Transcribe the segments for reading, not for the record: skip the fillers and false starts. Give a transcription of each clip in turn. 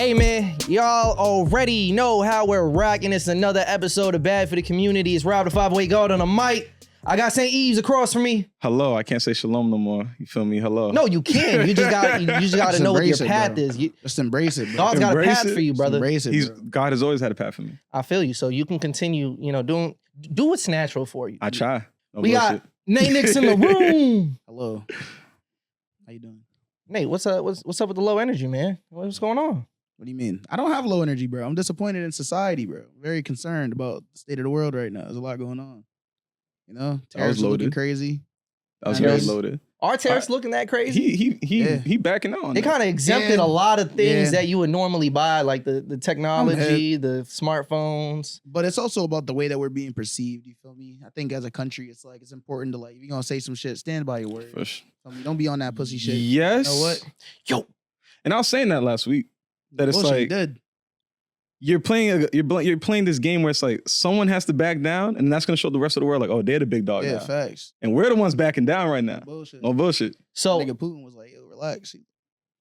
Hey man, y'all already know how we're rocking. It's another episode of Bad for the Community. It's Rob the 508 guard on the mic. I got St. Yves across from me. Hello, I can't say shalom no more. You feel me? Hello. No, you can. You just got to know what your path is. Just embrace it, bro. God's got a path for you, brother. Embrace it, bro. God has always had a path for me. I feel you. So you can continue, do what's natural for you. I try. We got Nate Nix in the room. Hello. How you doing? Nate, what's up? What's up with the low energy, man? What's going on? What do you mean? I don't have low energy, bro. I'm disappointed in society, bro. Very concerned about the state of the world right now. There's a lot going on. You know, tariffs looking crazy. That was very loaded. Are tariffs looking that crazy? He backing out on They that. kind of exempted a lot of things that you would normally buy, like the technology, the smartphones. But it's also about the way that we're being perceived. You feel me? I think as a country, it's important to if you're gonna say some shit, stand by your word. Don't be on that pussy shit. Yes. You know what? Yo. And I was saying that last week. That it's like you're playing this game where it's like someone has to back down, and that's gonna show the rest of the world like, oh, they're the big dog. Yeah, now. Facts. And we're the ones backing down right now. No bullshit. So nigga Putin was like, yo, relax.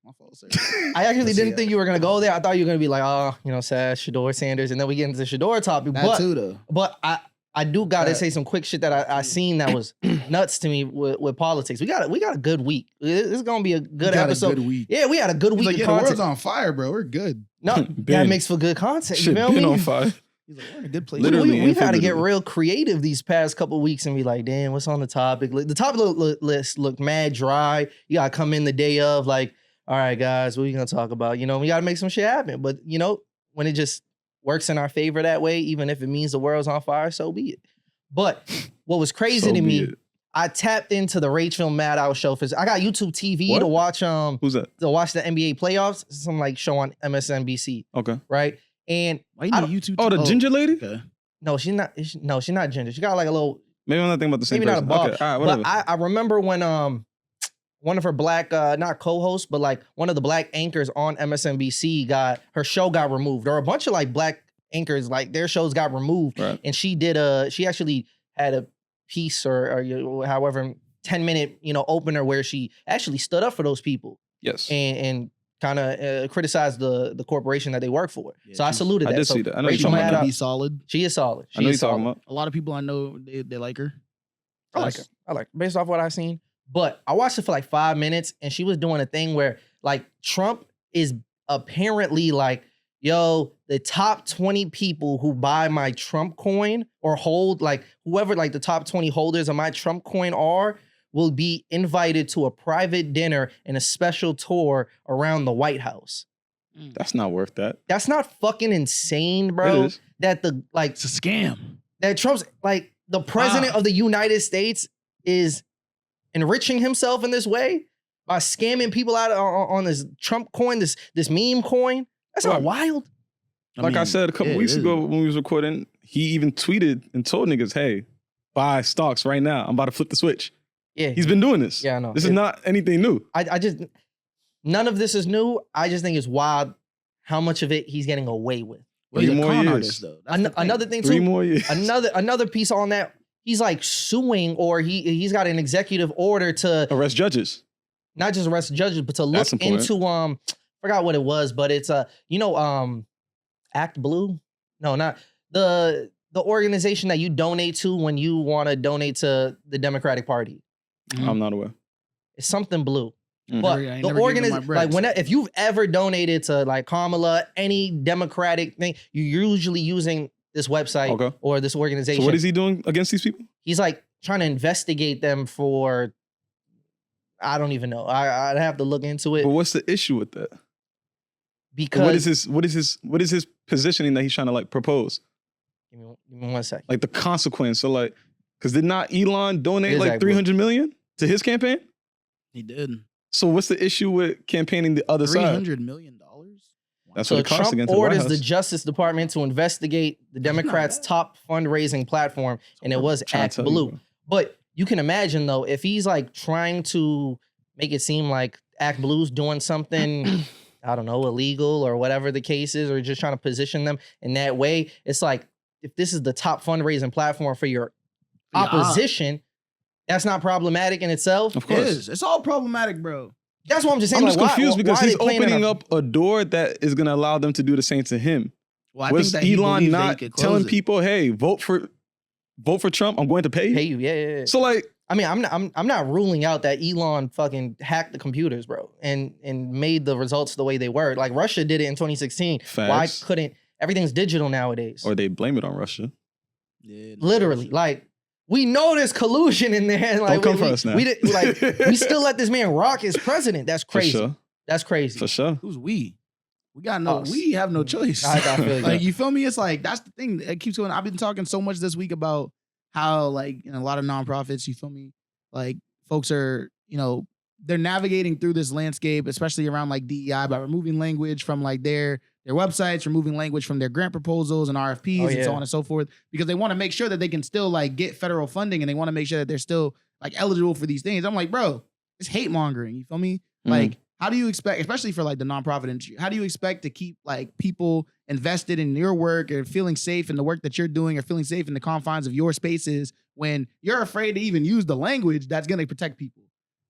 My fault, sir. I actually didn't think you were gonna go there. I thought you were gonna be like, Shadeur Sanders, and then we get into the Shadeur topic. That too, though. But I do gotta say some quick shit that I seen that was nuts to me with politics. We got a good week. This is gonna be a good episode. A good week. Yeah, we had a good week. The world's on fire, bro. We're good. No, that makes for good content. Shit, you feel me? On fire. He's like, we're in a good place. Literally, we've had to get real creative these past couple of weeks and be like, damn, what's on the topic? The topic list looked mad dry. You gotta come in the day of like, all right, guys, what are we gonna talk about? We gotta make some shit happen. But when it just works in our favor that way, even if it means the world's on fire, so be it. But what was crazy to me, I tapped into the Rachel Maddow show. I got YouTube TV to watch. Who's that? To watch the NBA playoffs. Some show on MSNBC. Okay. Right. And why you need YouTube? Oh, the ginger lady? Okay. No, she's not. No, she's not ginger. She got like a little. Maybe I'm not thinking about the same person. Maybe not a bob. Okay. All right, whatever. But I remember when one of her black not co-hosts, but like one of the black anchors on MSNBC her show got removed. There were a bunch of black anchors, their shows got removed. Right. And she actually had a piece or however 10-minute opener where she actually stood up for those people. Yes. And kind of criticized the corporation that they work for. Yeah, so I saluted that. I did see that. I know Rachel Maddow be solid. She is solid. I know you're talking about. A lot of people I know they like her. I like her based off what I've seen. But I watched it for 5 minutes, and she was doing a thing where Trump is apparently yo, the top 20 people who buy my Trump coin or hold, whoever the top 20 holders of my Trump coin will be invited to a private dinner and a special tour around the White House. That's not worth that. That's not fucking insane, bro. It is. That it's a scam. That Trump's the president of the United States is enriching himself in this way by scamming people out on this Trump coin, this meme coin. That's not wild. I said a couple weeks ago when we was recording, he even tweeted and told niggas, hey, buy stocks right now. I'm about to flip the switch. Yeah. He's been doing this. Yeah, I know. This is not anything new. None of this is new. I just think it's wild how much of it he's getting away with. Well, he's a con artist, though. Another thing, too. 3 more years. Another piece on that, he's suing, or he's got an executive order to arrest judges. Not just arrest judges, but to look into forgot what it was, but it's Act Blue. No, not the organization that you donate to when you want to donate to the Democratic Party. Mm-hmm. I'm not aware. It's something blue. Mm-hmm. But the organization, if you've ever donated to Kamala, any Democratic thing, you're usually using this website or this organization. So what is he doing against these people? He's trying to investigate them for, I don't even know. I'd have to look into it. But what's the issue with that? Because what is his positioning that he's trying to propose? Give me 1 second. The consequence. So because did not Elon donate $300 million to his campaign? He did. So what's the issue with campaigning the other side? $300 million? That's what it costs Trump against orders the Justice Department to investigate the Democrats' top fundraising platform, and it was Act Blue. But you can imagine, though, if he's trying to make it seem like Act Blue's doing something, I don't know, illegal or whatever the case is, or just trying to position them in that way, it's if this is the top fundraising platform for your opposition, that's not problematic in itself. Of course. It is. It's all problematic, bro. That's what I'm just saying. I'm just confused because why he's opening up a door that is going to allow them to do the same to him. Well, I Was think that Elon not that telling people, "Hey, vote for Trump. I'm going to pay you." Pay you, yeah. So like, I mean, I'm not ruling out that Elon fucking hacked the computers, bro, and made the results the way they were. Like Russia did it in 2016. Facts. Why couldn't everything's digital nowadays? or they blame it on Russia. Yeah, Literally, like we know there's collusion in there. Like, Don't come for us now. We still let this man rock as president. That's crazy. For sure. That's crazy. For sure. Who's we? We got no. Us. We have no choice. I feel you. Like, you feel me? It's like that's the thing. It keeps going. I've been talking so much this week about how, like, in a lot of nonprofits, you feel me? Like, folks are, they're navigating through this landscape, especially around like DEI, by removing language from like their websites, removing language from their grant proposals and RFPs and so on and so forth, because they want to make sure that they can still like get federal funding, and they want to make sure that they're still like eligible for these things. I'm like, bro, it's hate mongering. You feel me? Like, how do you expect, especially for like the nonprofit industry, how do you expect to keep like people invested in your work or feeling safe in the work that you're doing or feeling safe in the confines of your spaces when you're afraid to even use the language that's going to protect people?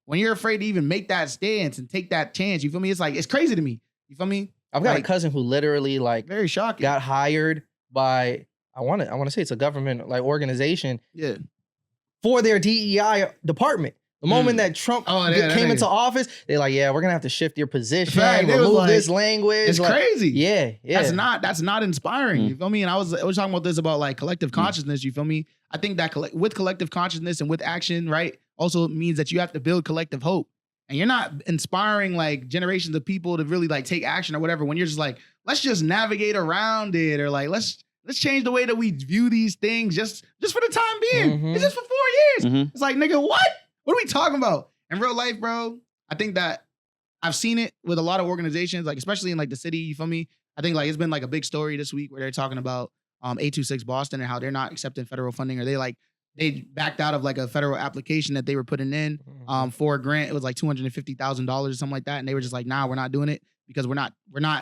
When you're afraid to even make that stance and take that chance, you feel me? It's like, it's crazy to me. You feel me? I've got a cousin who literally like very shocking. got hired by I want to say it's a government like organization for their DEI department. The moment that Trump came into office, they're like, yeah, we're gonna have to shift your position, remove this language. It's like, crazy. Yeah. That's not inspiring. You feel me? And I was talking about this about like collective consciousness. You feel me? I think that with collective consciousness and with action, right, also means that you have to build collective hope. And you're not inspiring like generations of people to really like take action or whatever when you're just like, let's just navigate around it, or like let's change the way that we view these things just for the time being. It's just for 4 years. It's like, nigga, what? What are we talking about? In real life, bro, I think that I've seen it with a lot of organizations, like especially in like the city, you feel me? I think like it's been like a big story this week where they're talking about 826 Boston and how they're not accepting federal funding, or they backed out of like a federal application that they were putting in for a grant. It was like $250,000 or something like that. And they were just like, nah, we're not doing it because we're not,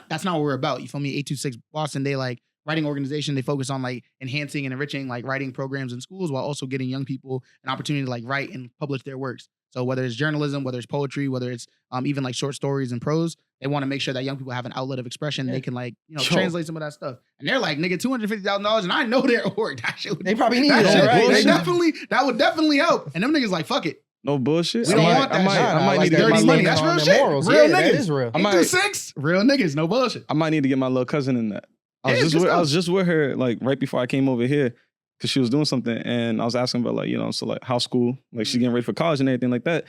that's not what we're about. You feel me? 826 Boston, they like writing organization. They focus on like enhancing and enriching like writing programs in schools while also getting young people an opportunity to like write and publish their works. So whether it's journalism, whether it's poetry, whether it's even like short stories and prose, they want to make sure that young people have an outlet of expression. They can like, translate some of that stuff. And they're like, nigga, $250,000. And I know their org. That shit would, they probably need that it, shit, right? That would definitely help. And them niggas like, fuck it. No bullshit. We don't want that shit. I might like need to get dirty my money. That's real shit. Morals. Real Yeah, niggas. that is real. 826, real niggas, no bullshit. I might need to get my little cousin in that. I was just with her like right before I came over here because she was doing something, and I was asking about like, so like house school, like she's getting ready for college and everything like that.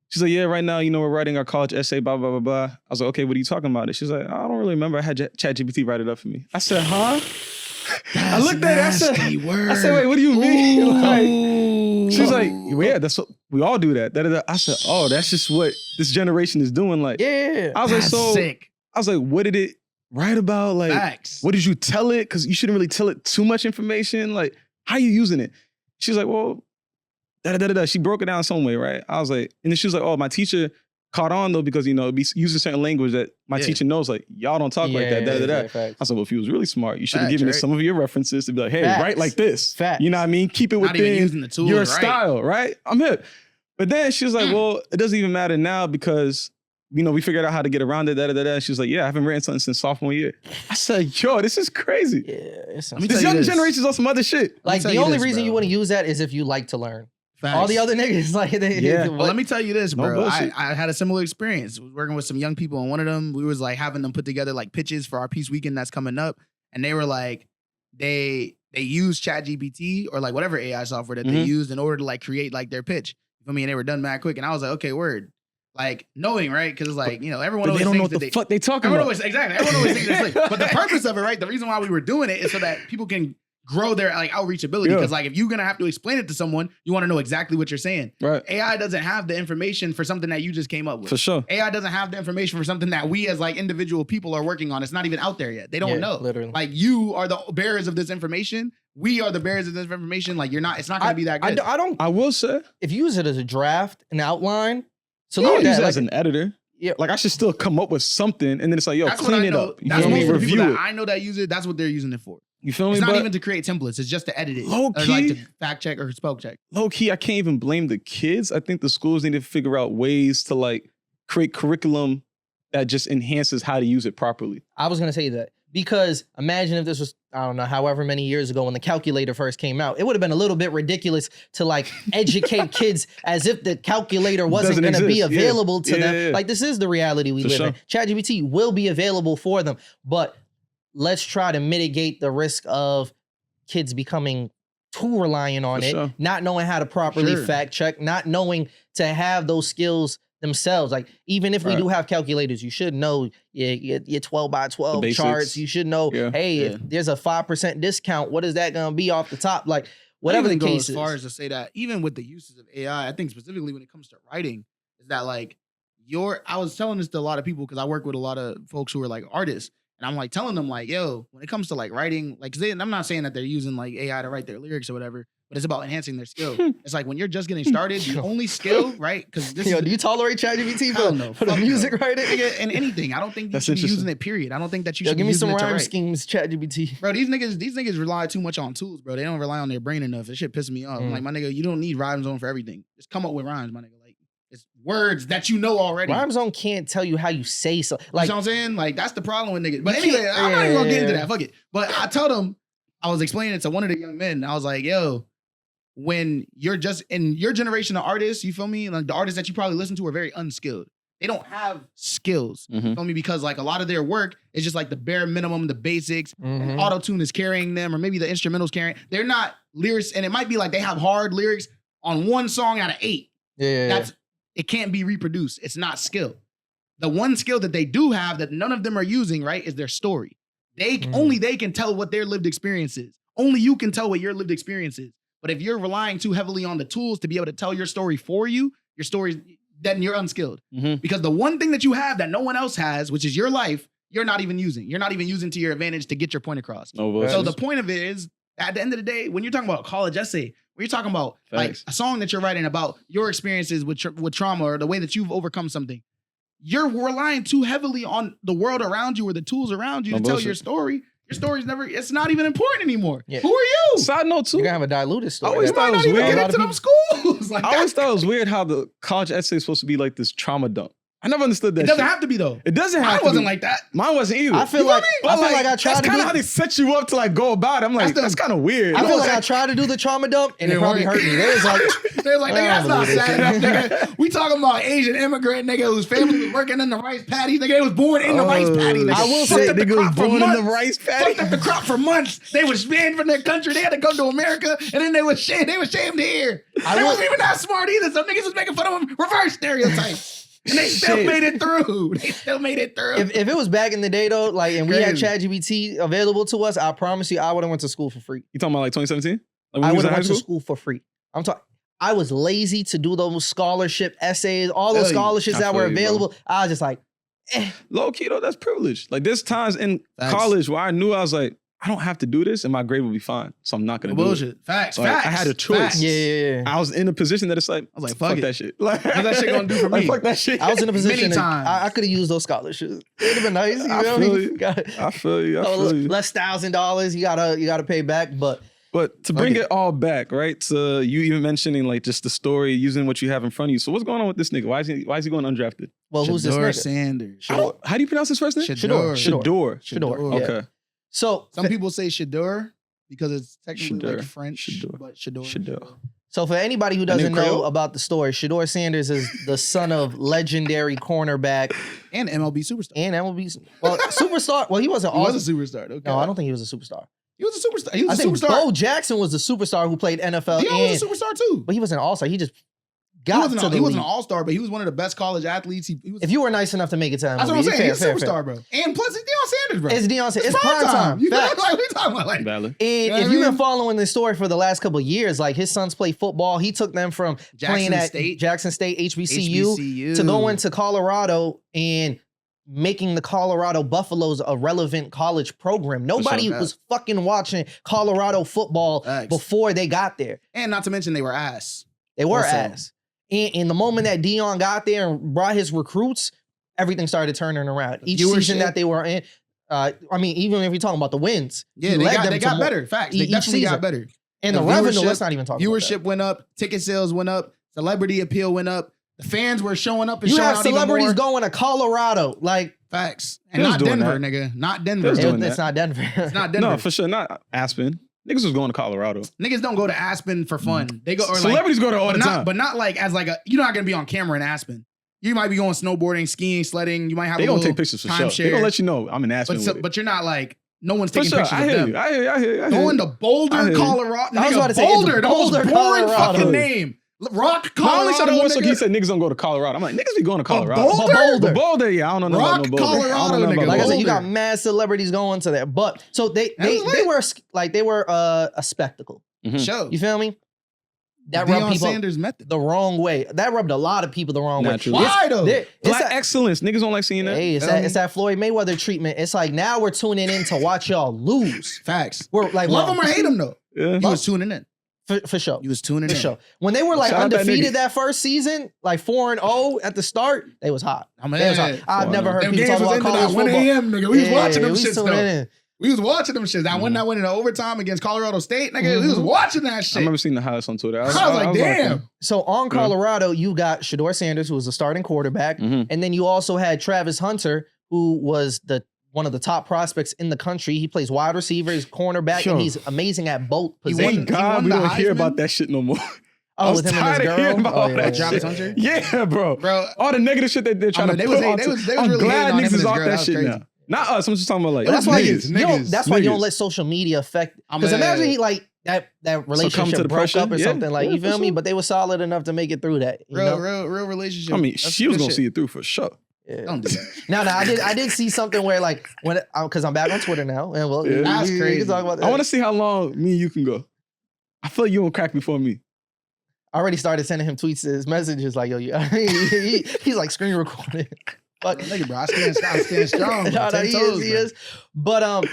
She's like, yeah, right now, we're writing our college essay, blah, blah, blah, blah. I was like, okay, what are you talking about? She's like, I don't really remember. I had ChatGPT write it up for me. I said, huh? I looked at it. I said, wait, what do you mean? She's like, well, yeah, that's what we all do that. I said, oh, that's just what this generation is doing. Like, yeah, I was like, so sick. I was like, what did it write about? Like, facts. What did you tell it? Because you shouldn't really tell it too much information. Like, how are you using it? She's like, well, da-da-da-da-da. She broke it down some way, right? I was like, and then she was like, oh, my teacher caught on though because, it'd be using certain language that my teacher knows, like, y'all don't talk like that, da-da-da. I said, well, if he was really smart, you should have given me some of your references to be like, hey, write like this. You know what I mean? Keep it within your style, right? I'm hip. But then she was like, well, it doesn't even matter now because, we figured out how to get around it, da-da-da-da. She was like, yeah, I haven't written something since sophomore year. I said, yo, this is crazy. Yeah. This young generation's on some other shit. Like, the only reason you want to use that is if you like to learn. Facts. All the other niggas, like, well, let me tell you this, bro. I had a similar experience working with some young people, and one of them, we was like having them put together like pitches for our Peace Weekend that's coming up, and they were like, they use ChatGPT or like whatever AI software that they used in order to like create like their pitch. You feel me? And they were done mad quick, and I was like, okay, word. Like knowing, right? Because it's like, everyone always they don't know thinks what the fuck they talking about. Exactly. Everyone always thinks it's like, but the purpose of it, right? The reason why we were doing it is so that people can grow their like outreach ability. Because like if you're gonna have to explain it to someone, you want to know exactly what you're saying. Right. AI doesn't have the information for something that you just came up with. For sure. AI doesn't have the information for something that we as like individual people are working on. It's not even out there yet. They don't know. Literally. Like you are the bearers of this information. We are the bearers of this information. Like it's not gonna be that good. I will say, if you use it as a draft, an outline, so I use it as an editor. Yeah. Like I should still come up with something, and then it's like, yo, clean it up. That's most of the people that I know that use it. That's what they're using it for. You feel me? It's not even to create templates. It's just to edit it. Low key, or like to fact check or spell check. Low key, I can't even blame the kids. I think the schools need to figure out ways to like create curriculum that just enhances how to use it properly. I was gonna say that because imagine if this was, I don't know, however many years ago when the calculator first came out, it would have been a little bit ridiculous to like educate kids as if the calculator wasn't Doesn't gonna be exist. available to them. Yeah. Like this is the reality we For live sure. in. ChatGPT will be available for them, but let's try to mitigate the risk of kids becoming too reliant on For it, sure. not knowing how to properly Sure. fact check, not knowing to have those skills themselves. Like even if we Right. do have calculators, you should know your 12 by 12 The charts. basics. You should know, Yeah. hey, Yeah. if there's a 5% discount, what is that gonna be off the top? Like whatever I the even go case as far is. as to say that even with the uses of AI, I think specifically when it comes to writing, is that like I was telling this to a lot of people because I work with a lot of folks who are like artists, and I'm like telling them like, yo, when it comes to like writing, like I'm not saying that they're using like AI to write their lyrics or whatever, but it's about enhancing their skill. It's like when you're just getting started, the only skill, right? Because this Yo, is do you tolerate ChatGPT Hell no. for the Fuck music no. writing? nigga, and anything. I don't think you That's should be interesting. using it. Period. I don't think that you Yo, should give be me using some it to rhyme write. schemes, ChatGPT. Bro, these niggas rely too much on tools, bro. They don't rely on their brain enough. This shit pisses me off. I'm like, my nigga, you don't need rhyme zone for everything. Just come up with rhymes, my nigga. Like, it's words that you know already. Rhyme Zone can't tell you how you say so. Like, Like you know what I'm saying? Like, that's the problem with niggas. But You anyway, can't- I'm not even gonna get into yeah. that. Fuck it. But I told him, I was explaining it to one of the young men. I was like, yo, when you're just in your generation of artists, you feel me? Like the artists that you probably listen to are very unskilled. They don't have skills. You Mhm. feel me? Because like a lot of their work is just like the bare minimum, the basics. Mhm. Auto-tune is carrying them, or maybe the instrumentals carrying. They're not lyrics, and it might be like they have hard lyrics on one song out of 8. yeah. That's it can't be reproduced. It's not skill. The one skill that they do have that none of them are using, right, is their story. Only they can tell what their lived experience is. Only you can tell what your lived experience is. But if you're relying too heavily on the tools to be able to tell your story for you, your story, then you're unskilled. Mhm. Because the one thing that you have that no one else has, which is your life, you're not even using. You're not even using to your advantage to get your point across. No bullshit. So the point of it is, at the end of the day, when you're talking about a college essay, when you're talking about like Facts. a song that you're writing about your experiences with trauma or the way that you've overcome something, you're relying too heavily on the world around you or the tools around you No to tell bullshit. your story. Your story's never, it's not even important anymore. Yeah. Who are you? Side note too. You're gonna have a diluted story. always You That- might thought it not was even weird. get A lot into of them schools. Like I always that. thought it was weird how the college essay is supposed to be like this trauma dump. I never understood that. It doesn't shit. have to be though. It doesn't have I to wasn't be. like that. Mine wasn't either. I feel You like feel me? I feel like I tried that's to kind do. of how they set you up to like go about it. I'm like, That's the- that's kind of weird. I feel like like- I tried to do the trauma dump and it It probably worked. hurt me. They was like, They're like, nigga, that's not believe sad it. enough, nigga. We talking about Asian immigrant nigga whose family was working in the rice paddies. Nigga, they was born in the rice paddy. Nigga. I will Fucked say, up the nigga was crop for born in the months. rice paddy. Fucked up the crop for months. They was banned from their country. They had to come to America, and then they was shamed. They was shamed here. I They will- wasn't even that smart either. Some niggas was making fun of them. Reverse stereotypes. And they still Shit. made it through. They still made it through. if it was back in the day though, like, and we had Crazy. ChatGPT available to us, I promise you, I would have went to school for free. You talking about like 2017? Like when I you was would in have high went to school? school for free. I'm talking. I was lazy to do those scholarship essays, all those Feel you. scholarships I that were feel you, bro. available. I was just like, Low key though, that's privilege. Like there's times in Facts. college where I knew I was like, I don't have to do this and my grade will be fine. So I'm not gonna do it. bullshit. Facts. Like, Facts. I had a choice. Facts. yeah. I was in a position that it's like, I was like, fuck fuck it. that shit. Like, What's that shit gonna do for like, me? fuck that shit. I was in a position Many that times. I could have used those scholarships. It'd have been nice. You I know? feel you. Got- I feel you. I feel you. less $1,000 you gotta pay back. But But to bring Okay. it all back, right? To you even mentioning like just the story, using what you have in front of you. So what's going on with this nigga? Why is he going undrafted? well, who's this Shadeur nigga? Sanders. How do you pronounce his first name? Shadeur. Shadeur. Shadeur. yeah. Okay. So Some people say Shadeur because it's technically Shadeur. like French, Shadeur. but Shadeur. Shadeur. So for anybody who That doesn't nigga know Creole? about the story, Shadeur Sanders is the son of legendary cornerback And MLB superstar. and MLB superstar. Well, he wasn't He all. was a superstar. Okay. No, I don't think he was a superstar. He was a superstar. He I was a think superstar. Bo Jackson was the superstar who played NFL, Dion and, was a superstar too. but he wasn't an all-star. He just He got wasn't, to the he wasn't league. an all-star, but he was one of the best college athletes. He was, If you were nice enough to make it to MLB, that's what I'm saying. fair, He's a fair, superstar, bro. And plus, it's Deion Sanders, bro. It's Deion Sanders. It's prime time. You know, Facts. like, what are you talking about? Like, Valid. And know if what I you've been mean? following this story for the last couple of years, like his sons play football. He took them from playing Jackson at State. Jackson State, HBCU, to going to Colorado and making the Colorado Buffaloes a relevant college program. Nobody sure. was fucking watching Colorado football Facts. before they got there. And not to mention they were ass. They were Also. ass. And the moment that Dion got there and brought his recruits, everything started turning around. Each season Viewership. that they were in, I mean, even if you're talking about the wins, Yeah, he they led got, them they to got more- better. Facts. They each definitely season. got better. And the The revenue, viewership- let's not even talk about Viewership went up. Ticket sales went up. Celebrity appeal went up. The fans were showing up and You showing have out even celebrities more. going to Colorado. Like, Facts. They And was not doing Denver, that. nigga. Not Denver. was doing it's that. not Denver. It's not Denver. No, for sure, not Aspen. Niggas was going to Colorado. Niggas don't go to Aspen for fun. They go or Celebrities go there all but the not, time. but not like as like a. You're not gonna be on camera in Aspen. You might be going snowboarding, skiing, sledding. You might have. They a gonna little take pictures for timeshare. sure. They gonna let you know I'm in Aspen. But you're not like no one's for taking sure, pictures I of hear them. you. I hear you. Going to I Boulder, hear you. Colorado. I was Nigga, about to say, it's Boulder, the most Boulder, boring Colorado. fucking name. Rock, I only saw Colorado. the one so he nigga. said niggas don't go to Colorado. I'm like, niggas be going to Colorado. Boulder? But Boulder, yeah, I don't know Rock, about no Boulder. I Colorado, don't know nigga. about Like I said, Boulder. you got Boulder. mad celebrities going to there. But so they were a spectacle. Show. You feel me? That Deion rubbed people Sanders method. the wrong way. That rubbed a lot of people the wrong way. Naturally. Why though? It's Black that, excellence. Niggas don't like seeing that. hey, it's that Floyd Mayweather treatment. It's like now we're tuning in to watch y'all lose. Facts. We're like Love him or hate him though. Yeah. You was tuning in. for sure. You was tuning For in. sure. When they were like Shout out that undefeated nigga. that first season, like 4-0 at the start, they was hot. I mean, They was hot. I've never heard them people games talk was about ended at college 1 football. a.m. nigga. We was watching them we shits tuning though. in. We was watching them shits. That one that went into overtime against Colorado State, nigga. We was watching that I shit. remember seeing the highlights on Twitter. I was like, damn. So on Colorado, you got Shadeur Sanders, who was the starting quarterback, Mhm. and then you also had Travis Hunter, who was one of the top prospects in the country. He plays wide receiver, he's cornerback, Yo. and he's amazing at both He positions. won- Thank God won we the don't hear Heisman? about that shit no more. I Oh, was with him and his tired of hearing girl? about Oh, all yeah, that yeah, Travis shit. Hunter? Yeah, bro. Bro, All the negative shit that they're trying to they put was- on. they was I'm really glad hating on him niggas and is his off girl. that That was shit crazy. now. Not us. I'm just talking about like But that's why niggas, niggas. that's why you don't Niggas. let social media affect. I'm Because a- imagine he like that come to relationship the broke pressure. up or Yeah, something like yeah, you for feel me. sure. But they were solid enough to make it through that. You know? real relationship. I mean, That's she was good gonna shit. see it through for sure. Yeah. Don't do that. No, I did see something where like when because I'm back on Twitter now and well, Yeah. That's we crazy. can talk about that. I want to see how long me and you can go. I feel like you won't crack before me. I already started sending him tweets, his messages like yo, he's like screen recording. But Nigga, bro, I stand strong. no, bro. he 10 toes, is, he bro. is. But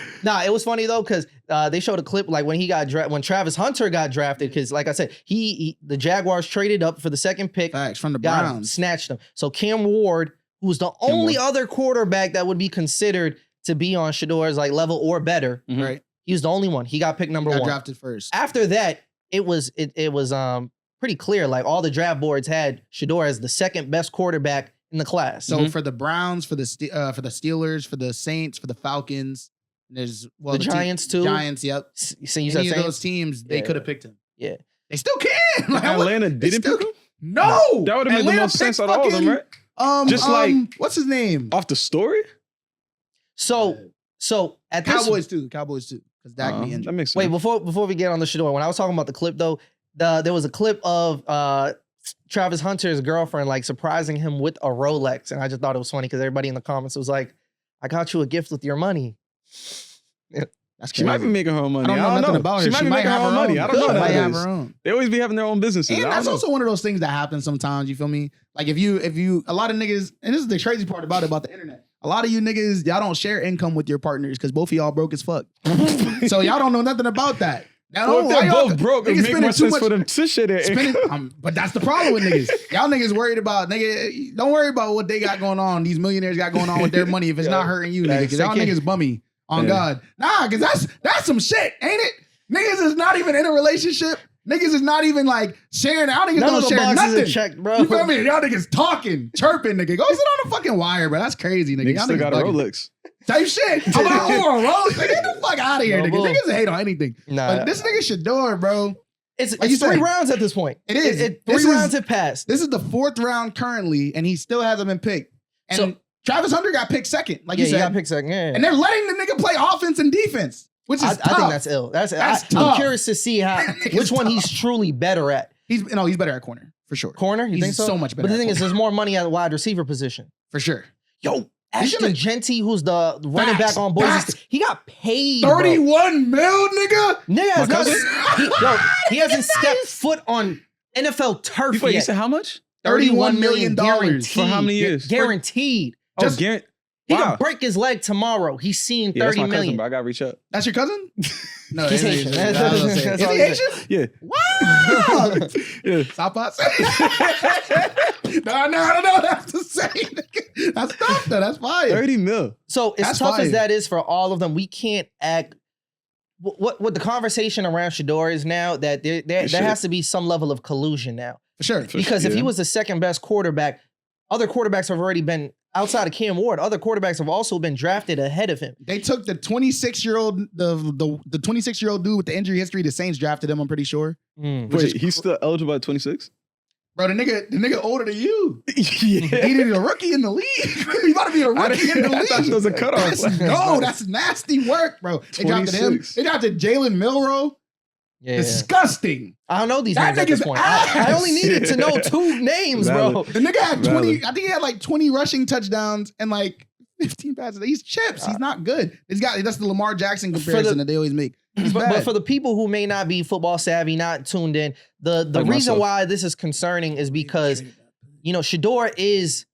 it was funny though because they showed a clip like when he got when Travis Hunter got drafted because like I said the Jaguars traded up for the second pick, Facts from the got him, Browns. snatched him. So Cam Ward, who was the only other quarterback that would be considered to be on Shadeur's like level or better, Mhm. Right. he was the only one. He got picked number Got one. drafted first. After that, it was pretty clear. Like all the draft boards had Shadeur as the second best quarterback in the class. So for the Browns, for the Steelers, for the Saints, for the Falcons, and there's The Giants, too? Giants, yep. So you said Any of Saints? those teams, they Yeah. could have picked him. Yeah. They still can. Like, Atlanta they didn't still pick him? No, That would have made the Atlanta most sense picked out of all of them, fucking, right? Just like- what's his name? Off the story? So at this Cowboys too, because Dak be That injured. makes sense. wait before we get on the Shadeur, when I was talking about the clip though, there was a clip of Travis Hunter's girlfriend like surprising him with a Rolex, and I just thought it was funny because everybody in the comments was like, "I got you a gift with your money." That's She might be making her own money. I don't know nothing about her. She might be making her own money. I don't know She might have nowadays. her own. They always be having their own businesses. And I that's don't know. also one of those things that happen sometimes. You feel me? Like if you a lot of niggas, and this is the crazy part about the internet. A lot of you niggas, y'all don't share income with your partners because both of y'all broke as fuck. So y'all don't know nothing about that. Now, Well, if why they're y'all- both broke, it niggas make spending more too sense much- for them to share their spending, income. but that's the problem with niggas. Y'all niggas worried about nigga. Don't worry about what they got going on. These millionaires got going on with their money if it's not hurting you, nigga. Because y'all niggas bummy on Yeah. God. Nah, because that's some shit, ain't it? Niggas is not even in a relationship. Niggas is not even like sharing. Y'all niggas None don't of the share boxes nothing. are checked, bro. You feel me? Y'all niggas talking, chirping, nigga. Go sit on the fucking wire, bro. That's crazy, nigga. Niggas Y'all still got a bugging. Rolex. Type shit. I'm like, oh, Rolex. Like, get the fuck out of here, No nigga. bull. Niggas hate on anything. Nah, But this nigga Shadeur, bro. it's like you three said, rounds at this point. It is. Three This is- rounds have passed. This is the 4th round currently, and he still hasn't been picked. And So- Travis Hunter got picked second, like Yeah, you you got said. picked second. Yeah. And they're letting the nigga play offense and defense, which is I tough. think that's ill. That's That's I'm tough. curious to see how Nigga's which one tough. he's truly better at. He's better at corner, for sure. Corner, you He's think so? so much better But the at thing is, corner. there's more money at the wide receiver position. For sure. Yo, Ashton should've- Genty, who's the running Facts, back on Boise facts. State, he got paid. Bro. 31 mil, nigga? Nigga has My not, cousin? he hasn't stepped foot on NFL turf Wait, you yet. said how much? $31 million. guaranteed. For how many years? Guaranteed. Oh, Garrett. He Wow. can break his leg tomorrow. He's seeing Yeah, that's 30 my cousin, million. but I gotta reach up. That's your cousin? No, He's it Haitian. is. I was gonna say. That's Is all he he Haitian? Yeah. Wow. Yeah. Southpaw? No, that's the same. That's tough, though. That's fire. 30 mil. So as That's tough fire. as that is for all of them, we can't act. What the conversation around Shadeur is now that there Shit. has to be some level of collusion now. For sure. Because if he was the second best quarterback, other quarterbacks have already been outside of Cam Ward. Other quarterbacks have also been drafted ahead of him. They took the 26-year-old, the 26-year-old dude with the injury history. The Saints drafted him, I'm pretty sure. Wait, he's still eligible at 26? Bro, the nigga older than you. Yeah. He did a rookie in the league. He about to be a rookie in the league. I thought it was a cutoff. That's nasty work, bro. They drafted him. 26. They drafted Jalen Milroe. Yeah. Disgusting. I don't know these That names at this nigga's point. ass. I only needed to know 2 names, bro. The nigga had 20, Valid. I think he had like 20 rushing touchdowns and like 15 passes. He's chips. He's not good. That's the Lamar Jackson comparison that they always make. But for the people who may not be football savvy, not tuned in, the Like reason myself. why this is concerning is because, you know, Shadeur he's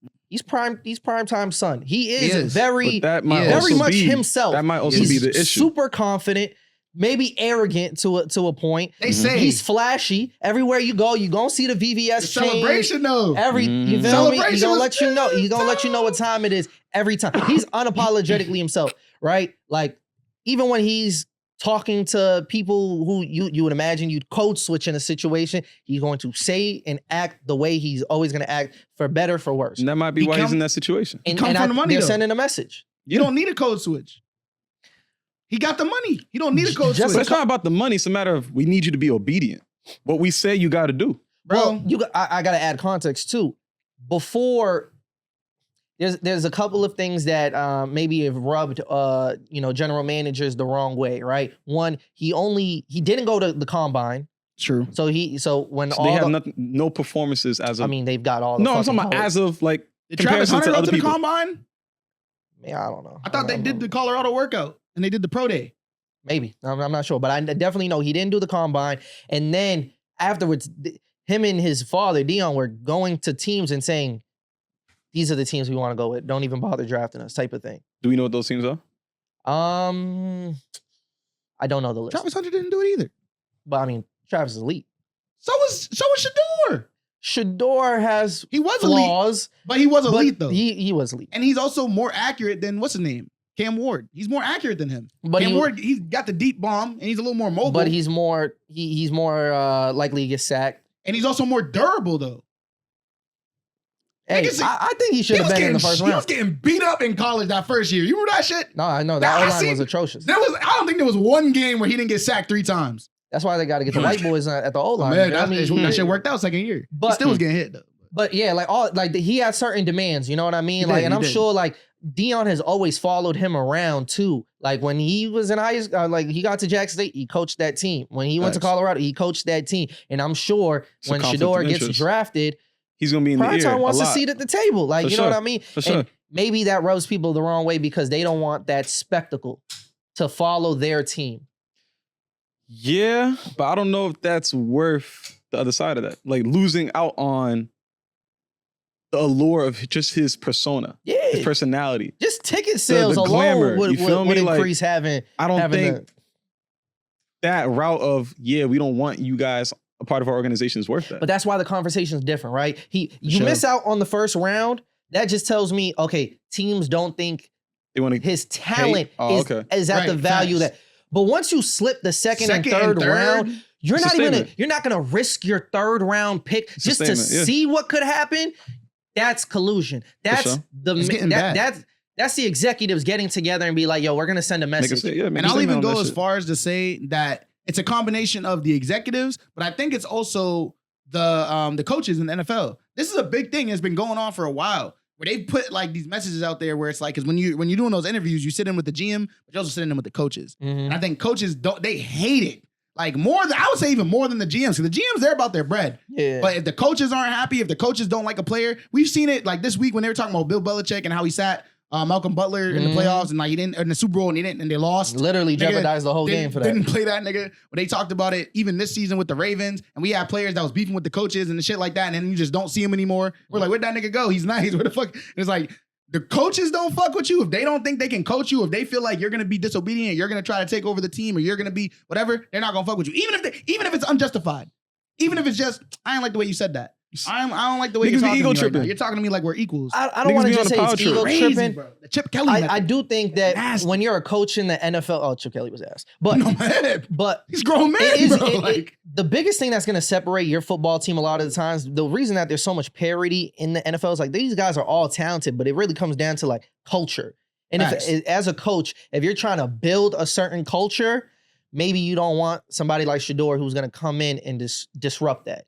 prime time son. He is very, But that might very also much be, himself. That might also He's be the issue. super confident, maybe arrogant to a point. They say He's flashy. Everywhere you go, you gonna see the VVS the change. celebration though. You feel me? He Celebration gonna was let you know. He gonna every let you know what time it is every time. He's unapologetically himself, right? Like even when he's talking to people who you would imagine you'd code switch in a situation, he's going to say and act the way he's always going to act, for better, for worse. And that might be why he's in that situation. And, come from the money, they're though. sending a message. You don't need a code switch. He got the money. He don't need a code But switch. it's not about the money. It's a matter of we need you to be obedient. What we say you got to do. Bro, Well, I got to add context too. Before, there's a couple of things that maybe have rubbed general managers the wrong way, right? One, he didn't go to the combine. true. So when So they have no performances as of. I mean, they've got all the no, I'm fucking talking about colors. as of like Did Travis comparison Hunter to go other to the people. combine? Yeah, I don't know. I thought they did the Colorado workout and they did the pro day. Maybe. I'm not sure. But I definitely know he didn't do the combine. And then afterwards, him and his father, Dion, were going to teams and saying, these are the teams we want to go with. Don't even bother drafting us, type of thing. Do we know what those teams are? I don't know the list. Travis Hunter didn't do it either. But I mean, Travis is elite. So was Shadeur. Shadeur has He was elite, flaws. but he was But elite though. he was elite. And he's also more accurate than what's his name? Cam Ward. He's more accurate than him. But Cam Ward, he's got the deep bomb and he's a little more mobile. But he's more likely to get sacked. and he's also more durable though. Hey, Niggas- I think he should have been in the first He was round. getting beat up in college that first year. You remember that shit? No, I know Nah, that I O-line see- was atrocious. I don't think there was one game where he didn't get sacked 3 times. That's why they got to get the white boys at the O-line. Man, I mean, that shit worked out second year. But- he still was getting hit though. But yeah, he had certain demands, you know what I mean? He did, And he I'm did. sure Dion has always followed him around too. Like when he was in high school, he got to Jackson State, he coached that team. When he went to Facts. Colorado, he coached that team. And I'm sure It's a when conflict Shadeur of gets interest. drafted, He's gonna be in the ear Primetime wants a a lot. seat at the table. For You know sure. what I mean? For sure. And maybe that rubs people the wrong way because they don't want that spectacle to follow their team. Yeah, but I don't know if that's worth the other side of that. Like losing out on the allure of just his persona, his Yeah. personality. Just ticket sales the alone glamour, would you feel me? Like, increase having I don't having think that route of, we don't want you guys a part of our organization is worth that. But that's why the conversation is different, right? You Sure. miss out on the first round. That just tells me, okay, teams don't think they want to his talent Oh, is, okay. is at the Right, value facts. that. But once you slip the second and Second third and third, round, you're It's a not statement. gonna risk your third round pick It's a just to statement, yeah. see what could happen. That's collusion. That's sure. It's getting bad. that's the executives getting together and be like, yo, we're gonna send a Make message. a sta- yeah, make And a I'll statement even on go that as shit. far as to say that it's a combination of the executives, but I think it's also the coaches in the NFL. This is a big thing that's been going on for a while, where they put these messages out there where it's like, because when you're doing those interviews, you sit in with the GM, but you also sit in with the coaches. Mhm. And I think coaches they hate it. I would say even more than the GMs, because the GMs, they're about their bread. Yeah. But if the coaches aren't happy, if the coaches don't like a player, we've seen it this week when they were talking about Bill Belichick and how he sat Malcolm Butler in the playoffs and he didn't in the Super Bowl and they lost. Literally Nigga, jeopardized the whole game for that. Didn't play that nigga. When they talked about it even this season with the Ravens, and we had players that was beefing with the coaches and the shit like that, and then you just don't see him anymore. We're like, where'd that nigga go? He's nice. Where the fuck? And it's like the coaches don't fuck with you if they don't think they can coach you. If they feel like you're gonna be disobedient, you're gonna try to take over the team, or you're gonna be whatever, they're not gonna fuck with you. Even if it's unjustified. Even if it's just, I ain't like the way you said that. I don't like the way Niggas you're be talking ego to me right now. tripping. You're talking to me like we're equals. I Niggas don't want be to on just the say power it's trip. ego Crazy, tripping. bro. The Chip Kelly I method. do think that Nasty. when you're a coach in the NFL, oh, Chip Kelly was ass. But No, man. but He's grown man, it is bro. Like, the biggest thing that's going to separate your football team a lot of the times. The reason that there's so much parity in the NFL is like these guys are all talented, but it really comes down to like culture. And Facts. if as a coach, if you're trying to build a certain culture, maybe you don't want somebody like Shadeur who's going to come in and disrupt that.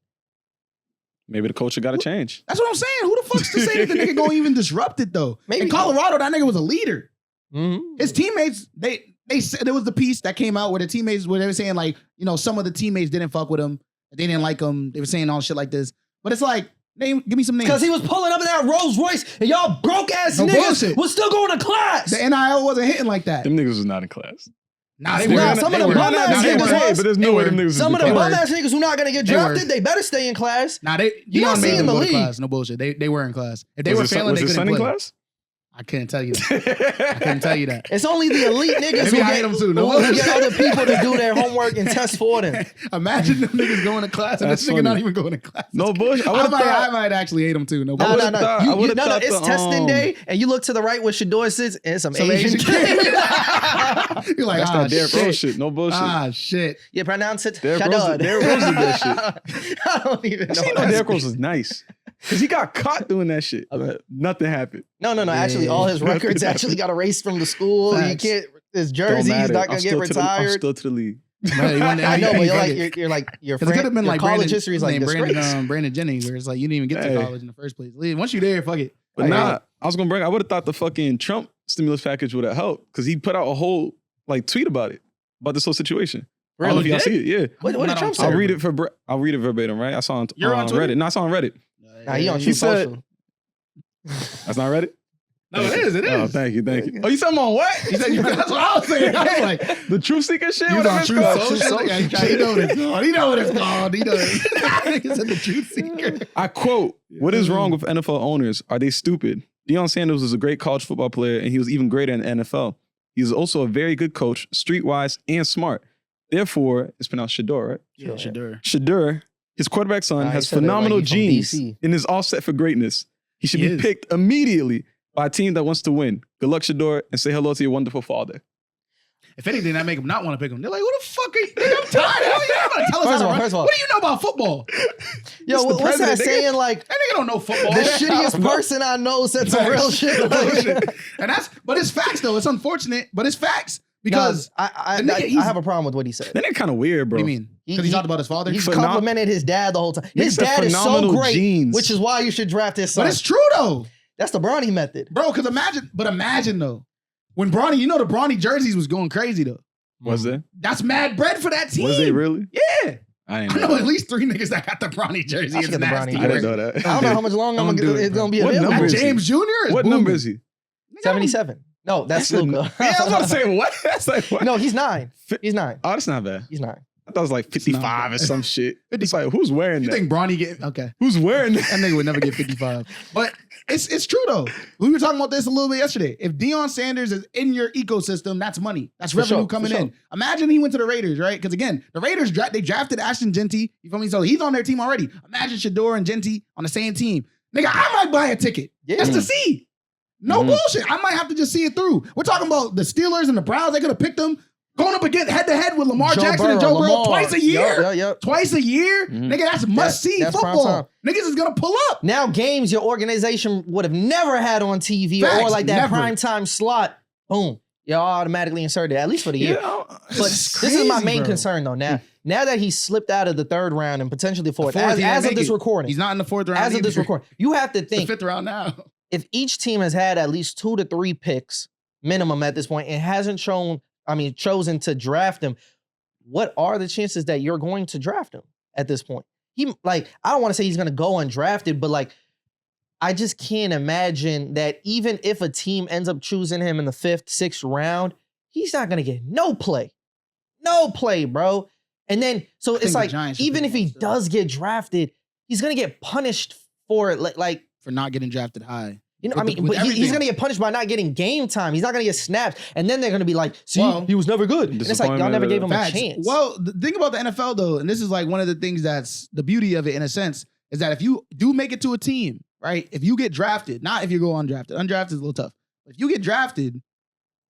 Maybe the culture got to change. that's what I'm saying. Who the fuck's to say that the nigga gonna even disrupt it though? Maybe- In Colorado, that nigga was a leader. Mhm. His teammates, they said there was the piece that came out where the teammates where they were saying like, you know, some of the teammates didn't fuck with him. They didn't like him. They were saying all shit like this. But it's like, give me some names. Because he was pulling up in that Rolls Royce and y'all broke ass No niggas bullshit. was still going to class. The NIL wasn't hitting like that. Them niggas was not in class. Nah, they Nah, weren't. some of They them weren't. bum ass Nah, they niggas weren't. was. Hey, but there's no They way were. them niggas was Some of in them class. bum ass niggas who not gonna get They were. drafted, they better stay in class. Nah, they You not Deion made seeing them the go to league. class. No bullshit. They were in class. If they Was were his- failing, was they his couldn't son in play. class? I couldn't tell you that. I couldn't tell you that. It's only the elite niggas Maybe who I get, hate them too. No who bullshit. get other people to do their homework and test for them. Imagine them niggas going to class and That's this nigga funny. not even going to class. No bullshit. I I would've might, thought- I might actually hate him too. No, No, bullshit. no, no. thought- I would've No, thought it's the, testing day, and you look to the right where Shadeur sits, and it's some Asian kid. You're like, That's ah, that Derrick Rose shit. shit. No bullshit. Ah, shit. You pronounce it Derrick Shadeur. Rose- Derrick Rose did that I don't even know. I seen what Derrick that's- Rose was nice. Because he got caught doing that shit. Nothing happened. No. Actually, all his records actually got erased from the school. Facts. You can't. His Don't jersey, he's matter. not gonna I'm get still to the- I'm retired. still to the league. I know, but you're like your Because it could have friend. been Your like college Brandon, history is like Brandon, disgrace. Brandon Jennings, where it's like you didn't even get Hey. to college in the first place. Once you're there, fuck it. But Hey, nah, I was gonna bring. I would have thought the fucking Trump stimulus package would have helped because he put out a whole like tweet about it, about this whole situation. I don't know if Really? y'all see it. Yeah, What did Not Trump on say? I'll read it I'll read it verbatim. Right, I saw it You're on on Twitter? Reddit. No, I saw it on Reddit. Nah, he on He Truth said- Social. That's not Reddit. No, it is. It is. Oh, thank you. Oh, you talking about what? He said, that's what I was saying. I was like, The truth seeker shit. you was Whatever on it's Truth called. Social. Yeah, he know what it's called. He know what it's called. He knows. He said the Truth Seeker. I quote, "What is wrong with NFL owners? Are they stupid? Deion Sanders was a great college football player, and he was even greater in the NFL. He is also a very good coach, streetwise and smart. Therefore, it's pronounced Shadeur, right? Yeah, Shadeur. Shadeur, his quarterback son, Nah, he has said that like phenomenal he's from genes DC. and is all set for greatness. He should He be is. picked immediately by a team that wants to win. Good luck, Shadeur, and say hello to your wonderful father." If anything, that make them not want to pick him. They're like, who the fuck are you? I'm tired. Hell, you're not gonna tell us how First to of all, run. first of all. What do you know about football? Yo, Mr. what's that President, nigga. saying? Like That nigga don't know football. the shittiest person I know said some real shit. Bullshit. And but it's facts though. It's unfortunate, but it's facts because I the nigga, he's- have a problem with what he said. Then they're kind of weird, bro. what do you mean? Because he He- talked about his father. He's Phenom- complimented his dad the whole time. His said dad is so phenomenal great, genes. which is why you should draft his son. But it's true though, That's the Bronny method. bro. Because imagine though, when Bronny, you know the Bronny jerseys was going crazy though. Was there? That's mad bread for that team. Was they really? Yeah. I I didn't know know. at least 3 niggas that got the Bronny jersey. I It's should get the nasty. Bronny I didn't jersey. know that. I don't know how much longer Don't do it, it's gonna be What available. number is he? James Jr. is What booming. number is he? Nigga, 77. No, that's That's a- Luca. Yeah, I was about to say what? That's like what? No, he's 9. He's 9. Oh, that's not bad. He's 9. I thought it was like 55 or some shit. It's like, who's wearing You that? think Bronny get okay? Who's wearing that? That nigga would never get 55. But it's true though. We were talking about this a little bit yesterday. If Deion Sanders is in your ecosystem, that's money. That's For revenue sure, coming for sure. in. Imagine he went to the Raiders, right? Because again, the Raiders they drafted Ashton Genty. You feel me? So he's on their team already. Imagine Shadeur and Genty on the same team. Nigga, I might buy a ticket Yeah. just to see. No Mhm. bullshit. I might have to just see it through. We're talking about the Steelers and the Browns. They could have picked them going up against head to head with Lamar Joe Jackson and Burrow, Joe Burrow Lamar. twice a year. Yep. Twice a year, Mhm. nigga, that's must see that's prime football. time. Niggas is gonna pull up. Now games your organization would have never had on TV or Facts, like that never. prime time slot. Boom. You're automatically inserted, at least for the year. But this is my main concern though. Now that he's slipped out of the 3rd round and potentially 4th, The 4th, he as didn't of this make it. recording, He's not in the 4th round. as of this either. recording, you have to It's the think 5th round now. if each team has had at least 2 to 3 picks minimum at this point and hasn't chosen to draft him, what are the chances that you're going to draft him at this point? I don't want to say he's going to go undrafted, but like, I just can't imagine that even if a team ends up choosing him in the 5th, 6th round, he's not going to get no play, bro. And then, so think it's the like, Giants should even pick if he him still. does get drafted, he's going to get punished for it. Like, For not getting drafted high. you know, With I mean, the- with but he's everything. going to get punished by not getting game time. He's not going to get snaps. And then they're going to be like, see, Well, he was never good. And it's like, y'all never gave him a Facts. chance. Well, the thing about the NFL though, and this is like one of the things that's the beauty of it in a sense, is that if you do make it to a team, right? If you get drafted, not if you go undrafted. Undrafted is a little tough. But if you get drafted,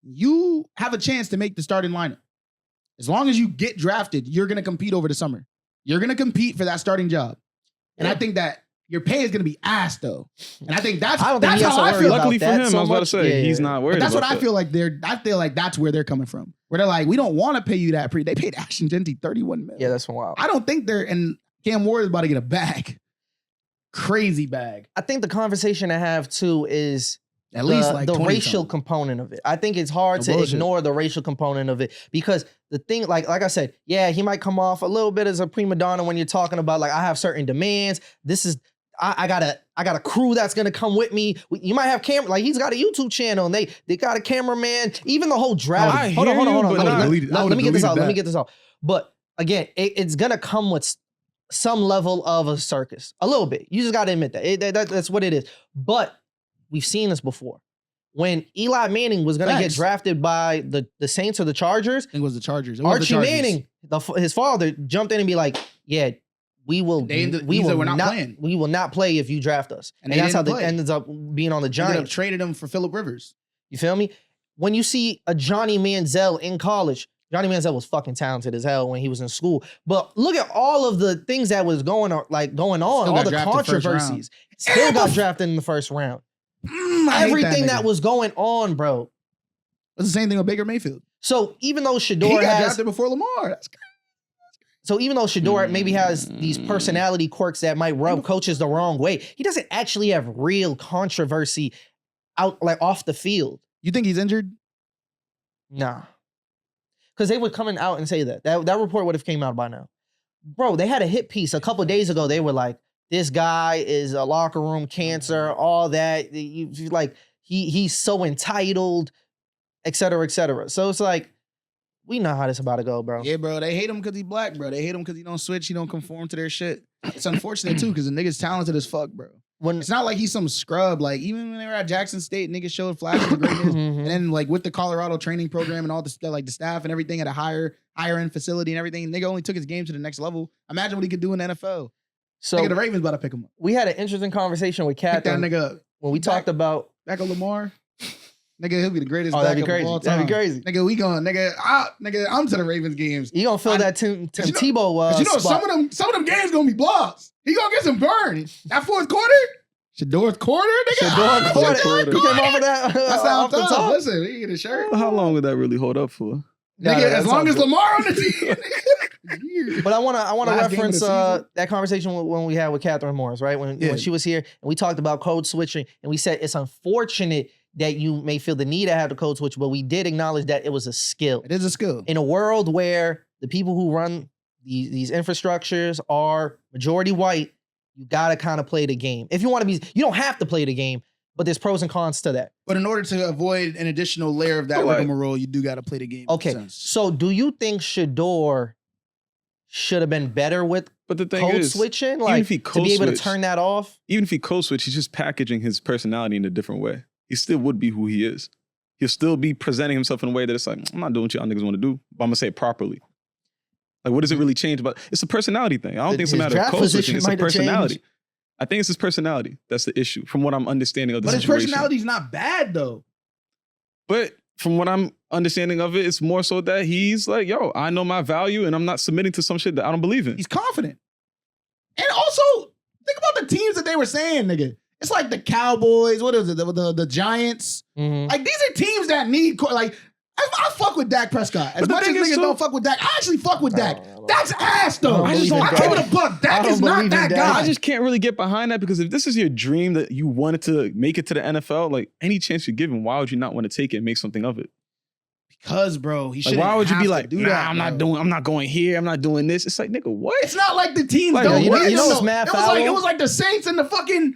you have a chance to make the starting lineup. As long as you get drafted, you're going to compete over the summer. You're going to compete for that starting job. And I think that your pay is going to be ass, though. And I think that's how I feel. Luckily for him, I was about to say, he's not worried about that. But that's what I feel like that's where they're coming from. Where they're like, we don't want to pay you that. They paid Ashton Genty $31 million. Yeah, that's wild. I don't think and Cam Ward is about to get a bag. Crazy bag. I think the conversation to have, too, is at least like the racial component of it. I think it's hard to ignore the racial component of it because the thing, like I said, yeah, he might come off a little bit as a prima donna when you're talking about like I have certain demands. This is I got a crew that's gonna come with me. You might have camera, like he's got a YouTube channel and they got a cameraman. Even the whole draft. Hold on. Let me get this out. But again, it's gonna come with some level of a circus, a little bit. You just gotta admit that. That's what it is. But we've seen this before. When Eli Manning was going to get drafted by the Saints or the Chargers. I think it was the Chargers. Archie Manning, his father, jumped in and be like, yeah, we will not play if you draft us. And that's how it ends up being on the Giants. Ended up traded him for Phillip Rivers. You feel me? When you see a Johnny Manziel in college, Johnny Manziel was fucking talented as hell when he was in school. But look at all of the things that was going on, all the controversies. Still got drafted in the first round. Everything that was going on, bro. It's the same thing with Baker Mayfield. So even though Shadeur he got drafted before Lamar. So even though Shadeur maybe has these personality quirks that might rub coaches the wrong way, he doesn't actually have real controversy out like off the field. You think he's injured? Nah. Because they were coming out and say that. That report would have came out by now. Bro, they had a hit piece a couple days ago. They were like, this guy is a locker room cancer, all that. He's so entitled, et cetera, et cetera. So it's like, we know how this about to go, bro. Yeah, bro. They hate him because he black, bro. They hate him because he don't switch. He don't conform to their shit. It's unfortunate, too, because the nigga's talented as fuck, bro. It's not like he's some scrub. Like, even when they were at Jackson State, niggas showed flashes of greatness. And then, like, with the Colorado training program and all the stuff, like, the staff and everything at a higher end facility and everything, nigga only took his game to the next level. Imagine what he could do in the NFL. So nigga, the Ravens about to pick him up. We had an interesting conversation with Catherine. Pick that nigga up. When we talked about back of Lamar. Nigga, he'll be the greatest backup of all time. That'd be crazy. Nigga, we going, nigga, I'm to the Ravens games. You gonna feel that Tim Tebow spot. some of them games gonna be blocks. He gonna get some burn. That fourth quarter? Shadeur's quarter, nigga. Shadeur's quarter. You came over that. That's off the top. Listen, he get a shirt. How long would that really hold up for? Nigga, as long as Lamar on the team. But I want to reference that conversation when we had with Catherine Morris, right? When she was here and we talked about code switching and we said it's unfortunate that you may feel the need to have the code switch, but we did acknowledge that it was a skill. It is a skill. In a world where the people who run these infrastructures are majority white, you got to kind of play the game. If you want to be, you don't have to play the game, but there's pros and cons to that. But in order to avoid an additional layer of that rigmarole, you do got to play the game. Okay, so do you think Shadeur should have been better with code switching? Like, to be able to turn that off? Even if he code switch, he's just packaging his personality in a different way. He still would be who he is. He'll still be presenting himself in a way that it's like, I'm not doing what y'all niggas want to do, but I'm going to say it properly. Like, what does it really change about? It's a personality thing. I don't think it's a matter of code switching. It's a personality. I think it's his personality. That's the issue, from what I'm understanding of the situation. But his personality's not bad, though. But from what I'm understanding of it, it's more so that he's like, yo, I know my value and I'm not submitting to some shit that I don't believe in. He's confident. And also, think about the teams that they were saying, nigga. It's like the Cowboys, what is it, the Giants. Like, these are teams that need, like, I fuck with Dak Prescott. As much as niggas don't fuck with Dak, I actually fuck with Dak. Dak's ass, though. I give it a buck. Dak is not that guy. I just can't really get behind that, because if this is your dream that you wanted to make it to the NFL, like, any chance you're given, why would you not want to take it and make something of it? Because, bro, he should. Why would you be like, I'm not going here, I'm not doing this? It's like, nigga, what? It's not like the teams don't win. It was like the Saints and the fucking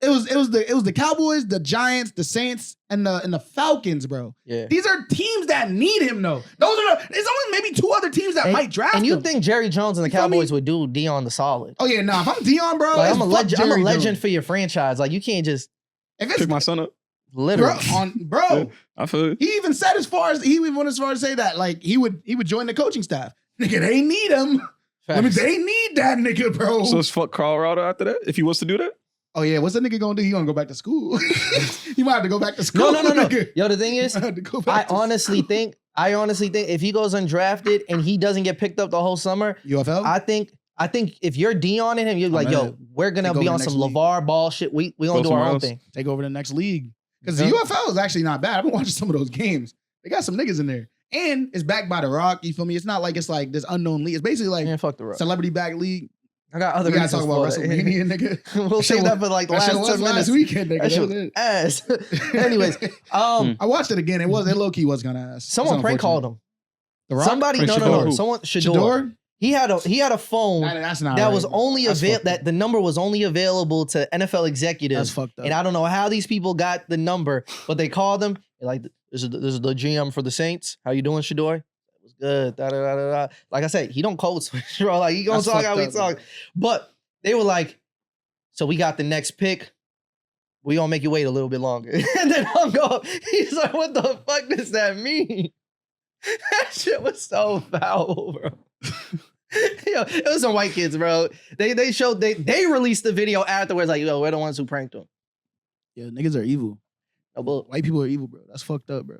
It was the Cowboys, the Giants, the Saints, and the Falcons, bro. Yeah. These are teams that need him, though. There's only maybe two other teams that might draft him. And you think Jerry Jones and the Cowboys would do Dion the solid? Oh yeah, nah. If I'm Dion, bro, like, I'm a legend for your franchise. Like, you can't just pick my son up. Literally, bro. I feel it. He even said he went as far as say that, like, he would join the coaching staff. Nigga, they need him. They need that nigga, bro. So it's fuck Colorado after that if he was to do that. Oh yeah, what's that nigga gonna do? He gonna go back to school. He might have to go back to school. No. Nigga. Yo, the thing is, I honestly think if he goes undrafted and he doesn't get picked up the whole summer, UFL. I think if you're Dion and him, you're like, yo, we're gonna be on some LeVar Ball shit. We gonna do our own thing. Take over the next league because the UFL is actually not bad. I've been watching some of those games. They got some niggas in there, and it's backed by The Rock. You feel me? It's not like it's like this unknown league. It's basically like fuck the Rock. celebrity back league. I got other. We gotta talk about WrestleMania, nigga. We'll save that for like the last 10 minutes. Last weekend, nigga. That shit was ass. Anyways, I watched it again. It low key was kind of ass. Someone prank called him. The Rock? Somebody, no. Someone, Shadeur. He had a phone that was only available. That the number was only available to NFL executives. That's fucked up. And I don't know how these people got the number, but they called them. They're like, this is the GM for the Saints. How you doing, Shadeur? It was good. Da, da, da, da, da. Like I said, he don't code switch, bro. Like he gonna talk how he talk. But they were like, so we got the next pick. We gonna make you wait a little bit longer. And then hung up. He's like, what the fuck does that mean? That shit was so foul, bro. Yo, it was some white kids, bro. They released the video afterwards, like, yo, we're the ones who pranked him. Yeah, niggas are evil. No, but white people are evil, bro. That's fucked up, bro.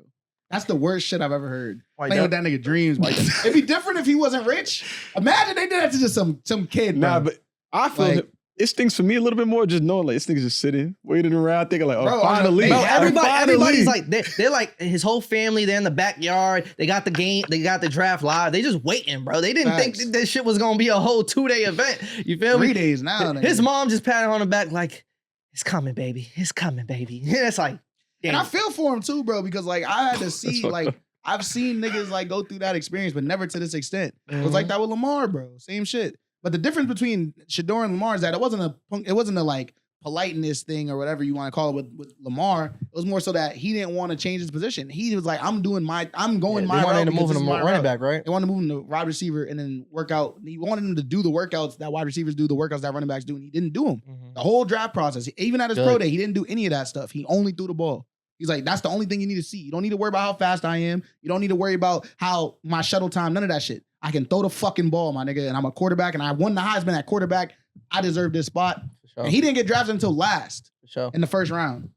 That's the worst shit I've ever heard. Playing with that nigga dreams. It'd be different if he wasn't rich. Imagine they did that to just some kid, bro. Nah, but I feel like, it stings for me a little bit more just knowing like this nigga's just sitting, waiting around, thinking like, oh, bro, finally. Bro, everybody's like, they're like his whole family, they're in the backyard. They got the game, they got the draft live. They just waiting, bro. They didn't think this shit was gonna be a whole 2-day event. You feel me? 3 days now. His mom just patted on the back like, it's coming, baby. It's coming, baby. It's like, damn. And I feel for him too, bro, because like I had to see like I've seen niggas like go through that experience, but never to this extent. It was like that with Lamar, bro. Same shit. But the difference between Shadeur and Lamar is that it wasn't a like politeness thing or whatever you want to call it with Lamar. It was more so that he didn't want to change his position. He was like, I'm going my route. They wanted to move him to running back, right? They wanted to move him to wide receiver and then work out. He wanted him to do the workouts that wide receivers do, the workouts that running backs do, and he didn't do them. The whole draft process, even at his pro day, he didn't do any of that stuff. He only threw the ball. He's like, that's the only thing you need to see. You don't need to worry about how fast I am. You don't need to worry about how my shuttle time, none of that shit. I can throw the fucking ball, my nigga, and I'm a quarterback, and I won the Heisman at quarterback. I deserve this spot. Sure. And he didn't get drafted until last in the first round.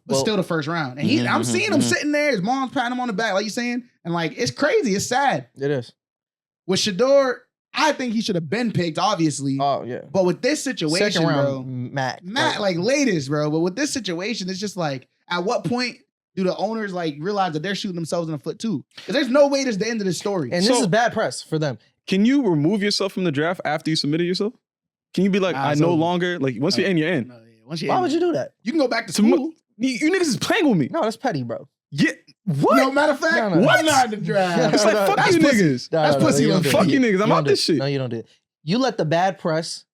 But still the first round. And I'm seeing him sitting there. His mom's patting him on the back, like you saying. And like, it's crazy. It's sad. It is. With Shadeur, I think he should have been picked, obviously. Oh, yeah. But with this situation, second round, bro. Matt, like latest, bro. But with this situation, it's just like, at what point do the owners like realize that they're shooting themselves in the foot too? Because there's no way this is the end of this story. And this is bad press for them. Can you remove yourself from the draft after you submitted yourself? Can you be like, I no longer, like, once you're in, you're in. Why would you do that? You can go back to school. You niggas is playing with me. No, that's petty, bro. Yeah. What? No, matter of fact, No. I'm not in the draft. It's like, fuck you niggas. That's pussy. Fuck you niggas. I'm out this shit. No, you don't do it. You let the bad press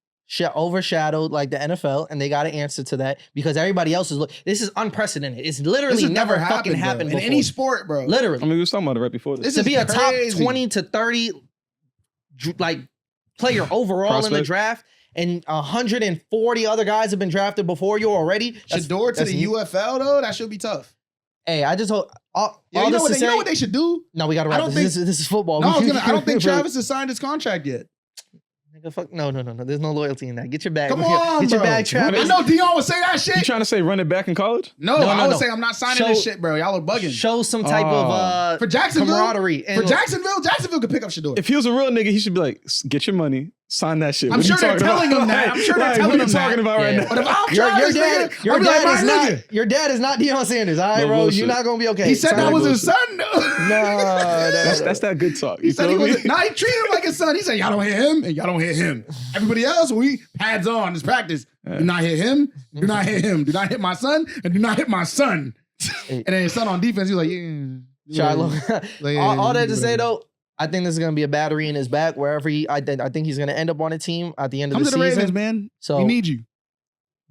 overshadow like the NFL, and they got to answer to that because everybody else is. This is unprecedented. It's literally never fucking happened in before. any sport, bro. Literally. I mean, we were talking about it right before this. To be a top 20 to 30 like player overall in the draft, and 140 other guys have been drafted before you already. Shadeur to the UFL though, that should be tough. Hey, I just hope. You know what they should do? No, we got to wrap this. This is football. No, I don't think Travis has signed his contract yet. Fuck no. There's no loyalty in that. Get your bag. Come on, Get your bag, Travis. I know Dion would say that shit. You trying to say run it back in college? No, I would say I'm not signing this shit, bro. Y'all are bugging. Show some type of for Jacksonville camaraderie. For Jacksonville could pick up Shadeur. If he was a real nigga, he should be like, get your money, sign that shit. I'm sure they're telling him that. I'm sure they're telling him that. What are you talking about right now? But if I'm Travis, nigga, your dad is not Deion Sanders. All right, bro. You're not gonna be okay. He said that was his son. No, that's that good talk. He said he was. Nah, he treated him like his son. He said, y'all don't hit him, and y'all don't hit him. Everybody else, we pads on. This practice. Do not hit him. Do not hit him. Do not hit my son, and do not hit my son. And then his son on defense, he was like, yeah. All that to say though, I think this is gonna be a battery in his back wherever I think he's gonna end up on a team at the end of the season. Come to the Ravens, man. So we need you.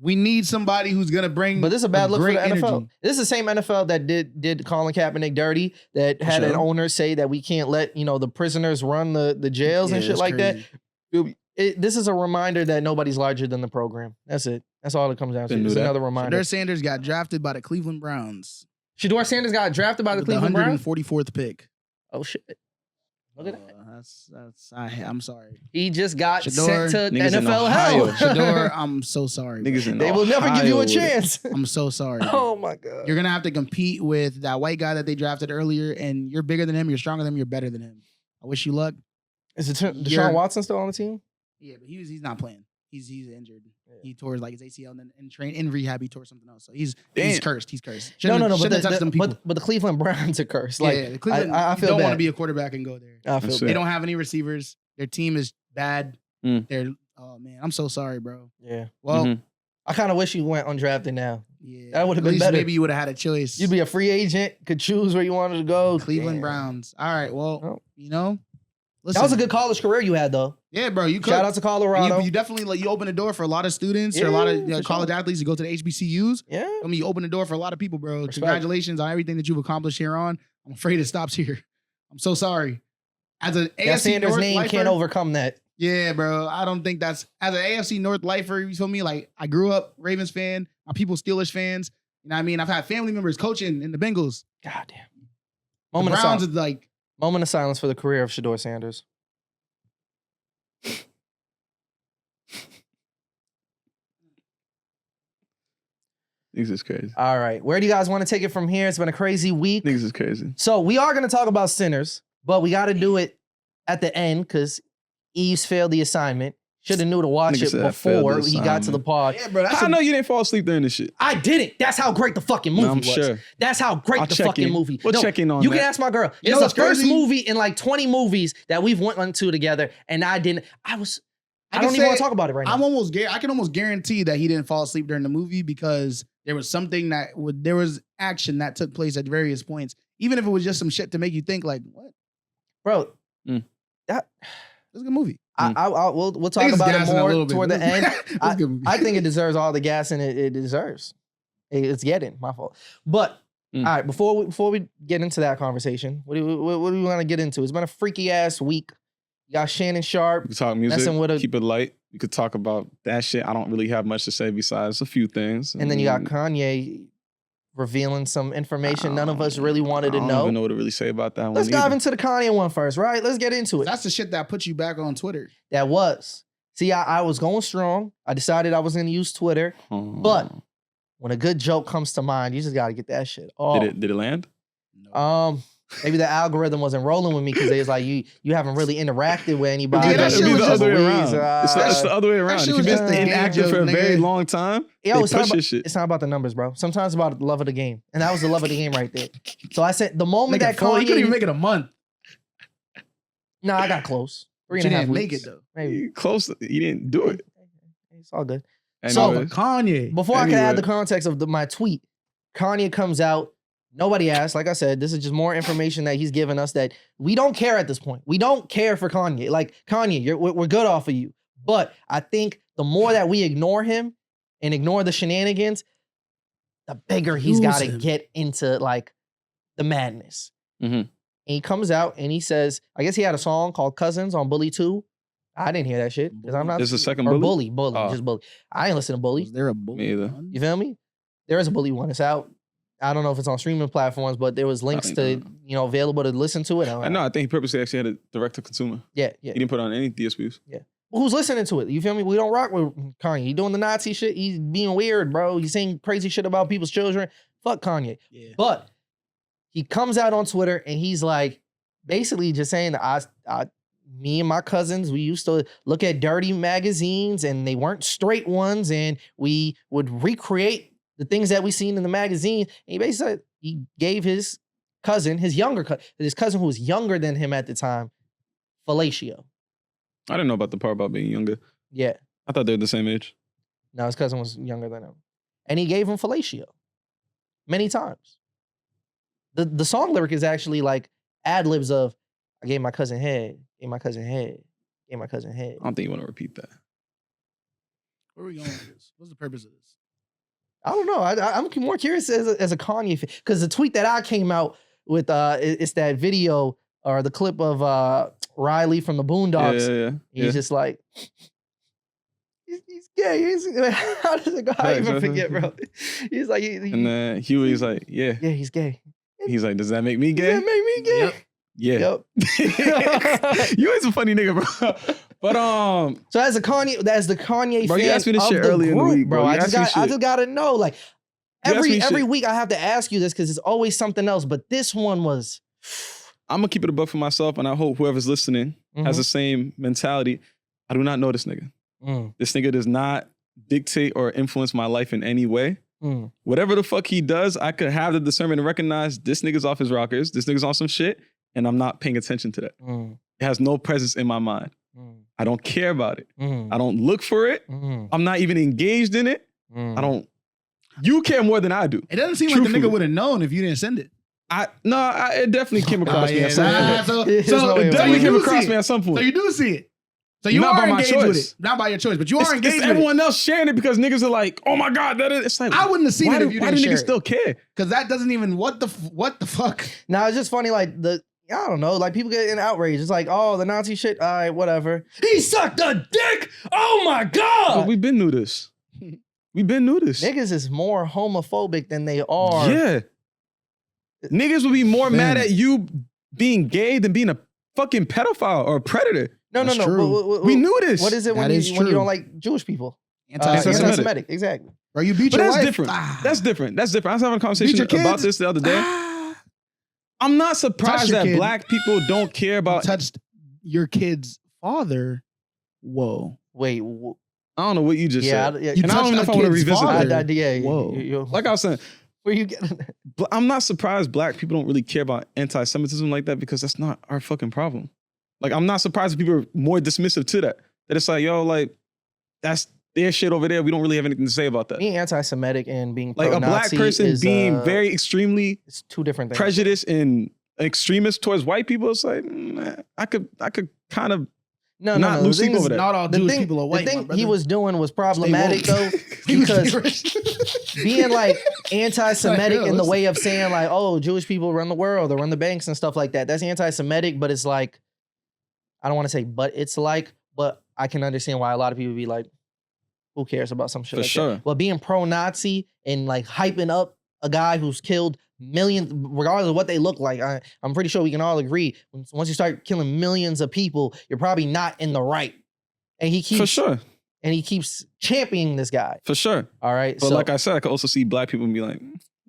We need somebody who's gonna bring. But this is a bad look for the NFL. Energy. This is the same NFL that did Colin Kaepernick dirty. That had an owner say that we can't let the prisoners run the jails and shit like that. This is a reminder that nobody's larger than the program. That's it. That's all it comes down to. It's another reminder. Shadeur Sanders got drafted by the Cleveland Browns. Shadeur Sanders got drafted by the Cleveland Browns? 144th pick. Oh, shit. Look at that. I'm sorry. He just got Shadeur, sent to niggas in NFL Ohio. hell. Shadeur, I'm so sorry. Niggas in They will never give you Ohio a with it. chance. I'm so sorry. Oh my god. You're gonna have to compete with that white guy that they drafted earlier, and you're bigger than him, you're stronger than him, you're better than him. I wish you luck. Is You're- Deshaun Watson still on the team? Yeah, but he's not playing. He's injured. He tore like his ACL, and then in rehab he tore something else. So he's Damn. cursed. He's cursed. No. But Shouldn't touch them people. but the Cleveland Browns are cursed. Like yeah, the Cleveland, I you feel don't bad. want to be a quarterback and go there. I feel That's bad. They don't have any receivers. Their team is bad. Mm. They're oh man, I'm so sorry, bro. Yeah. Well, Mhm. I kind of wish you went undrafted now. yeah, That would've at been least better. Maybe you would have had a choice. You'd be a free agent, could choose where you wanted to go. Cleveland Damn. Browns. All right, well, Oh. you know, listen, That was a good college career you had though. Yeah, bro. You could. Shout out to Colorado. You definitely like you open the door for a lot of students or a lot of Yeah, for college sure. athletes to go to the HBCUs. Yeah. I mean, you open the door for a lot of people, bro. Respect. Congratulations on everything that you've accomplished here on. I'm afraid it stops here. I'm so sorry. As an That AFC Sanders North name lifer, can't overcome that. yeah, bro. I don't think that's as an AFC North lifer. You feel me? Like I grew up Ravens fan. My people Steelers fans. You know what I mean? I've had family members coaching in the Bengals. God damn. The Moment of Browns silence. is like Moment of silence for the career of Shadeur Sanders. Niggas is crazy. All right. Where do you guys want to take it from here? It's been a crazy week. Niggas is crazy. So we are going to talk about sinners, but we got to do it at the end because Yves failed the assignment. Should have knew to watch Nigga it said I failed the before he got to the assignment. pod. yeah, bro. That's How I know you didn't fall asleep during this shit? I didn't. That's how great the fucking movie No, I'm was. sure. That's how great I'll the check fucking in. movie. We'll No, check in on you that. can ask my girl. You know It's what's the first crazy? movie in like 20 movies that we've went to together, and I didn't. I can don't even say want to talk about it right now. I can almost guarantee that he didn't fall asleep during the movie because there was something there was action that took place at various points, even if it was just some shit to make you think like, what? Bro, It was a good movie. we'll talk Niggas about it gassing a more little bit. toward the end. It was a good movie. I think it deserves all the gas and it deserves. It's getting my fault. But all right, before we get into that conversation, what do we want to get into? It's been a freaky ass week. You got Shannon Sharpe. We could talk music, Messing with a- keep it light. We could talk about that shit. I don't really have much to say besides a few things. And then you got Kanye revealing some information none of us really wanted to I don't know. even know what to really say about that Let's one. dive either. into the Kanye one first, right? Let's get into it. That's the shit that put you back on Twitter. That was. See, I was going strong. I decided I was going to use Twitter. But when a good joke comes to mind, you just got to get that shit off. Did it land? Maybe the algorithm wasn't rolling with me because they was like, you haven't really interacted with anybody. Yeah, that It'd shit be was the just other way Louise, around. It's the other way around. shit If was you've just been a game inactive joke, for a very nigga. long time, Yo, they it's not push about, your shit. it's not about the numbers, bro. Sometimes it's about the love of the game. And that was the love of the game right there. So I said, the moment that He couldn't even Kanye... make it a month. No, I got close. But 3.5 you didn't weeks. make it though. Maybe. You close. You didn't do it. It's all good. So Anyways. Kanye. Before I can add the Anyway. context of my tweet, Kanye comes out. Nobody asked. Like I said, this is just more information that he's given us that we don't care at this point. We don't care for Kanye. Like, Kanye, we're good off of you. But I think the more that we ignore him and ignore the shenanigans, the bigger he's Lose got to him. get into, like, the madness. Mhm. And he comes out and he says, I guess he had a song called Cousins on Bully 2. I didn't hear that shit because I'm not... There's a second or bully? Bully, Oh. just Bully. I ain't listen to Bully. Was there a bully? Me either. one? You feel me? There is a Bully one. It's out. I don't know if it's on streaming platforms, but there was links to, know. available to listen to it. I know. I think he purposely actually had a direct to consumer. Yeah. He didn't put on any DSPs. Who's listening to it? You feel me? We don't rock with Kanye. He doing the Nazi shit. He's being weird, bro. He's saying crazy shit about people's children. Fuck Kanye. Yeah. But he comes out on Twitter and he's like, basically just saying that me and my cousins, we used to look at dirty magazines and they weren't straight ones, and we would recreate the things that we seen in the magazine. And he basically said he gave his cousin, his cousin who was younger than him at the time, fellatio. I didn't know about the part about being younger. Yeah. I thought they were the same age. No, his cousin was younger than him. And he gave him fellatio many times. The song lyric is actually like ad-libs of, I gave my cousin head, gave my cousin head, gave my cousin head. I don't think you want to repeat that. Where are we going with this? What's the purpose of this? I don't know. I'm more curious as a Kanye fan, because the tweet that I came out with, it's that video or the clip of Riley from the Boondocks. Yeah. He's just like, he's gay. How does it go? I Right, even so- forget, bro. He's like, And then Huey's like, yeah. yeah, he's gay. He's like, does that make me Does gay? that make me gay? Yep. Yeah. Yep. You is a funny nigga, bro. But So as the Kanye bro, fan you asked me this of shit the earlier in the group, week, bro. I You just asked me shit. gotta know. Like You asked me every shit. week I have to ask you this because it's always something else. But this one was. I'm gonna keep it a buck for myself, and I hope whoever's listening has the same mentality. I do not know this nigga. This nigga does not dictate or influence my life in any way. Whatever the fuck he does, I could have the discernment to recognize this nigga's off his rockers, this nigga's on some shit, and I'm not paying attention to that. It has no presence in my mind. I don't care about it. I don't look for it. I'm not even engaged in it. I don't. You care more than I do. It doesn't seem like the nigga would have known if you didn't send it. It definitely came across me at some point. So It definitely came across me at some point. So you do see it. So you Not are by my engaged with choice. it. Not by your choice, but you are engaged It's with it. everyone else sharing it because niggas are like, oh my God, that is. It's like, I wouldn't have seen it if you why didn't do share niggas it. still care? Because that doesn't even, what the fuck? Now it's just funny, like I don't know, like people get in outrage. It's like, oh, the Nazi shit, all right, whatever. He sucked a dick! Oh my God! But we've been knew this. We've been knew this. Niggas is more homophobic than they are. Yeah. Niggas would be more mad at you being gay than being a fucking pedophile or a predator. No. We knew this. What is it when you don't like Jewish people? Anti-Semitic. Exactly. Bro, you beat But your that's wife. different. That's different. I was having a conversation about this the other day. I'm not surprised that black people don't care about. Touched your kid's father. Whoa. Wait. I don't know what you just said. Yeah. You and I don't even know if I want to revisit that. Yeah. Whoa. Like I was saying, where you getting that? I'm not surprised black people don't really care about anti-Semitism like that because that's not our fucking problem. Like, I'm not surprised if people are more dismissive to that. That it's like, yo, like, that's their shit over there. We don't really have anything to say about that. Being anti-Semitic and being like a black person is, being very extremely it's two different things. Prejudiced and extremist towards white people. It's like, I could kind of not lose sleep over that. Not all Jewish people are white. The thing he was doing was problematic though, because being like anti-Semitic in the way of saying like, oh, Jewish people run the world or run the banks and stuff like that. That's anti-Semitic, but it's like, I don't want to say, but I can understand why a lot of people be like, who cares about some shit like that? But being pro-Nazi and like hyping up a guy who's killed millions, regardless of what they look like, I'm pretty sure we can all agree, once you start killing millions of people, you're probably not in the right. And he keeps and he keeps championing this guy. For sure. All right. But like I said, I could also see black people and be like,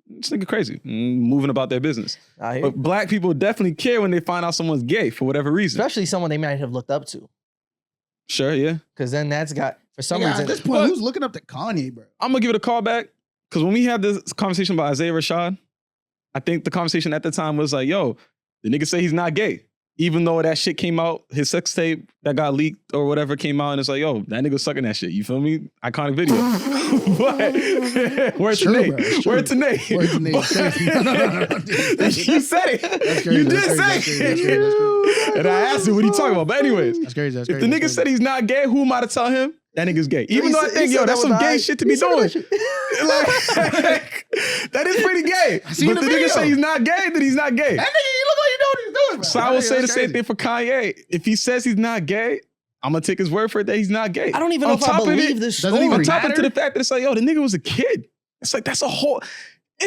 this nigga crazy, moving about their business. But black people definitely care when they find out someone's gay for whatever reason. Especially someone they might have looked up to. Sure, yeah. Because then that's got, for some reason. At this point, who's looking up to Kanye, bro? I'm going to give it a call back. Because when we had this conversation about Isaiah Rashad, I think the conversation at the time was like, yo, the nigga say he's not gay. Even though that shit came out, his sex tape that got leaked or whatever came out, and it's like, yo, that nigga sucking that shit. You feel me? Iconic video. But word to Nate. Word to Nate. You said it. You did say it. And I asked him what he talking about. But anyways, that's crazy. If the nigga said he's not gay, who am I to tell him that nigga's gay? Even though I think, yo, that's some gay shit to be doing. That is pretty gay. But the nigga say he's not gay, then he's not gay. That nigga, you look like you know what he's doing, bro. So I will say the same thing for Kanye. If he says he's not gay, I'm gonna take his word for it that he's not gay. I don't even know if I believe this story. On top of the fact that it's like, yo, the nigga was a kid. It's like, it's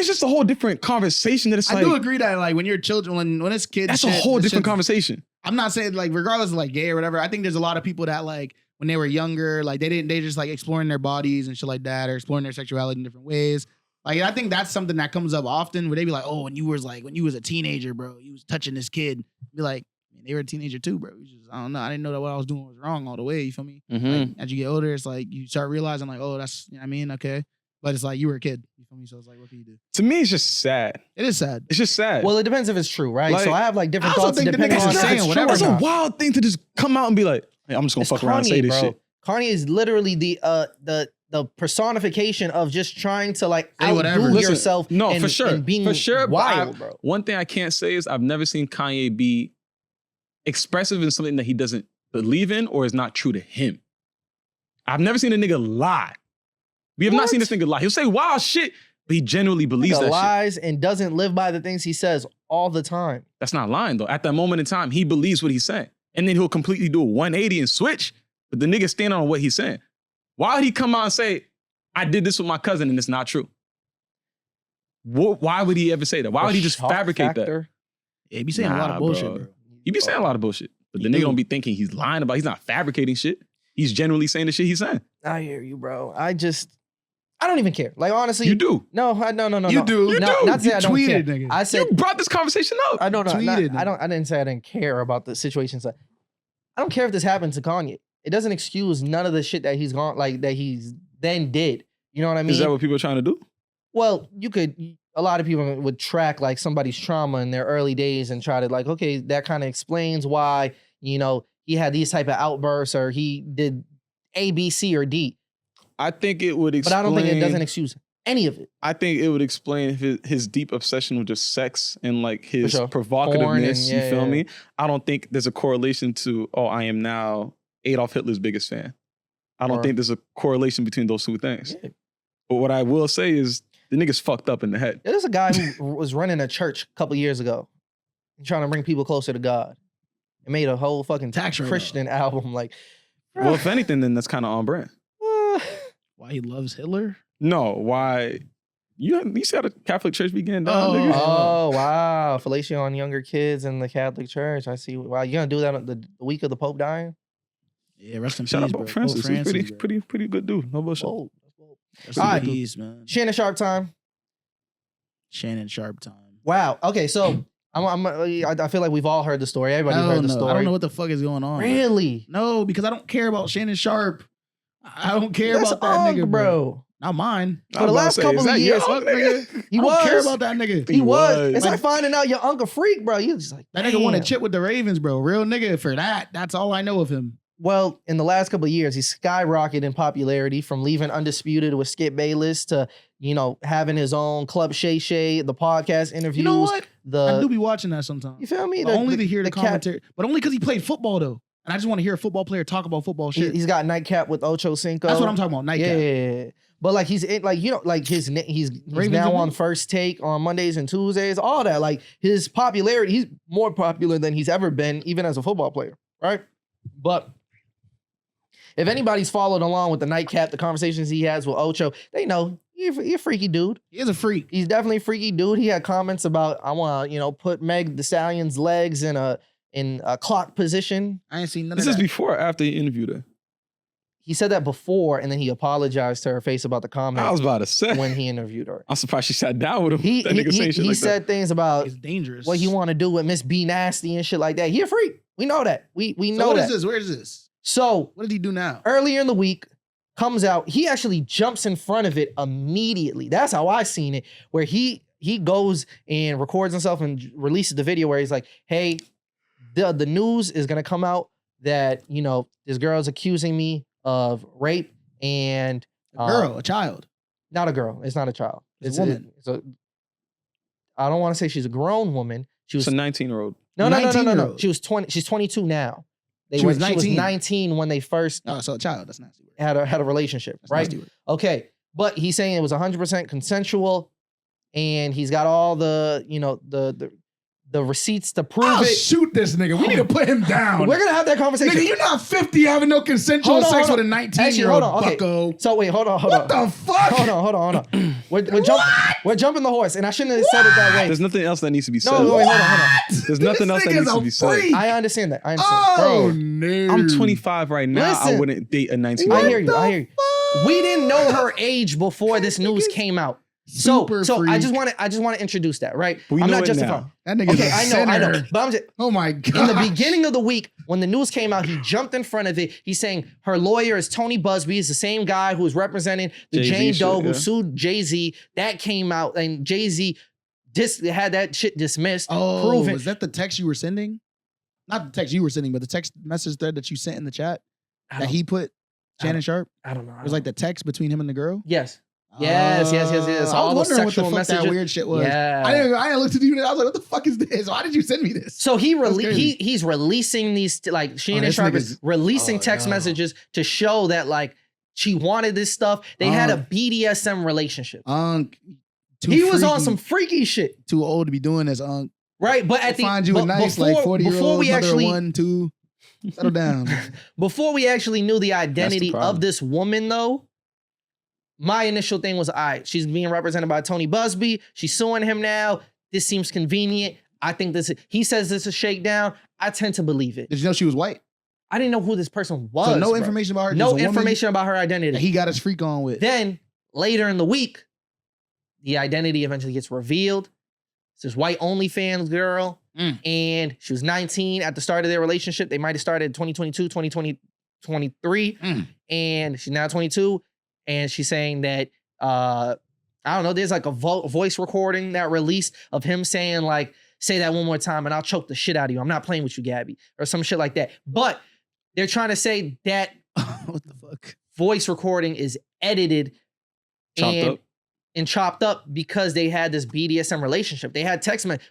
just a whole different conversation that it's like. I do agree that like when you're children, when it's kids. That's a whole different conversation. I'm not saying like regardless of like gay or whatever. I think there's a lot of people that like when they were younger, like they just like exploring their bodies and shit like that, or exploring their sexuality in different ways. Like I think that's something that comes up often where they be like, oh, when you was a teenager, bro, you was touching this kid. Be like, man, they were a teenager too, bro. I don't know. I didn't know that what I was doing was wrong all the way. You feel me? Like, as you get older, it's like you start realizing like, oh, that's, you know what I mean? Okay. But it's like you were a kid. You feel me? So it's like, what can you do? To me, it's just sad. It is sad. It's just sad. Well, it depends if it's true, right? Like, so I have like different thoughts depending on if it's true. That's a wild thing to just come out and be like, hey, I'm just gonna fuck around and say this shit. Kanye is literally the personification of just trying to like outdo yourself. No, and, for sure, and being wild, bro. One thing I can't say is I've never seen Kanye be expressive in something that he doesn't believe in or is not true to him. I've never seen a nigga lie. We have not seen this nigga lie. He'll say wild shit, but he genuinely believes that shit. Lies and doesn't live by the things he says all the time. That's not lying though. At that moment in time, he believes what he's saying. And then he'll completely do a 180 and switch, but the nigga stand on what he's saying. Why would he come out and say, I did this with my cousin and it's not true? Why would he ever say that? Why would he just fabricate that? Yeah, he be saying a lot of bullshit, bro. He be saying a lot of bullshit. But the He nigga do. don't be thinking he's lying about. He's not fabricating shit. He's genuinely saying the shit he's saying. I hear you, bro. I don't even care. Like, honestly. You do. No. You do. You No, do. not to say You I don't tweeted, care. nigga. I said, You brought this conversation up. I don't know. tweeted, I didn't say I didn't care about the situation. So I don't care if this happened to Kanye. It doesn't excuse none of the shit that he's gone, like that he's then did. You know what I mean? Is that what people are trying to do? Well, a lot of people would track like somebody's trauma in their early days and try to like, okay, that kind of explains why, you know, he had these type of outbursts or he did A, B, C, or D. I think it would explain. But I don't think it doesn't excuse any of it. I think it would explain his deep obsession with just sex and like his sure. provocativeness. Porn and- you yeah, feel yeah. me? I don't think there's a correlation to, I am now Adolf Hitler's biggest fan. I don't Or- think there's a correlation between those two things. Yeah. But what I will say is the nigga's fucked up in the head. There's a guy who was running a church a couple years ago, trying to bring people closer to God. And made a whole fucking Tax write-off. Christian album. Like, Well, if anything, then that's kind of on brand. Why he loves Hitler? No, why? You see how the Catholic Church began down, Oh. nigga? oh, wow. Fellatio on younger kids in the Catholic Church. I see. Wow, you gonna do that on the week of the Pope dying? Yeah, rest in Shout peace, out bro. Pope Francis. Pope Francis, He's bro. pretty good dude. No bullshit. Whoa. Rest All in right. peace, man. Shannon Sharpe time. Shannon Sharpe time. Wow. Okay, so I feel like we've all heard the story. Everybody Hell heard the no. story. I don't know what the fuck is going on. bro. Really? No, because I don't care about Shannon Sharpe. I don't care That's about that Unk, nigga, bro. Not mine. I For the was about to last say, couple is of that years, your Fuck, Unk, nigga. He I don't care was. about that nigga. He was. was. It's like finding out your uncle freak, bro. You just like That nigga won a damn. chip with the Ravens, bro. Real nigga for that. That's all I know of him. Well, in the last couple of years, he's skyrocketed in popularity from leaving Undisputed with Skip Bayless to, you know, having his own Club Shay Shay, the podcast interviews. You know what? I do The be watching that sometimes. you feel me? But only to hear the cat- commentary. But only because he played football, though. And I just want to hear a football player talk about football shit. He's got Nightcap with Ocho Cinco. That's what I'm talking about. Nightcap. Yeah. But like he's like, you know, like he's Ravens now and on me? First Take on Mondays and Tuesdays, all that. Like his popularity, he's more popular than he's ever been, even as a football player, right? But if anybody's followed along with the Nightcap, the conversations he has with Ocho, they know you're a freaky dude. He is a freak. He's definitely a freaky dude. He had comments about, I want to, you know, put Meg the Stallion's legs in a clock position. I ain't seen none This of is that. before or after he interviewed her? He said that before, and then he apologized to her face about the comment I was about to say. when he interviewed her. I'm surprised she sat down with him. He that nigga saying shit like said things about He's dangerous. what he want to do with Miss B Nasty and shit like that. He a freak. We know that. We So know what that. is this? Where is this? So What did he do now? earlier in the week, comes out, he actually jumps in front of it immediately. That's how I seen it, where he goes and records himself and releases the video where he's like, hey, the news is gonna come out that, you know, this girl's accusing me of rape and A girl, a child. not a girl. It's not a child. It's a woman. I don't want to say she's a grown woman. She was It's a 19-year-old. no. 19-year-old. She was 20. She's 22 now. She was She was 19. 19 when they first Oh, so a child. That's nasty. Word. had a relationship, That's right? nasty word. Okay, but he's saying it was 100% consensual, and he's got all the, you know, the receipts to prove I'll it. shoot this nigga. We need to put him down. We're gonna have that conversation. Nigga, you're not 50 having no consensual Hold on, sex hold with a on. 19-year-old Actually, hold on, okay. bucko. So wait, hold on. What the fuck? Hold on. We're jumping the horse, and I shouldn't have said it that way. There's nothing else that needs to be said. No, wait, hold on. There's nothing else that needs to be said. I understand that. Oh, Bro, no. I'm 25 right now. I Listen. wouldn't date a I 19-year-old. hear you. We didn't know her age before this news came out. So I just want to introduce that, right? We I'm know not it justifying. now. That nigga's Okay, a I know. sinner. But I'm just, Oh my god. in the beginning of the week, when the news came out, he jumped in front of it. He's saying her lawyer is Tony Busby. He's the same guy who was representing the Jay-Z Jane Doe shit, who yeah. sued Jay-Z. That came out, and Jay-Z had that shit dismissed. Oh, proven. was that the text you were sending? Not the text you were sending, but the text message thread that you sent in the chat I that don't- he put Shannon Sharpe. I don't know. It was like the text between him and the girl. yes. Yes. I All the was wondering what the sexual fuck that messages. weird shit was. Yeah. I didn't look to you. I was like, what the fuck is this? Why did you send me this? So That's crazy. he's releasing these, like Shannon this Sharpe nigga's- is releasing oh, text no. messages to show that like she wanted this stuff. They had a Oh. BDSM relationship. Too He was on freaky, some freaky shit, too old to be doing this. right? But We'll at the find you but a nice before, like 40-year-old before we mother actually of 1, 2. Settle down. before we actually knew the identity problem. of this woman, though, my initial thing was, all right, she's being represented by Tony Busby. She's suing him now. This seems convenient. I think he says this is shakedown. I tend to believe it. Did you know she was white? I didn't know who this person was. So no bro. information about her. No just a woman information about her identity. that he got his freak on with. Then later in the week, the identity eventually gets revealed. It's this white OnlyFans girl, and she was 19 at the start of their relationship. They might have started in 2022, 2023, and she's now 22, and she's saying that, I don't know, there's like a voice recording that released of him saying like, say that one more time and I'll choke the shit out of you. I'm not playing with you, Gabby, or some shit like that. But they're trying to say that what the fuck? Voice recording is edited and chopped up because they had this BDSM relationship. They had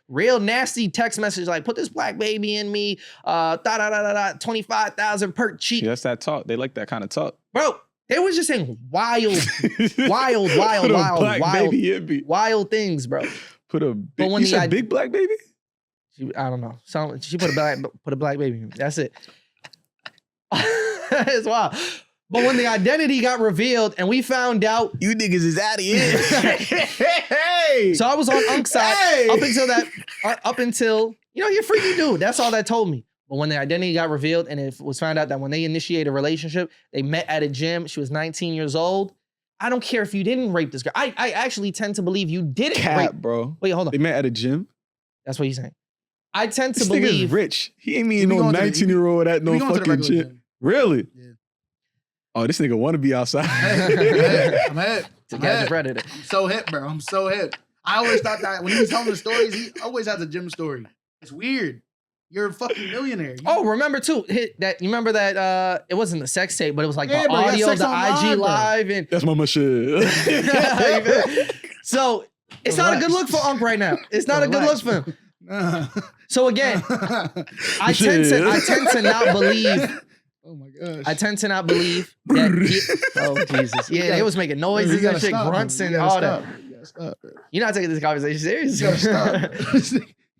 real nasty text message like, put this black baby in me, 25,000 per cheek. Yeah, that's that talk. They like that kind of talk. Bro, they was just saying wild things, bro. Put a big, you said big black baby? I don't know. She put a black baby in me. That's it. It's wild. But when the identity got revealed and we found out, you niggas is out of here. Hey. So I was on Unk's side up until, you're a freaky dude. That's all that told me. But when the identity got revealed and it was found out that when they initiated a relationship, they met at a gym. She was 19 years old. I don't care if you didn't rape this girl. I actually tend to believe you didn't rape. Bro. Wait, hold on. They met at a gym? That's what he's saying. I tend to this believe. This nigga's rich. He ain't mean no 19-year-old at no fucking gym. Really? Yeah. Oh, this nigga want to be outside. I'm hip. To catch a predator. I'm so hip, bro. I'm so hip. I always thought that when he was telling the stories, he always has a gym story. It's weird. You're a fucking millionaire. Remember too, you remember that it wasn't the sex tape, but it was like the audio of the IG live and that's my shit. So it's not a good look for Unc right now. It's not a good look for him. So again, I tend to not believe. Oh my gosh. I tend to not believe that. Oh Jesus! Yeah, they was making noises and shit, grunts and all that. You're not taking this conversation serious. You gotta stop.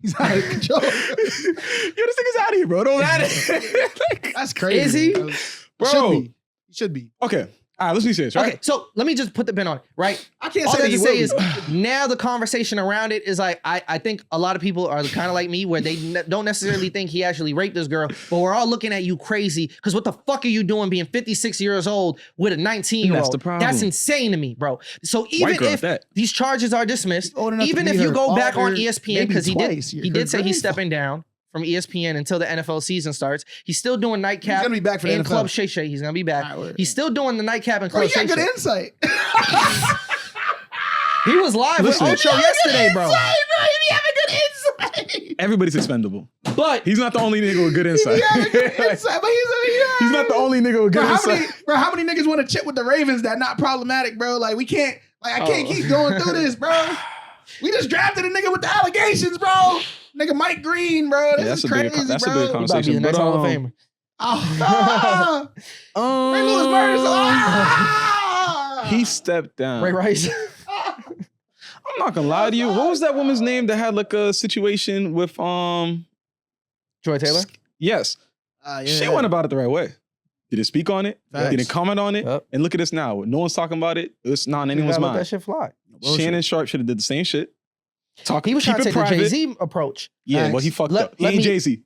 He's out of control. Yo, this nigga's out of here, bro. Don't add it. That's crazy. Is he? Bro. He should be. Okay. All right, let's be serious, right? Okay, so let me just put the pin on it, right? I can't All say I that have he to say will is be. now the conversation around it is like, I think a lot of people are kind of like me where they don't necessarily think he actually raped this girl, but we're all looking at you crazy because what the fuck are you doing being 56 years old with a 19-year-old? That's the problem. That's insane to me, bro. So even if these charges are dismissed, even if you go back on ESPN, because he did say he's stepping down from ESPN until the NFL season starts. He's still doing nightcap. He's gonna be back for the NFL. Club Shay Shay. He's gonna be back. Right, he's still doing the nightcap and Club Shay Shay. You got good insight. He was live with Ocho yesterday, bro. You have a good insight. Everybody's expendable. But he's not the only nigga with good insight. He's not the only nigga with good insight. How many niggas want to chip with the Ravens that not problematic, bro? Like we can't. Like I can't keep going through this, bro. We just drafted a nigga with the allegations, bro. Nigga Mike Green, bro. This is crazy, that's bro. a big conversation. The next Hall of Famer. Ray Lewis Burns. He stepped down. Ray Rice. I'm not gonna lie to you. What was that woman's name that had like a situation with Joy Taylor? Yes. She went about it the right way. Didn't speak on it. Facts. Didn't comment on it. Yep. And look at us now. No one's talking about it. It's not in anyone's mind. Let that shit fly. Shannon Sharpe should have did the same shit. He was trying to take the Jay-Z approach. Yeah, well, he fucked up. He ain't Jay-Z.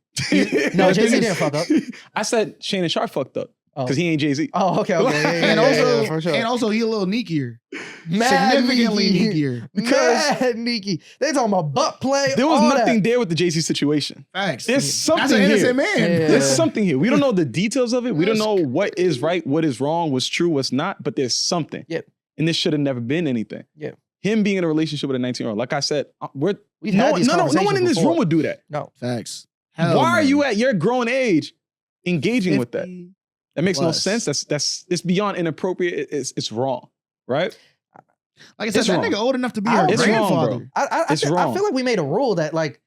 No, Jay-Z didn't fuck up. I said Shannon Sharpe fucked up because he ain't Jay-Z. Oh, okay. For sure. And also, he a little neakier. Significantly neakier. Because neaky. They talking about butt play. There was nothing there with the Jay-Z situation. Facts. There's something That's an innocent here. man. Yeah. There's something here. We don't know the details of it. We don't know what is right, what is wrong, what's true, what's not. But there's something. Yep. And this should have never been anything. Yeah. Him being in a relationship with a 19-year-old, like I said, We've had these no one in this room would do that. No. Facts. Why are you at your grown age engaging with that? That makes no sense. That's it's beyond inappropriate. It's wrong, right? Like I said, that nigga old enough to be her grandfather. I feel like we made a rule that like,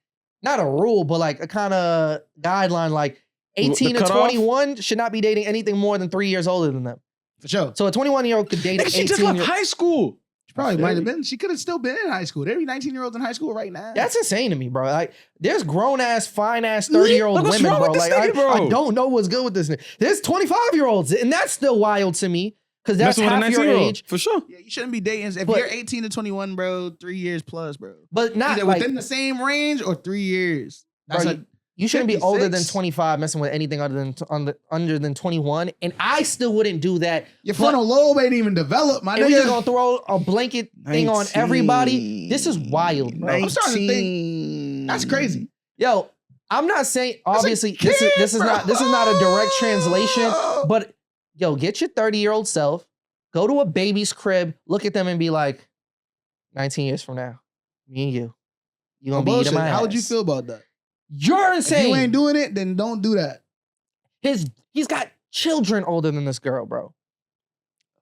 not a rule, but like a kind of guideline, like 18 to 21 should not be dating anything more than 3 years older than them. For sure. So a 21-year-old could date an 18-year-old. She just left high school. She probably might have been. She could have still been in high school. There be 19-year-olds in high school right now. That's insane to me, bro. Like, there's grown-ass, fine-ass 30-year-old women, bro. Like, I don't know what's good with this. There's 25-year-olds, and that's still wild to me because that's half your age. For sure. Yeah, you shouldn't be dating. If you're 18 to 21, bro, 3 years plus, bro. But not either like, within the same range or 3 years. That's bro, You shouldn't be older than 56. 25 messing with anything under than 21. And I still wouldn't do that. Your frontal lobe ain't even developed, my And we just nigga. gonna throw a blanket thing on everybody. This is wild, bro. I'm starting to think that's crazy. Yo, I'm not saying obviously kid, this is not a direct translation, but yo, get your 30-year-old self, go to a baby's crib, look at them and be like, 19 years from now, me and you gonna be eating my ass. How would you feel about that? You're insane. If you ain't doing it, then don't do that. He's got children older than this girl, bro.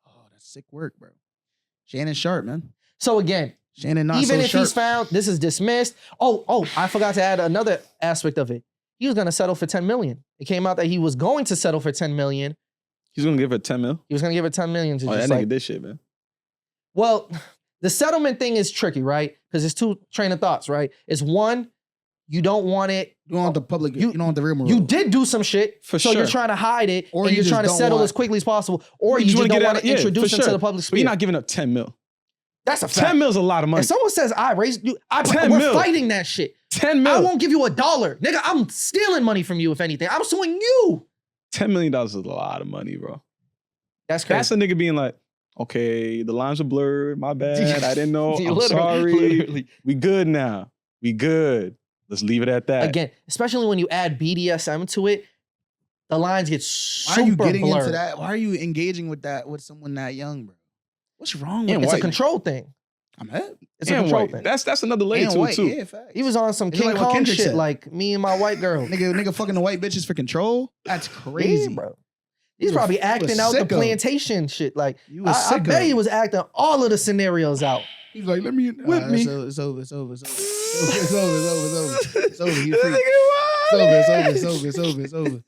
Oh, that's sick work, bro. Shannon Sharpe, man. So again, Shannon not even so if sharp. he's found, this is dismissed. Oh, I forgot to add another aspect of it. He was gonna settle for 10 million. It came out that he was going to settle for 10 million. He's gonna give her 10 mil. He was gonna give her 10 million to Oh, just that like, nigga did shit, man. well, the settlement thing is tricky, right? Because it's two train of thoughts, right? It's one, you don't want it. You don't want the public. You don't want the real world. You did do some shit, For so sure. you're trying to hide it, Or and you you're just trying to don't settle want- as quickly as possible, or you just just wanna don't get want out- to yeah, introduce for into sure. the public But sphere. you're not giving up 10 mil. That's a fact. 10 mil's a lot of money. If someone says I raised you, 10 we're mil. fighting that shit. 10 mil. I won't give you $1, nigga. I'm stealing money from you. If anything, I'm suing you. $10 million is a lot of money, bro. That's crazy. That's a nigga being like, okay, the lines are blurred. My bad. I didn't know. I'm Literally, sorry. literally. We good now. We good. Let's leave it at that. Again, especially when you add BDSM to it, the lines get super Why are you getting blurred. into that? Why are you engaging with that with someone that young, bro? What's wrong with And that? It's a white. control thing. I'm hurt. It's a And control white. thing. That's another layer And to white, it, too. yeah, facts. He was on some It's King like what Kong Kendrick shit, said. like me and my white girl. nigga fucking the white bitches for control. That's crazy, Yeah, bro. He's You a- probably you a acting out the sicko. plantation shit. Like You a I bet sicko. he was acting all of the scenarios out. He's like, let me Whip me. It's over. It's over. It's over. He's That free. nigga wild. It's over.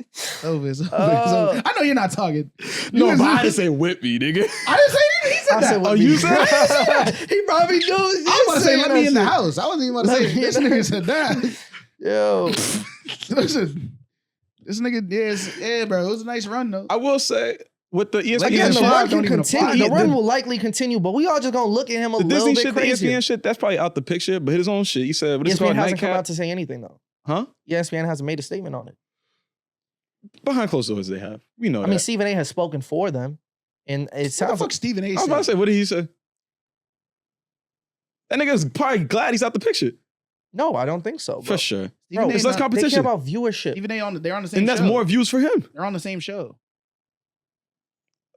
Oh. I know you're not talking. No, You but I was- didn't say whip me, nigga. I didn't say anything. He said I that. said, Oh, what you me? said He probably knew. I was about to say, let me in the house. I wasn't even about to Let say, me this in the- nigga said that. Yo, Listen, this nigga, yeah, bro. It was a nice run, though. I will say, with the ESPN Like, again, the shit run don't can even continue. apply. The run will likely continue, but we all just gonna look at him a the little Disney bit shit, the crazy. ESPN shit, that's probably out the picture, but his own shit. He said, what is it ESPN called? hasn't come out Nightcap? to say anything though. Huh? ESPN hasn't made a statement on it. Behind closed doors, they have. We know I that. mean, Stephen A. has spoken for them, and it What the sounds fuck like Stephen A. I was about to said? say, what did he say? That nigga's probably glad he's out the picture. no, I don't think so. Bro. For sure. Stephen A. It's less not- They care competition. about viewership. Stephen A. They're on the same And that's show. more views for him. They're on the same show.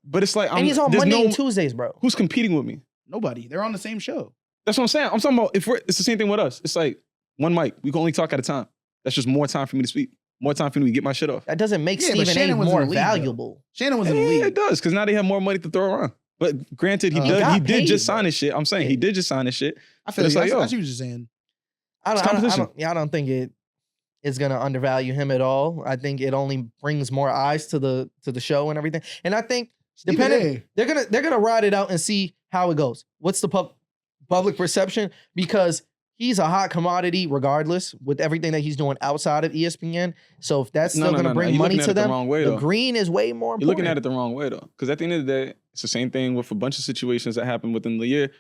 But it's like, And he's on there's Monday no, and Tuesdays, bro. who's competing with me? Nobody. They're on the same show. That's what I'm saying. I'm talking about, it's the same thing with us. It's like, one mic, we can only talk at a time. That's just more time for me to speak. More time for me to get my shit off. That doesn't make Yeah, but Stephen A. Shannon was in more the league, though. valuable. Shannon was in the Yeah, league. it does, because now they have more money to throw around. But granted, he got did paid, just bro. sign his shit. I'm saying Yeah. he did just sign his shit. I feel But it's like, like, I yo. see what you're saying. I It's don't, competition. I don't think it's gonna undervalue him at all. I think it only brings more eyes to the show and everything. And I think Stephen depending, A. they're gonna ride it out and see how it goes. What's the public perception? Because he's a hot commodity regardless with everything that he's doing outside of ESPN. So if that's still gonna bring You're money looking at to it the them, wrong way, the though. green is way more important. You're looking at it the wrong way, though. Because at the end of the day, it's the same thing with a bunch of situations that happen within the year.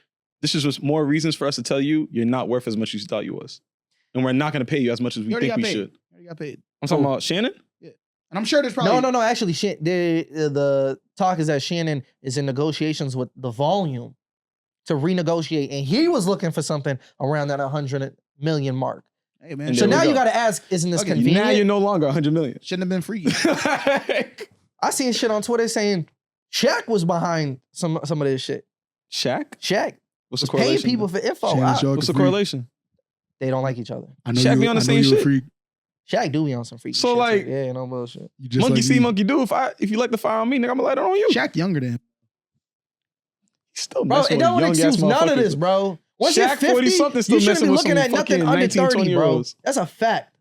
This is just more reasons for us to tell you you're not worth as much as you thought you was. And we're not going to pay you as much as we He already think got we paid. should. He already got paid. I'm talking about Shannon? And I'm sure there's probably No. Actually, the talk is that Shannon is in negotiations with the Volume to renegotiate, and he was looking for something around that 100 million mark. Hey man, And So there we now go. you got to ask, isn't this Okay, convenient? Now you're no longer 100 million. shouldn't have been freaky. I seen shit on Twitter saying Shaq was behind some of this shit. Shaq? Shaq What's the was paying correlation? people for info. Shannon Sharpe What's the freak. correlation? They don't like each other. I know Shaq you, be on the I know same you a shit? freak. Shaq do be on some freaky So, shit. like, too. Yeah, no bullshit. You just Monkey like see, me. monkey do. If you like the fire on me, nigga, I'm going to light it on you. Shaq younger than him. He's still Bro, messing it with don't young-ass excuse none of motherfuckers. this, bro. Once you're Shaq 50, 40-something still you shouldn't messing be with looking some at nothing fucking under 19, 30, bro. 20-year-olds. That's a fact.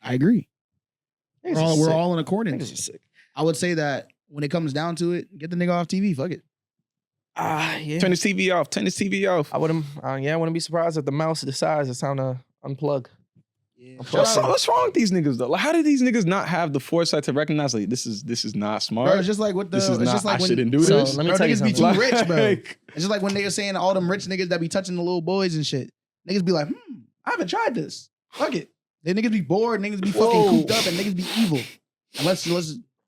I agree. Niggas We're all, is we're sick. all in Niggas accordance. is sick. I would say that when it comes down to it, get the nigga off TV. Fuck it. Yeah. Turn his TV off. Turn his TV off. I wouldn't be surprised if the mouse decides it's time to unplug. Yeah. What's wrong with these niggas though? Like, how did these niggas not have the foresight to recognize like this is not smart? Bro, it's just like what the. This is it's not. just like I when, shouldn't do So, this. let me bro, tell you niggas be something. too rich, bro. Like, It's just like when they were saying all them rich niggas that be touching the little boys and shit. Niggas be like, I haven't tried this. Fuck it. They niggas be bored, niggas be fucking cooped up, and niggas be evil. And let's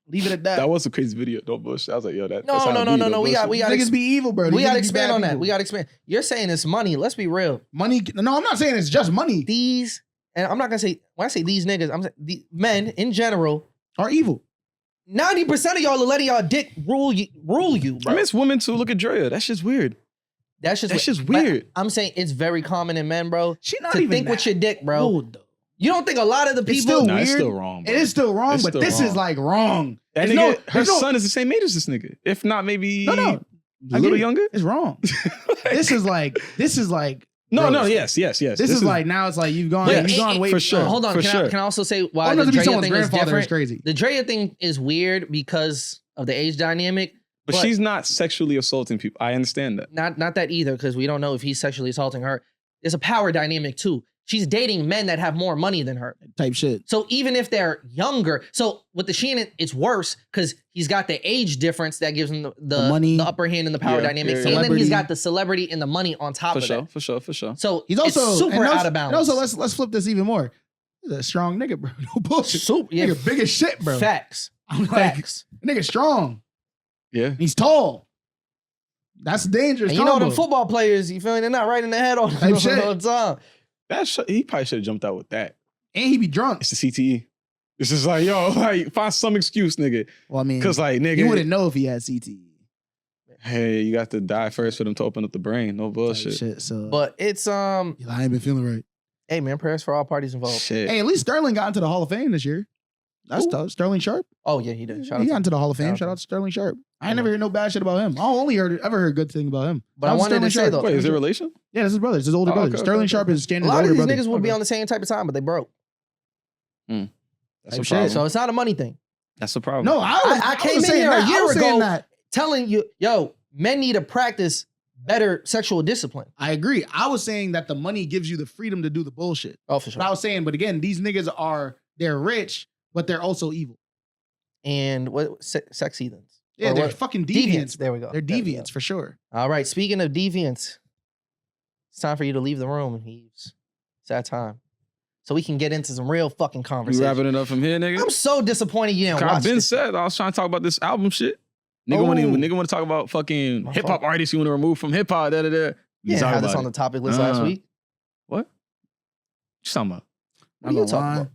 leave it at that. That was a crazy video. Don't bullshit. I was like, yo, that's No. We got niggas be evil, bro. We got to Niggas be expand bad on that. people. We got to expand. You're saying it's money. Let's be real. Money. No, I'm not saying it's just money. These, and I'm not gonna say when I say these niggas, I'm saying the men in general Are evil. 90% of y'all are letting y'all dick rule you, bro. I mean, it's women too. Look at Drea. That shit's weird. That's just That's weird. I'm saying it's very common in men, bro. She not to even think that with your dick, bro. old, though. You don't think a lot of the people? It's still Nah, weird. it's still wrong, bro. It is still wrong, It's but still this wrong. is like wrong. That There's nigga, her there's son is the same age as this nigga. If not, maybe No, a I little get it. younger. It's wrong. This is like. No, gross. yes. This is like now it's like you've gone way for sure. Hold on, For can sure. I also say why Oh, the not to be Drea someone's thing is grandfather is different? crazy. The Drea thing is weird because of the age dynamic. But she's not sexually assaulting people. I understand that. Not that either, because we don't know if he's sexually assaulting her. There's a power dynamic too. She's dating men that have more money than her. Type shit. So even if they're younger, so with the Shannon, it's worse because he's got the age difference that gives him the money. the upper hand in the power Yeah, dynamic. yeah, And then Celebrity. he's got the celebrity and the money on top of that. For sure. So He's also it's super and also- out of bounds. And also, let's flip this even more. He's a strong nigga, bro. No bullshit. super, yeah, Nigga big as shit, bro. facts. I'm like, Facts. nigga strong. Yeah. He's tall. That's dangerous. And you know combo. them football players, you feel me? They're not right in the head all Type shit. the time. He probably should have jumped out with that. And he be drunk. It's the CTE. This is like, yo, like, find some excuse, nigga. Well, I mean, Because, like, nigga, you wouldn't know if he had CTE. hey, you got to die first for them to open up the brain. No Type bullshit. shit. So, But it's I ain't been feeling right. hey man, prayers for all parties involved. Shit. Hey, at least Sterling got into the Hall of Fame this year. That's Who? tough. Sterling Sharpe. Oh yeah, he did. Shout He out got to into the Hall of Fame. Shout Shout out out to Sterling Sharpe. I ain't never heard no bad shit about him. I only ever heard good thing about him. But Shout I out wanted to Sterling say Sharpe. though, Wait, is it relation? Yeah, this is his brother. It's his older Oh, brother. okay, Sterling okay, Sharpe okay. is a Shannon's lot of older these brother. niggas would be on the same type of time, but they broke. That's Type a shit. problem. So it's not a money thing. That's a problem. No, I came was in saying here a that. I year was saying ago. that. Telling you, yo, men need to practice better sexual discipline. I agree. I was saying that the money gives you the freedom to do the bullshit. Oh, for sure. But I was saying, but again, these niggas they're rich, but they're also evil. And what sex heathens? Yeah, Or they're what? fucking deviants. There we go. They're There we go. deviants for sure. All right. Speaking of deviants, it's time for you to leave the room, Yves. It's that time. So we can get into some real fucking We conversation. wrapping it up from here, nigga. I'm so disappointed you didn't watch I've been this. said I was trying to talk about this album shit. Oh. Nigga want to talk about fucking My hip hop fault. artists you want to remove from hip hop. Yeah, Talk had this about on the it. topic list last week. What? What you talking about? What are you I'm talking gonna lie. about?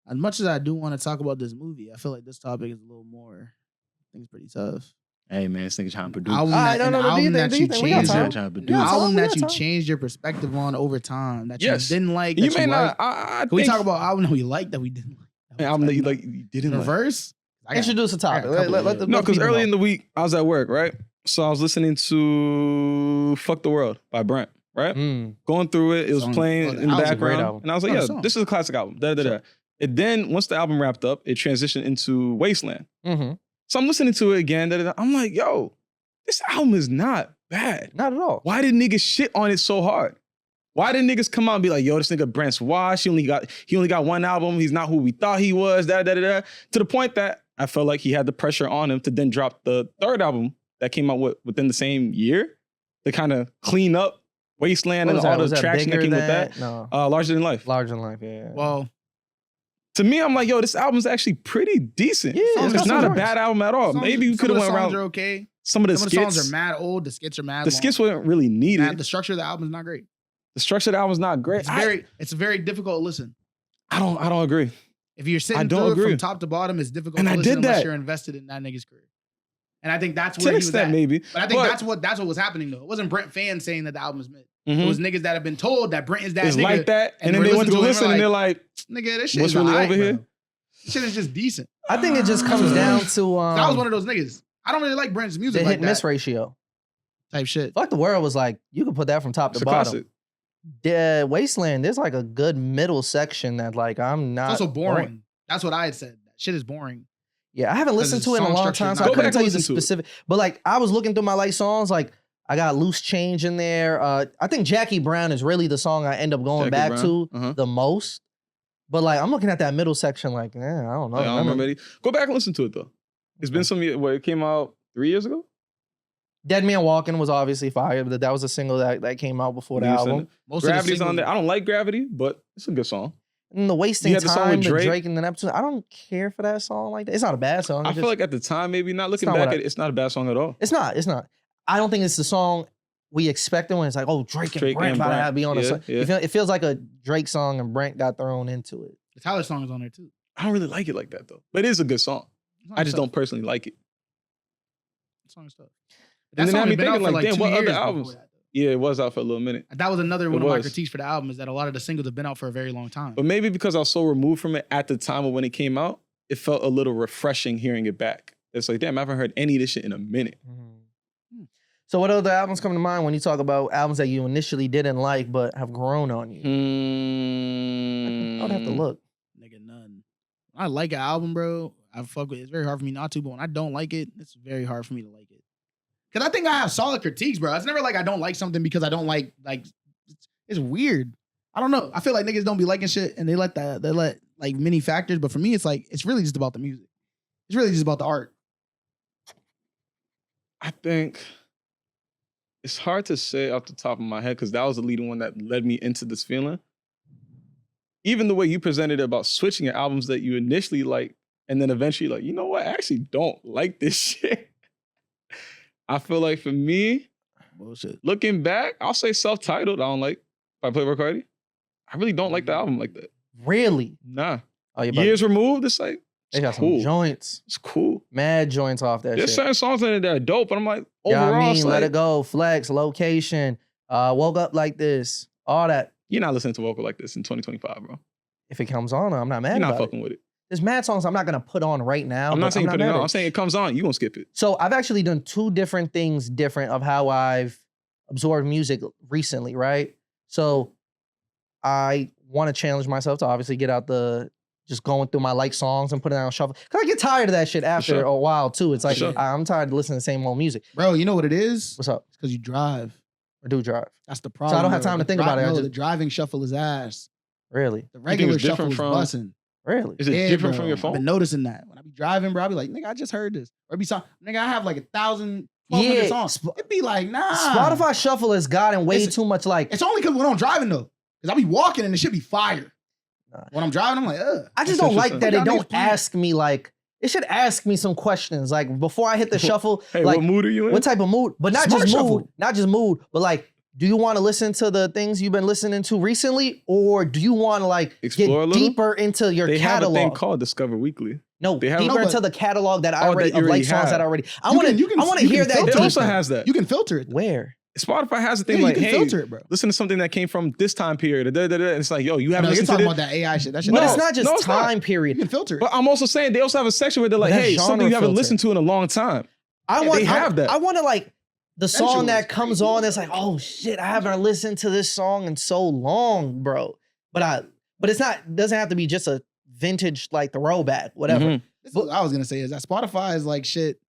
As much as I do want to talk about this movie, I feel like this topic is a little more. I think it's pretty tough. Hey man, this nigga trying to produce. Album All right, that, no, an do you album think? that Do you you think? We got changed, time. Trying to an produce. Yeah, album we that got you time. changed your perspective on over time. That Yes. you didn't like. You that may you not. liked. I Can we think talk about album that we liked that we didn't like? an album that you didn't like. Reverse. I got- Introduce the topic. I got a couple Let of the them. No, let the because people early know. in the week I was at work, right? So I was listening to "Fuck the World" by Brent, right? Going through it, it was Song- playing oh, the in the album's a great background, album. and I was like, Oh, the "Yeah, song. this is a classic album." And then once the album wrapped up, it transitioned into Wasteland. Mhm. So I'm listening to it again. I'm like, "Yo, this album is not bad. Not at all. Why did niggas shit on it so hard? Why did niggas come out and be like, yo, this nigga Brent's washed. He only got one album. He's not who we thought he was. To the point that I felt like he had the pressure on him to then drop the third album that came out within the same year to kind of clean up Wasteland What and was all that? the Was that traction that bigger came with that. No. Larger Than Life. Larger than life, yeah. Well, To me, I'm like, yo, this album's actually pretty decent. Yeah, it's it's got not some a joints. bad album at all. Maybe we could have went Some of the songs around are okay. some of the Some of the skits. songs are mad old. The skits are mad. The skits weren't really needed. The structure of the album is not great. The structure of the album's not great. It's a very difficult listen. I don't agree. If you're sitting I don't through it agree. from top to bottom, it's difficult And to I listen did unless that. you're invested in that nigga's career. And I think that's To where an he was extent, at. maybe. But I think that's what was happening though. It wasn't Brent fans saying that the album is mid. Mhm. It was niggas that have been told that Brent is that It's nigga. like that. And then we're they went to listening listen it and they're like, nigga, this shit what's is really alright, over bro. here? This shit is just decent. I think it just comes down to I was one of those niggas. I don't really like Brent's music the like hit miss that ratio. type shit. Fuck the World was like, you could put that from top it's to a bottom. classic. The Wasteland, there's like a good middle section that like I'm not. It's also boring. That's what I had said. That shit is boring. Yeah, I haven't listened the to it in a song long structure time, is so not I Go couldn't back tell and you the listen to it. specific. But like, I was looking through my like songs, like I got Loose Change in there. I think Jackie Brown is really the song I end up going Jackie back Brown, to uh-huh. the most. But like, I'm looking at that middle section, like, I don't know. I don't remember any. Go back and listen to it though. It's been some years. It came out 3 years ago. Dead Man Walking was obviously fire, but that was a single that came out before the You album. said it. Most of the Gravity's on singles- there. I don't like Gravity, but it's a good song. And the wasting You had the song time, with the Drake? Drake and the Neptune. I don't care for that song like that. It's not a bad song. I feel like at the time, maybe not looking not back what at it, it's not a bad song at all. It's not. I don't think it's the song we expected when it's like, oh, Drake and Brent about to be on a song. It feels like a Drake song and Brent got thrown into it. The Tyler song is on there too. I don't really like it like that though. But it is a good song. I just don't personally like it. That song is tough. And then song had me had been out thinking for like, damn, 2 what years other before albums? that, though. Yeah, it was out for a little minute. That was another one of my was. critiques for the album is that a lot of the singles have been out for a very long time. But maybe because I was so removed from it at the time of when it came out, it felt a little refreshing hearing it back. It's like, damn, I haven't heard any of this shit in a minute. So what other albums come to mind when you talk about albums that you initially didn't like but have grown on you? I would have to look. Nigga, none. When I like an album, bro, I fuck with it. It's very hard for me not to, but when I don't like it, it's very hard for me to like it. Cause I think I have solid critiques, bro. It's never like I don't like something because I don't like it's weird. I don't know. I feel like niggas don't be liking shit and they let like many factors, but for me, it's like it's really just about the music. It's really just about the art. I think it's hard to say off the top of my head because that was the leading one that led me into this feeling. Even the way you presented it about switching your albums that you initially like, and then eventually like, you know what? I actually don't like this shit. I feel like for me, bullshit. Looking back, I'll say self-titled. I don't like by Playboi Carti. I really don't like the album like that. Really? Nah. Oh, Years removed, it's like, they got cool. some joints. It's cool. Mad joints off that There's shit. certain songs in it that are dope, but I'm like, Yeah, overall, I it's mean, like, Let It Go, Flex, Location, Woke Up Like This, all that. you're not listening to Vocal Like This in 2025, bro. If it comes on, I'm not mad You're not about fucking with it. There's mad songs I'm not gonna put on right now. I'm not saying put it mad on. at I'm saying it comes on. You gonna skip it. So I've actually done two different things of how I've absorbed music recently, right? So I want to challenge myself to obviously get out just going through my like songs and putting it on shuffle. Cause I get tired of that shit after a while too. It's like, I'm tired of listening to the same old music. Bro, you know what it is? What's up? It's because you drive. I do drive. That's the problem. So I don't have bro. time to think about it. No, the driving shuffle is ass. Really? The regular it's shuffle different is from- bussin'. Really? Is it Yeah, different bro. from your I've phone? been noticing that. When I be driving, bro, I be like, nigga, I just heard this. Or it be song, nigga, I have like 1,000, 1,200 songs. It be like, nah. Spotify Shuffle has gotten way too much like. It's only because when I'm driving though. Because I be walking and it should be fire. When I'm driving, I'm like, ugh. I just That's don't like interesting. that it Y'all don't niggas playing. ask me like, it should ask me some questions. Like before I hit the shuffle, Hey, like what mood are you in? what type of mood? But not Smart just shuffle. mood, but like, do you want to listen to the things you've been listening to recently? Or do you want to like Explore a get little? deeper into your They have a thing catalog? called Discover Weekly. No, they have- deeper No, but- into the catalog that I Oh, already, that you of like already songs have. that I already, I You want can- you to can- you hear can that. filter It it. also has that. You can filter it. Where? Spotify has a thing Yeah, like, you can hey, filter it, bro. listen to something that came from this time period. And it's like, yo, you haven't No, you're listened to talking this. about that AI shit. That shit. But No, it's not just no, it's not. time You period. can filter it. But I'm also saying they also have a section where they're like, that's hey, genre something you haven't filter. listened to in a long time. They have that. I want to like the song Sensual that is comes crazy. on. It's like, oh shit, I haven't listened to this song in so long, bro. But it's not. Doesn't have to be just a vintage like throwback, whatever. Mhm. This is what I was gonna say is that Spotify is like shit.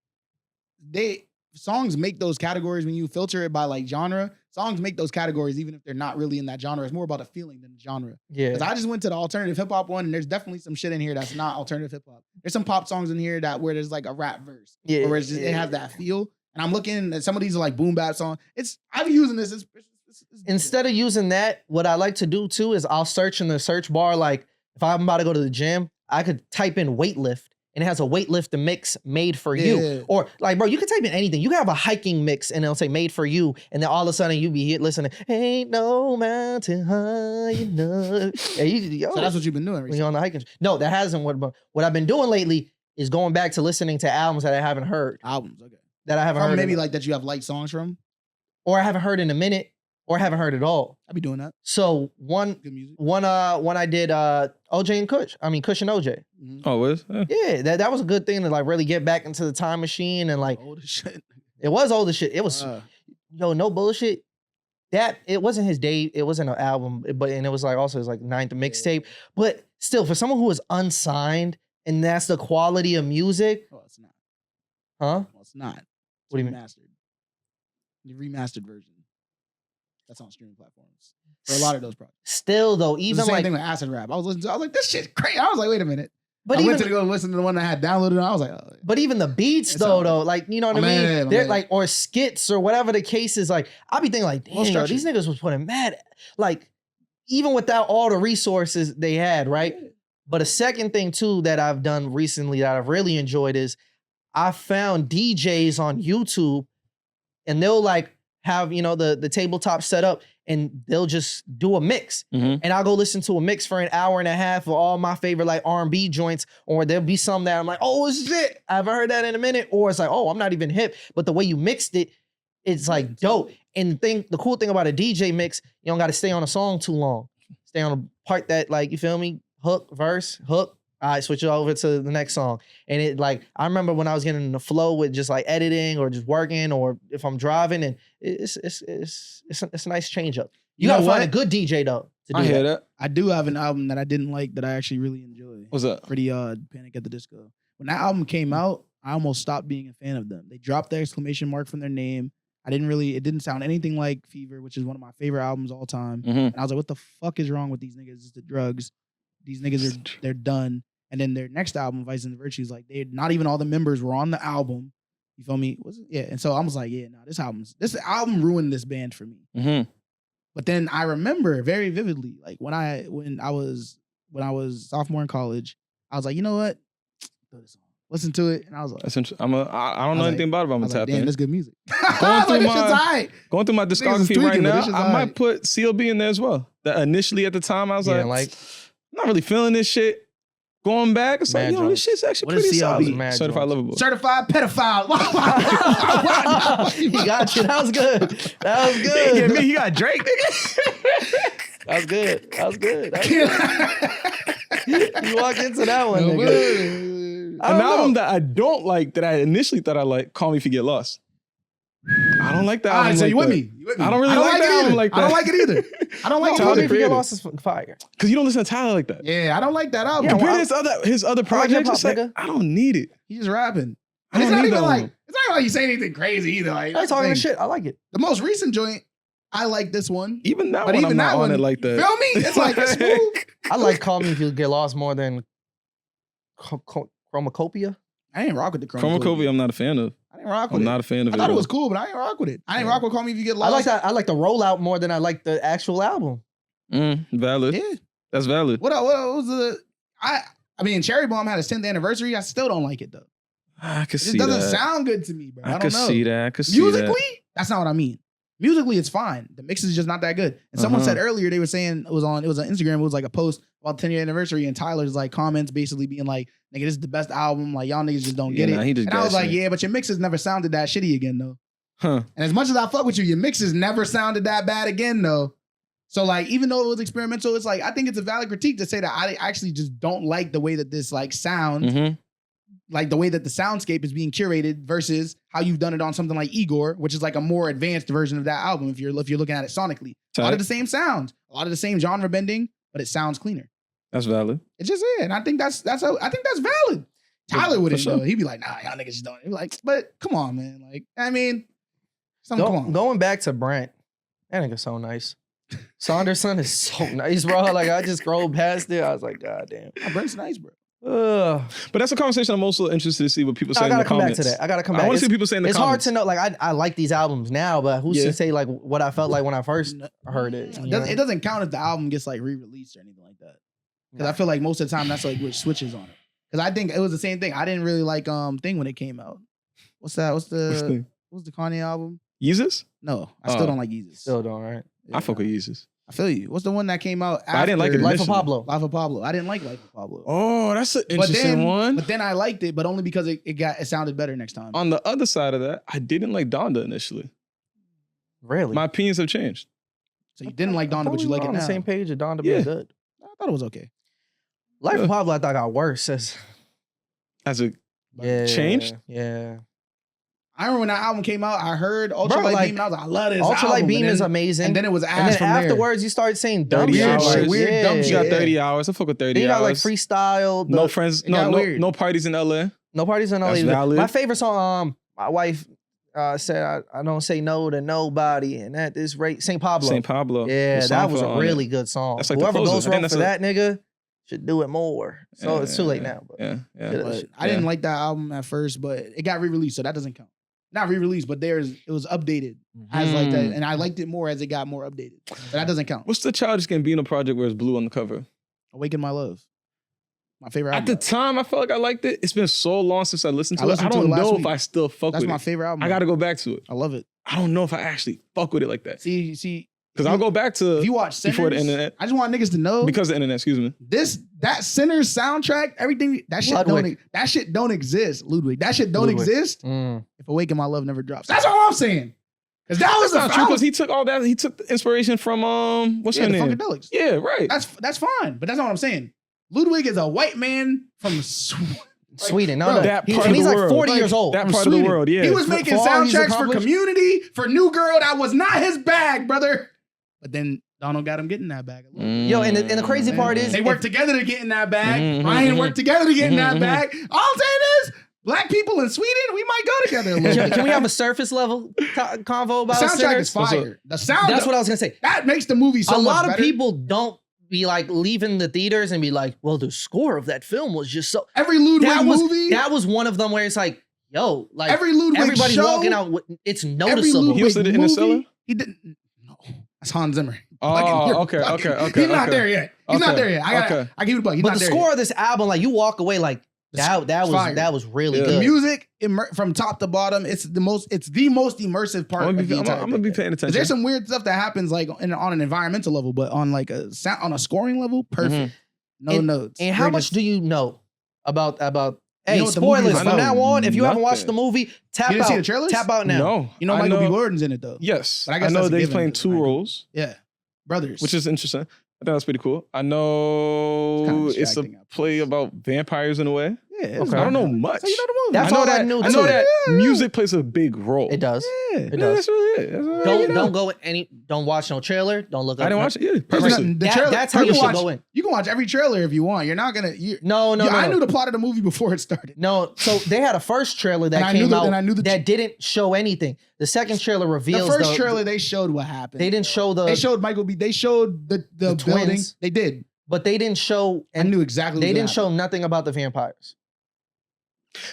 Songs make those categories when you filter it by like genre. Songs make those categories even if they're not really in that genre. It's more about a feeling than the genre. Yeah. Because I just went to the alternative hip hop one, and there's definitely some shit in here that's not alternative hip hop. There's some pop songs in here that where there's like a rap verse, Yeah, or where it has that feel. And I'm looking at some of these are like boom bap songs. I've been using this. It's Instead of using that, what I like to do too is I'll search in the search bar. Like if I'm about to go to the gym, I could type in weightlift. And it has a weightlifting mix made for Yeah. you. Or like, bro, you can type in anything. You can have a hiking mix and it'll say made for you. And then all of a sudden you be here listening, ain't no mountain high enough. Yo, so that's what you've been doing when recently. you're on the hiking. No, that hasn't. What I've been doing lately is going back to listening to albums that I haven't heard. Albums, okay. That I haven't Or heard. maybe in, like that you have light songs from. or I haven't heard in a minute, or I haven't heard at all. I be doing that. So one Good music. I did OJ and Kush. I mean Kush and OJ. Mhm. Oh, what is? Yeah. Yeah, that was a good thing to like really get back into the time machine and like Old as shit. it was older shit. It was Uh, yo, no bullshit. That it wasn't his day. It wasn't an album, but and it was like also his like ninth mixtape. But still, for someone who was unsigned and that's the quality of music, oh, it's not. huh? Well, it's not. It's What do you mean? remastered. The remastered version. That's on streaming platforms for a lot of those projects. Still though, It's the even same like, thing with acid rap. I was listening to. I was like, this shit's crazy. I was like, wait a minute. but I even went to go listen to the one that I had downloaded. And I was like, oh, but even the beats It's though, all- like you know what My I mean? man, my They're man. like or skits or whatever the case is. Like I be thinking like, damn, yo, structured. these niggas was putting mad like even without all the resources they had, right? But a second thing too that I've done recently that I've really enjoyed is I found DJs on YouTube and they'll like have, you know, the tabletop set up and they'll just do a mix. Mhm. And I'll go listen to a mix for an hour and a half of all my favorite like R&B joints, or there'll be some that I'm like, oh shit, I haven't heard that in a minute. Or it's like, oh, I'm not even hip. But the way you mixed it, it's like dope. And the cool thing about a DJ mix, you don't got to stay on a song too long. Stay on a part that like, you feel me? Hook, verse, hook. All right, switch it over to the next song. And it like, I remember when I was getting in the flow with just like editing or just working or if I'm driving, and it's a nice change up. You gotta find a good DJ though to do I hear that. I do have an album that I didn't like that I actually really enjoy. What's that? Pretty Panic at the Disco. When that album came out, I almost stopped being a fan of them. They dropped the exclamation mark from their name. It didn't sound anything like Fever, which is one of my favorite albums all time. Mhm. And I was like, what the fuck is wrong with these niggas? It's the drugs. These niggas they're done. And then their next album, Vice and the Virtues, like they not even all the members were on the album. You feel me? Yeah. And so I was like, yeah, no, this album ruined this band for me. Mhm. But then I remember very vividly, like when I was sophomore in college, I was like, you know what? Throw this on. Listen to it, and I was like, That's interesting. I don't know anything about it, but I'm I gonna was like, tap damn, in. that's good music. Going through my discography tweaking, right but now, this shit's I alright. might put CLB in there as well. That initially at the time I was Yeah, like, I'm not really feeling this shit. Going back, it's like, Mad yo, drunk. this shit's actually What is pretty CLB? solid. Mad Certified drunk. Lover Boy. Certified pedophile. He got you. That was good. That was Yeah, good. me, he got Drake, nigga. That was good. That was good. That was good. You walk into that one, nigga. I An don't know. album that I don't like, that I initially thought I liked, Call Me If You Get Lost. I don't like that All album. right, so like you with that. me? You with me? I don't really like it that album either. like I don't that. like it either. I don't like No, it Call Tyler Me either. If You Get Creator. Lost is fire. Because you don't listen to Tyler like that. Yeah, I don't like that album. Yeah, Compared well, to his other I like projects, it's like, hip-hop, nigga. I don't need it. He's just rapping. I It's don't not need even that like one. it's not even like you say anything crazy either. Like I ain't that's the talking thing. shit. I like it. The most recent joint, I like this one. Even that But one, even I'm that not one, on it like that. Feel me? It's like it's smooth. I like Call Me If You Get Lost more than Chromacopia. I ain't rock with the Chromacopia, I'm not a fan of. I didn't rock with I'm it. not a fan of I it. thought at it all. was cool, but I ain't rock with it. I ain't rock with Call Me If You Get Lost. I like that. I like the rollout more than I like the actual album. Valid. Yeah. That's valid. What was the? I mean, Cherry Bomb had its 10th anniversary. I still don't like it though. I could It see just doesn't that. sound good to me, bro. I I don't could know. see that. I could see Musically, that. that's not what I mean. Musically, it's fine. The mix is just not that good. And someone said earlier, they were saying it was on Instagram. It was like a post about the 10-year anniversary, and Tyler's like comments basically being like, "Nigga, this is the best album. Like y'all niggas just don't get Yeah, nah, he it." just And I was like, gassing it. "Yeah, but your mixes never sounded that shitty again, though." Huh. And as much as I fuck with you, your mixes never sounded that bad again, though. So like, even though it was experimental, it's like I think it's a valid critique to say that I actually just don't like the way that this like sounds. Mhm. Like the way that the soundscape is being curated versus how you've done it on something like Igor, which is like a more advanced version of that album. If you're looking at it sonically, a lot of the same sounds, a lot of the same genre bending, but it sounds cleaner. That's valid. It's just it, and I think that's valid. Tyler wouldn't sure. know. He'd be like, nah, y'all niggas just don't. He'd be like, but come on, man. Like, I mean, come on. Going back to Brent, that nigga's so nice. Saunderson is so nice, bro. Like I just scrolled past it. I was like, God damn. Nah, Brent's nice, bro. But that's a conversation I'm also interested to see what people say I in the gotta come back comments. to that. I gotta come I back. want to see what people say in the It's hard comments. to know. Like I like these albums now, but who's Yeah. to say like what I felt like when I first heard it? You know? It doesn't count if the album gets like re-released or anything like that. Because I feel like most of the time that's like what switches on it. Because I think it was the same thing. I didn't really like Thing when it came out. What's that? What's the Kanye album? Yeezus? No, I still don't like Yeezus. Still don't, right? Yeah. I fuck with Yeezus. I feel you. What's the one that came out after I didn't like it Life of initially. Pablo. Life of Pablo? I didn't like Life of Pablo. Oh, that's an interesting one. But then I liked it, but only because it sounded better next time. On the other side of that, I didn't like Donda initially. Really? My opinions have changed. So you didn't like Donda, but you like it on now. the same page of Donda Yeah. being good. I thought it was okay. Life of Pablo, I thought got worse. As a Yeah, changed? Yeah. I remember when that album came out, I heard Ultralight Bro, like, Beam, and I was like, I love this Ultralight album. Beam And is then- amazing. And then it was ass And then from afterwards, you started saying dumb 30 shit. hours. Like, Weird, yeah. dumb you shit. got Yeah. 30 hours. I fuck with 30 Then you got like hours. freestyle. No friends. It got No weird. no parties in LA. No parties in LA. That's valid. My favorite song, my wife said, I don't say no to nobody. And at this rate, St. Pablo. St. Pablo. Yeah, The that song was for a on really it. good song. That's like the Whoever closer. goes I think wrong that's for that nigga should do it more. So Yeah, it's too late yeah, now. But Yeah, yeah. Yeah, But shit. I didn't like that album at first, but it got re-released, so that doesn't count. not re-released, but it was updated as like that, and I liked it more as it got more updated. But that doesn't count. What's the Childish Gambino project where it's blue on the cover? Awaken My Love. My favorite At album. the time, I felt like I liked it. It's been so long since I listened to it. I listened to don't it last know week. if I still fuck That's with my it. favorite album. I got to go back to it. I love it. I don't know if I actually fuck with it like that. See, Because I'll go back to if you watch Sinners, before the internet. I just want niggas to know Because of the internet, excuse me. that Sinners soundtrack, everything that shit don't exist, Ludwig. That shit don't exist if Awaken My Love never drops. That's all I'm saying. Because that was not true. Because he took all that. He took the inspiration from what's her the name? Funkadelics. Yeah, right. That's fine, but that's not what I'm saying. Ludwig is a white man from Sweden. No, bro, no. that part And of he's the like world. 40 years old. That from part of the Sweden. world, yeah. He was making For all he's soundtracks for accomplished? Community, for New Girl. That was not his bag, brother. But then Donald got him getting that bag. Yo, and the crazy part is they worked together to get in that bag. Mhm, Ryan mhm, worked together to get in that bag. All I'm saying is, black people in Sweden, we might go together a little bit. Can we have a surface level convo about The soundtrack Sinners? is fire. The sound. That's what I was gonna say. That makes the movie so a much lot of better. people don't be like leaving the theaters and be like, well, the score of that film was just so. Every Ludwig movie. That was one of them where it's like, yo, like Every Ludwig everybody's show, walking out. It's every noticeable. Ludwig He was in the cellar? movie, he didn't. No, that's Hans Zimmer. Oh, okay. He's not there yet. He's not Okay, there yet. I give it a buck. He's But not the there score yet. of this album, like you walk away like that was really Yeah. The good. music from top to bottom, it's the most immersive part I'm of the entire gonna be thing. paying 'Cause attention. there's some weird stuff that happens like on an environmental level, but on like a sound, on a scoring level, perfect. No notes. And how much Greatest- do you know about You hey, know what the movie spoilers is from about? now on? If you haven't watched the Nothing. movie, tap You didn't out. see the trailers? Tap out now. No. You know I Michael B. Jordan's in it though. Yes. But I guess know that's a they're given playing because two Michael- roles, Yeah, brothers. which is interesting. I think that's pretty cool. I It's know kinda it's a distracting, play about vampires in a way. yeah. Okay. I don't know much. So you know the movie. That's I know all I that. knew, I know too. that Yeah. music plays a big role. It does. Yeah. It Yeah, does. that's really it. That's all you know. Don't watch no trailer. Don't look up. I didn't watch it. Yeah, There's purposely. nothing- the That- trailer- that's how you can should watch, go in. You can watch every trailer if you want. You're not gonna. No. I knew the plot of the movie before it started. No, so they had a first trailer that And I knew came the- out and I knew the- that didn't show anything. The second trailer The reveals first trailer they showed what happened. They didn't show They showed Michael B. They showed the building. twins. They did. but they didn't show. I knew exactly. They what didn't happened. show nothing about the vampires.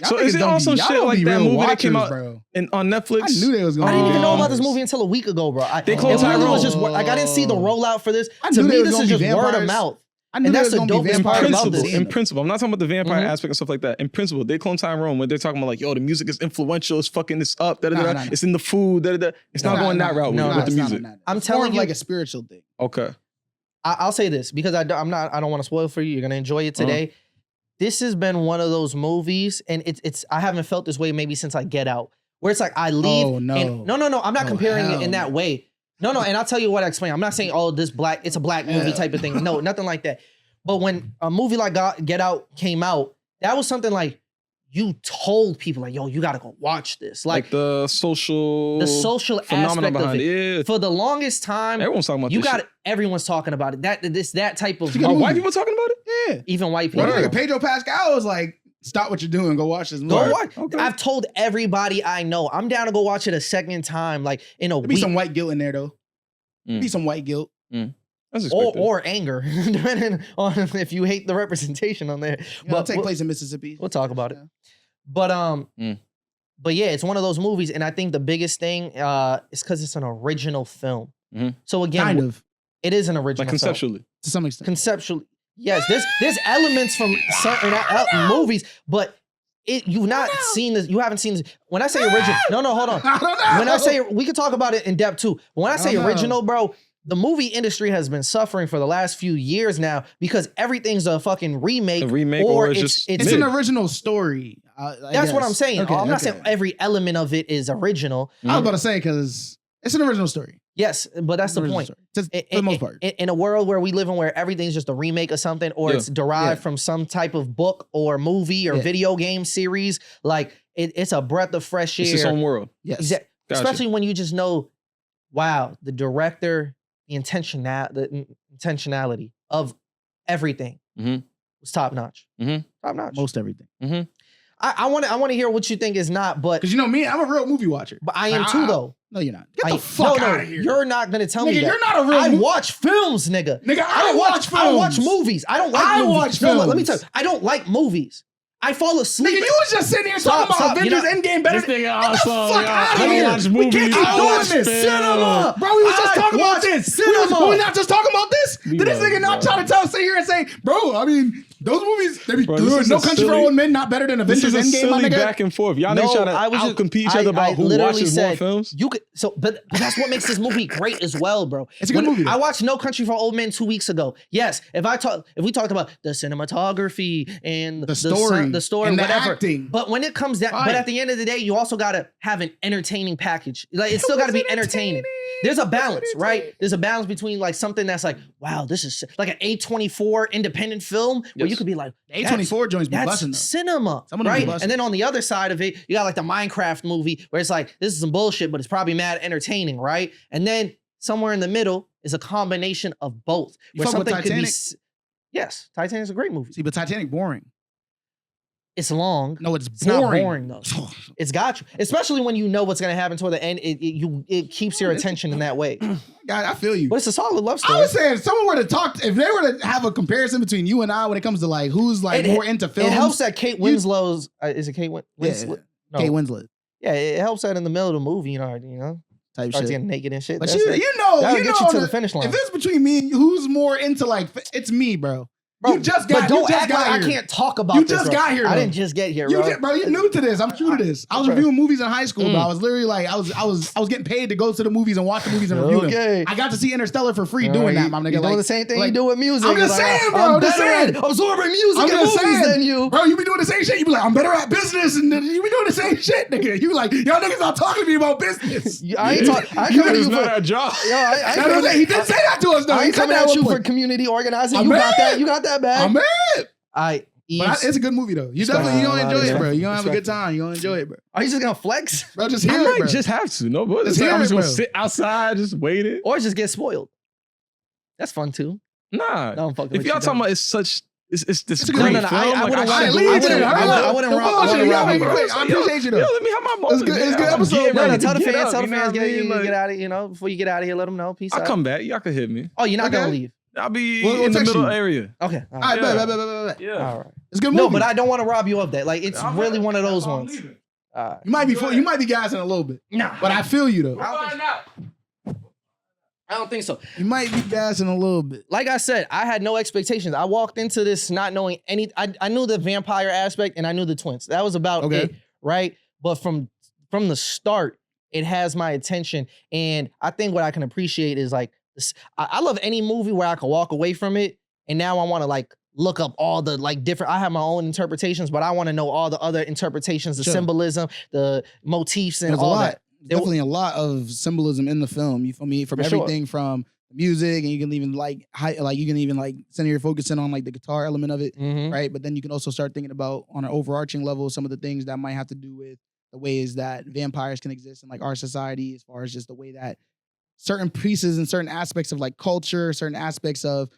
So is it also shit like that movie that came out bro? on Netflix? I knew they was gonna. I didn't even know about this vampires. movie until a week ago, bro. They it cloned really was Tyrone. just like I didn't see the rollout for this. I To knew me, they was this gonna is be just word of vampires. mouth. I knew And they that's was the gonna be dopest part vampires about since this. the In end. principle, I'm not talking about the vampire Mhm. aspect and stuff like that. In principle, they clone Tyrone when they're talking about like, yo, the music is influential, it's fucking this up, No. it's in the food, It's not going that route No, with the music. I'm It's more telling of you- like a spiritual thing. Okay. I'll say this because I don't want to spoil for you. You're gonna enjoy it today. This has been one of those movies, and it's I haven't felt this way maybe since I Get Out, where it's like I leave. Oh, no. and, no. I'm not Oh, comparing it hell in that no. way. No, and I'll tell you what I explain. I'm not saying it's a black movie Yeah. type of thing. No, nothing like that. But when a movie like Get Out came out, that was something like you told people like, yo, you gotta go watch this. Like the social phenomenon aspect of behind it. it. Yeah. For the longest time, Everyone's talking about you this got shit. everyone's talking about it. That type of It's a good Are movie. white people talking about it? Yeah. even white people. Well, nigga, Pedro Pascal was like, "Stop what you're doing. Go watch this movie." Go watch. Okay. I've told everybody I know. I'm down to go watch it a second time, like in a There'll be week, some white guilt in there though. Be some white guilt. That's expected. or anger, depending on if you hate the representation on there. You know, it'll take place in Mississippi. We'll talk about it. Yeah. But yeah, it's one of those movies, and I think the biggest thing is because it's an original film. Mhm. So again, Kind of, it is an original like film. conceptually. to some extent. Conceptually, yes. There's elements from certain movies, but you've not seen this. You haven't seen this. When I say original, no, hold on. I don't know. When I say we could talk about it in depth too. But when I say I don't know. original, bro, the movie industry has been suffering for the last few years now because everything's a fucking remake. A remake or it's just it's mid. an original story. I That's what guess. I'm saying. Okay, I'm not okay. saying every element of it is original. I was about to say because it's an original story. Yes, but that's the Original point. story. For the most part. In a world where we live in where everything's just a remake of something or Yeah. it's derived Yeah. from some type of book or movie or Yeah. video game series, like it's a breath of fresh air. It's its own world. Yes. Gotcha. Especially when you just know, wow, the director, the intentionality of everything Mhm. was top notch. Mhm. Top notch. Most everything. I want to hear what you think is not, but Because you know me, I'm a real movie watcher. I am too though. No, you're not. Get the fuck out of here. You're not gonna tell me Nigga, that. you're not a real I movie. watch films, nigga. Nigga, I don't watch I don't watch films. movies. I don't like I movies. watch No, let me tell films. you. I don't like movies. I fall asleep. Nigga, you was just sitting here talking about Avengers Endgame better. This nigga Get the fuck out of I here. watch We movies. can't keep doing this. Cinema. Bro, we was just talking about watch this. cinema. We not just talking about this. Did this know, nigga not bro. try to sit here and say, bro, I mean, those movies, they be Bro, this good. is No a Country for silly- Old Men, not better than This Avengers is a Endgame, my silly nigga. back and forth. Y'all No, niggas trying to I was just- outcompete each other about who literally watches more said, films. You could but that's what makes this movie great as well, bro. It's a good movie, though. I watched No Country for Old Men 2 weeks ago. Yes, if we talked about the cinematography and The story and the whatever. acting. But when it comes down, Fine. but at the end of the day, you also gotta have an entertaining package. Like it's still gotta be entertaining. There's a balance, right? There's a balance between like something that's like, wow, this is like an A24 independent film where you could be like, A24 joints be that's busting though. cinema, Some of them be right? busting. And then on the other side of it, you got like the Minecraft movie where it's like, this is some bullshit, but it's probably mad entertaining, right? And then somewhere in the middle is a combination of both. You Where fuck with something could be, Titanic? yes, Titanic's a great movie. See, but Titanic boring. It's long. No, it's It's not boring. boring though. It's got you, especially when you know what's gonna happen toward the end. It keeps your attention in that way. God, I feel you. But it's a solid love I story. was saying, if someone were to talk, if they were to have a comparison between you and I when it comes to like who's like more into films, It helps that Kate Winslow's is it Kate Winslet? Yeah, No. Kate Winslet Yeah, it helps that in the middle of the movie, you know, type starts shit. getting naked and shit. But That's it. you That'll get you to know, the finish line. if it's between me and you, who's more into like, it's me, bro. Bro, you just but got, don't you just act got like here. I can't talk about You this. just bro. got here, I though. didn't just get here, You bro. you're new to this. I'm true to this. I was Bro. reviewing movies in high school, Mm. bro. I was literally like, I was getting paid to go to the movies and watch the movies and review Okay. them. I got to see Interstellar for free doing that, my nigga. You're Like, doing the same thing like, you do with music. I'm just It's like, saying, bro. I'm I'm just better saying. at absorbing music I'm and just movies saying, than you. bro. You be doing the same shit. You be like, I'm better at business, and then you be doing the same shit, nigga. You like, y'all niggas not talking to me about business. I ain't talking. I ain't You coming to is you not for. our job. Yo, I ain't That's what coming I'm saying. He did say that to us, though. I He ain't said coming that at you one for point. community organizing. I'm You got mad. that. You got that bag. I'm mad. I. But it's a good movie though. You definitely gonna enjoy it, bro. You gonna have a good Respectful. time. You gonna enjoy it, bro. Are you just gonna flex, Bro, just hear I it, might bro. just have to. No, but Just I'm hear just it, gonna bro. sit outside, just wait it. or just get spoiled? That's fun too. Nah. No, I'm fucking If with y'all you, talking though. about it's such, it's this a good great movie. film. I wouldn't All right, want leave it. to. I wouldn't The rob bullshit, you. y'all make it quick. I appreciate you though. Yo, let me have my moment. good- it's man. good I'm episode, getting bro. ready to Tell the get fans. up, Tell the you know fans. what I mean? You Like, get out of. Before you get out of here, let them know. Peace I'll out. come back. Y'all can hit me. Oh, you're not Okay. gonna leave. I'll be We'll in the text middle you. area. Okay. All right, Yeah. bet. Yeah. All right. It's a good movie. No, but I don't want to rob you of that. Like it's I'm really ready. one of those I'm ones. leaving. You might be full, you might be gassing a little bit, Nah, but I feel you though. I don't think so. You might be gassing a little bit. Like I said, I had no expectations. I walked into this not knowing any. I knew the vampire aspect and I knew the twins. That was about Okay. it, right? But from the start, it has my attention, and I think what I can appreciate is like this. I love any movie where I can walk away from it, and now I want to like look up all the like different. I have my own interpretations, but I want to know all the other interpretations, the Sure. symbolism, the motifs, and There's a all lot. that. There- Definitely a lot of symbolism in the film. You feel me? From For sure. everything from music, and you can even like you can even like center your focus in on like the guitar element of it, Mhm. right? But then you can also start thinking about on an overarching level some of the things that might have to do with the ways that vampires can exist in like our society, as far as just the way that certain pieces and certain aspects of like culture, certain aspects of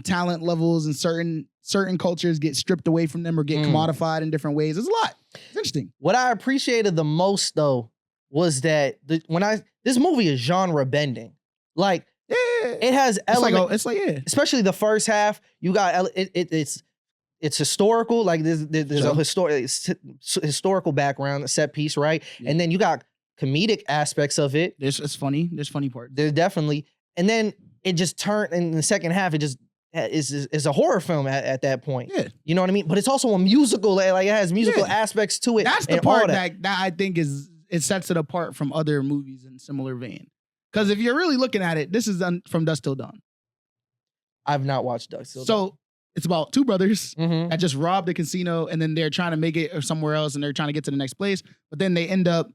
talent levels, and certain cultures get stripped away from them or get commodified in different ways. It's a lot. It's interesting. What I appreciated the most though was that this movie is genre bending. Like Yeah, it has elements, it's like yeah. especially the first half. You got it's historical. Like there's Sure. a historical background, a set piece, right? Yeah. And then you got comedic aspects of it. It's funny. There's funny parts. There's definitely, and then it just turned in the second half. It just is a horror film at that point. Yeah. You know what I mean? But it's also a musical. Like it has musical Yeah. aspects to it. That's the and all part that I think it sets it apart from other movies in similar vein. Because if you're really looking at it, this is from Dusk Till Dawn. I've not watched Dusk Till Dawn. So it's about two brothers Mhm. that just robbed a casino, and then they're trying to make it somewhere else, and they're trying to get to the next place. But then they end up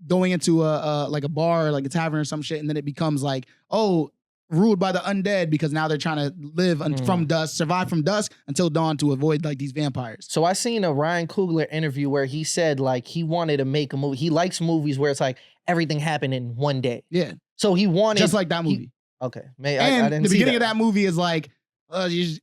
going into a like a bar, like a tavern or some shit, and then it becomes like, oh, ruled by the undead, because now they're trying to live from dusk, survive from dusk until dawn to avoid like these vampires. So I seen a Ryan Coogler interview where he said like he wanted to make a movie. He likes movies where it's like everything happened in one day. Yeah, So he wanted just like that movie. Okay, I And didn't the see beginning of that movie is like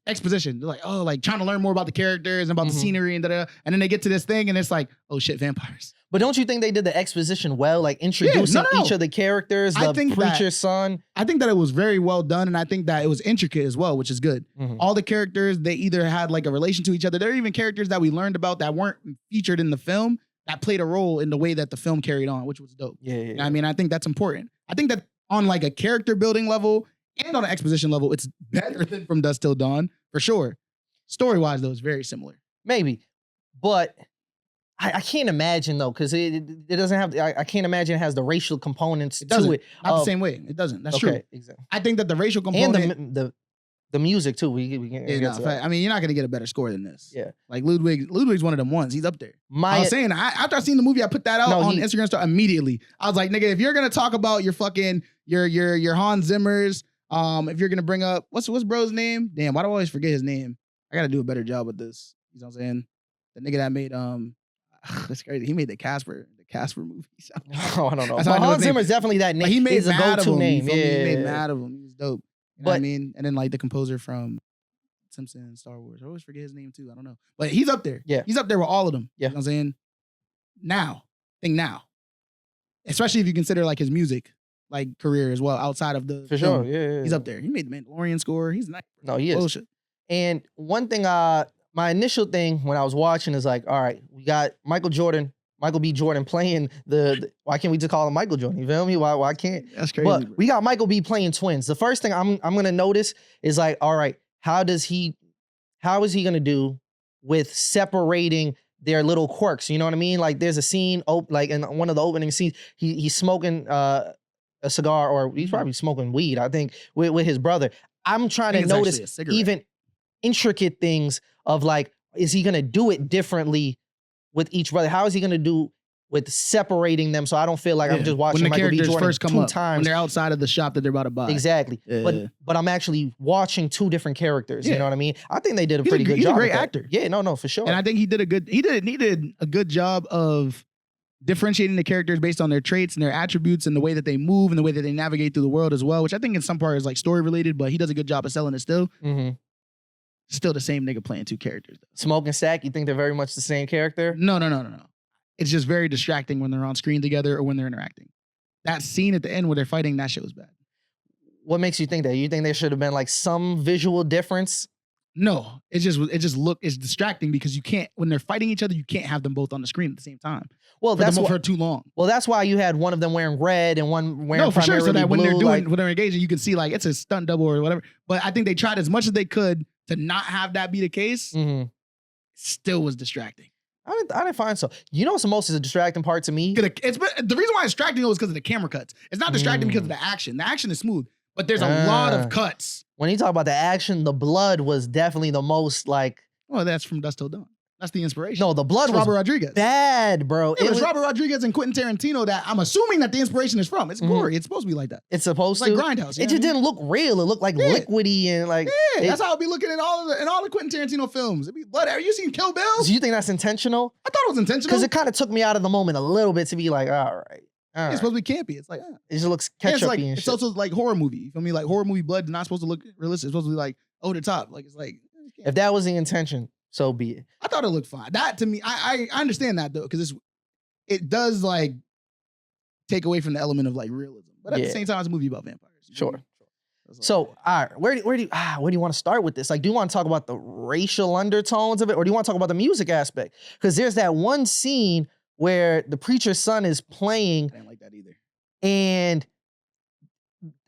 exposition. They're like, oh, like trying to learn more about the characters and about the scenery and da-da. And then they get to this thing and it's like, oh shit, vampires. But don't you think they did the exposition well, like introducing each of the characters, the preacher's son? I think that it was very well done, and I think that it was intricate as well, which is good. All the characters, they either had like a relation to each other. There are even characters that we learned about that weren't featured in the film that played a role in the way that the film carried on, which was dope. Yeah. You know what I mean, I think that's important. I think that on like a character building level and on an exposition level, it's better than From Dusk Till Dawn, for sure. Story-wise, though, it's very similar. Maybe, but I can't imagine though, because it doesn't have. I can't imagine it has the racial components to it. Not the same way. It doesn't. That's true. Exactly. I think that the racial component and the music too. We can. I mean, you're not gonna get a better score than this. Yeah. Like Ludwig's one of them ones. He's up there. I was saying, after I seen the movie, I put that out on Instagram Story immediately. I was like, nigga, if you're gonna talk about your fucking your Hans Zimmers, if you're gonna bring up what's bro's name? Damn, why do I always forget his name? I gotta do a better job with this. You know what I'm saying? The nigga that made that's crazy. He made the Casper movies. Oh, I don't know. But Hans Zimmer is definitely that name. Like, he made a go-to name. Yeah. He made mad of him. He was dope. You know what I mean? And then like the composer from Simpsons, Star Wars. I always forget his name too. I don't know. But he's up there. Yeah. He's up there with all of them. Yeah. You know what I'm saying? Now. Especially if you consider like his music like career as well outside of the For film. sure. Yeah. He's up there. He made the Mandalorian score. He's nice. No, he is. Bullshit. And one thing, my initial thing when I was watching is like, all right, we got Michael B. Jordan playing why can't we just call him Michael Jordan? You feel me? Why can't? That's crazy. But we got Michael B playing twins. The first thing I'm gonna notice is like, all right, how is he gonna do with separating their little quirks? You know what I mean? Like there's a scene, like in one of the opening scenes, he's smoking a cigar, or he's probably smoking weed, I think, with his brother. I'm trying to notice even intricate things of like, is he gonna do it differently with each brother? How is he gonna do with separating them so I don't feel like I'm just watching Michael B. Jordan first come two times when they're outside of the shop that they're about to buy? Exactly. Yeah. But I'm actually watching two different characters. You know what I mean? I think they did a pretty good job. He's a great actor. Yeah, no, for sure. And I think he did a good job of differentiating the characters based on their traits and their attributes and the way that they move and the way that they navigate through the world as well, which I think in some part is like story related, but he does a good job of selling it still. Still the same nigga playing two characters though. Smoke and Sack, you think they're very much the same character? No. It's just very distracting when they're on screen together or when they're interacting. That scene at the end where they're fighting, that shit was bad. What makes you think that? You think there should have been like some visual difference? No, it's distracting because you can't, when they're fighting each other, you can't have them both on the screen at the same time. Well, that's for too long. Well, that's why you had one of them wearing red and one wearing for sure, so that when blue, when they're engaging, you can see like it's a stunt double or whatever. But I think they tried as much as they could to not have that be the case. Still was distracting. I didn't find so. You know what's the most is a distracting part to me? The reason why it's distracting was because of the camera cuts. It's not distracting because of the action. The action is smooth, but there's a lot of cuts. When you talk about the action, the blood was definitely the most like. Well, that's From Dusk Till Dawn. That's the inspiration. No, the blood was Robert Rodriguez. Bad, bro. It was Robert Rodriguez and Quentin Tarantino that I'm assuming that the inspiration is from. It's gory. It's supposed to be like that. It's supposed to. Like Grindhouse. It just didn't look real. It looked like liquidy and like. Yeah, that's how I'll be looking at all the Quentin Tarantino films. It'd be blood. Have you seen Kill Bill? Do you think that's intentional? I thought it was intentional. Because it kind of took me out of the moment a little bit to be like, all right. It's supposed to be campy. It's like, it just looks ketchup-y and it's shit. also like horror movie. You feel me? Like horror movie blood is not supposed to look realistic. It's supposed to be like over the top. Like it's like. If that was the intention, so be it. I thought it looked fine. That to me, I understand that though, because it does like take away from the element of like realism. But at the same time, it's a movie about vampires. Sure. So, all right, where do you want to start with this? Like, do you want to talk about the racial undertones of it, or do you want to talk about the music aspect? Because there's that one scene where the preacher's son is playing. I didn't like that either. And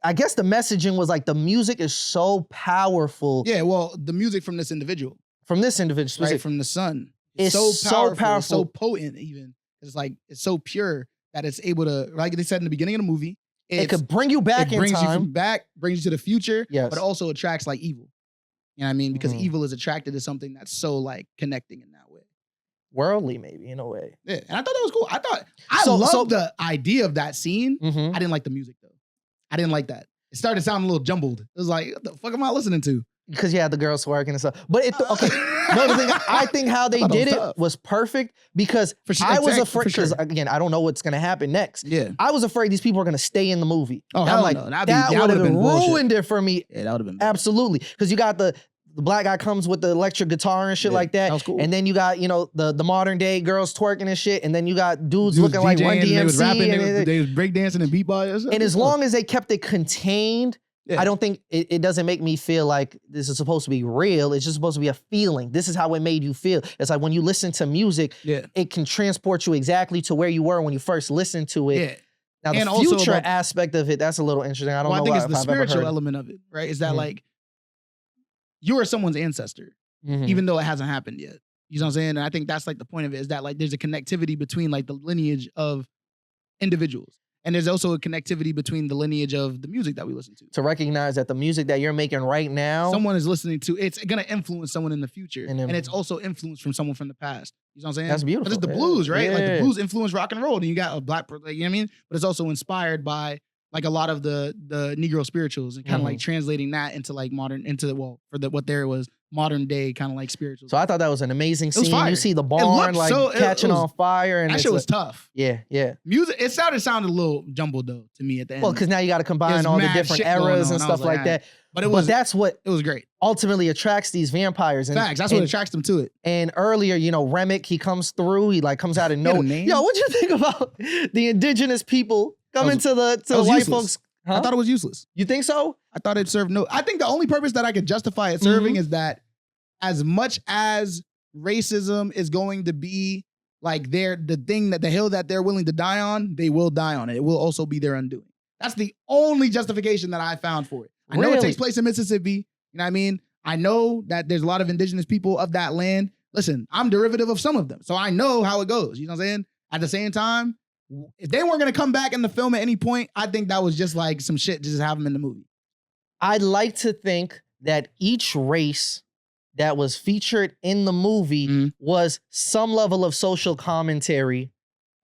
I guess the messaging was like the music is so powerful. Yeah, well, the music from this individual. From this individual, specific. Right, from the son. It's so powerful. It's so potent even. It's like, it's so pure that it's able to, like they said in the beginning of the movie, it could bring you back in time. It brings you from back, brings you to the future, yes. but it also attracts like evil. You know what I mean? Because evil is attracted to something that's so like connecting in that way. Worldly, maybe, in a way. Yeah, and I thought that was cool. I loved the idea of that scene. I didn't like the music though. I didn't like that. It started sounding a little jumbled. It was like, what the fuck am I listening to? because you had the girls twerking and stuff. But okay, no, the thing, I think how they did it was perfect because I was afraid. Because again, I don't know what's gonna happen next. Yeah, I was afraid these people are gonna stay in the movie. Oh, I'm like, no. that would have ruined it for me. Yeah, that would have been absolutely because you got the black guy comes with the electric guitar and shit like that. That was cool. And then you got, you know, the modern day girls twerking and shit. And then you got dudes looking like Run DMC. They was rapping, they was breakdancing and beatboxing. And as long as they kept it contained, I don't think it doesn't make me feel like this is supposed to be real. It's just supposed to be a feeling. This is how it made you feel. It's like when you listen to music, it can transport you exactly to where you were when you first listened to it. Yeah. Now the future aspect of it, that's a little interesting. I don't know. I think it's the spiritual element of it, right? Is that like, you are someone's ancestor, even though it hasn't happened yet. You know what I'm saying? And I think that's like the point of it, is that like there's a connectivity between like the lineage of individuals. And there's also a connectivity between the lineage of the music that we listen to. To recognize that the music that you're making right now, someone is listening to, it's going to influence someone in the future. And it's also influenced from someone from the past. You know what I'm saying? That's beautiful. It's the blues, right? Like the blues influence rock and roll. And you got a black, like, you know what I mean? But it's also inspired by like a lot of the Negro spirituals and kind of like translating that into like modern, what there was modern day kind of like spirituals. So I thought that was an amazing scene. You see the barn like catching on fire. And that shit was tough. Yeah. Music, it sounded a little jumbled though to me at the end. Well, because now you got to combine all the different eras and stuff like that. But that's what it was great. Ultimately attracts these vampires. Facts. That's what attracts them to it. And earlier, you know, Remick, he comes through. He like comes out of nowhere. Yo, what'd you think about the indigenous people coming to the white folks? I thought it was useless. You think so? I thought it served no. I think the only purpose that I could justify it serving is that as much as racism is going to be like the hill that they're willing to die on, they will die on it. It will also be their undoing. That's the only justification that I found for it. I know it takes place in Mississippi. You know what I mean? I know that there's a lot of indigenous people of that land. Listen, I'm derivative of some of them, so I know how it goes. You know what I'm saying? At the same time, if they weren't going to come back in the film at any point, I think that was just like some shit to just have them in the movie. I'd like to think that each race that was featured in the movie was some level of social commentary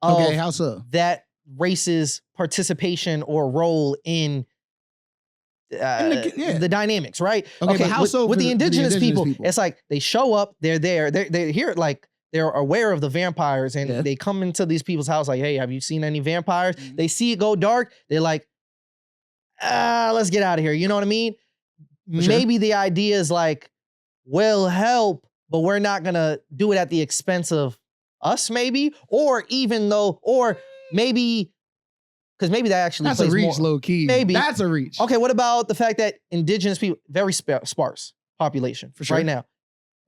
of how so? That race's participation or role in the dynamics, right? Okay, but how so with the indigenous people, it's like they show up, they're there, they're here, like they're aware of the vampires, and they come into these people's house like, hey, have you seen any vampires? They see it go dark, they're like, let's get out of here. You know what I mean? Maybe the idea is like, we'll help, but we're not gonna do it at the expense of us, maybe, or maybe. Because maybe that actually that's a reach, low key. Maybe that's a reach. Okay, what about the fact that indigenous people very sparse population for sure right now?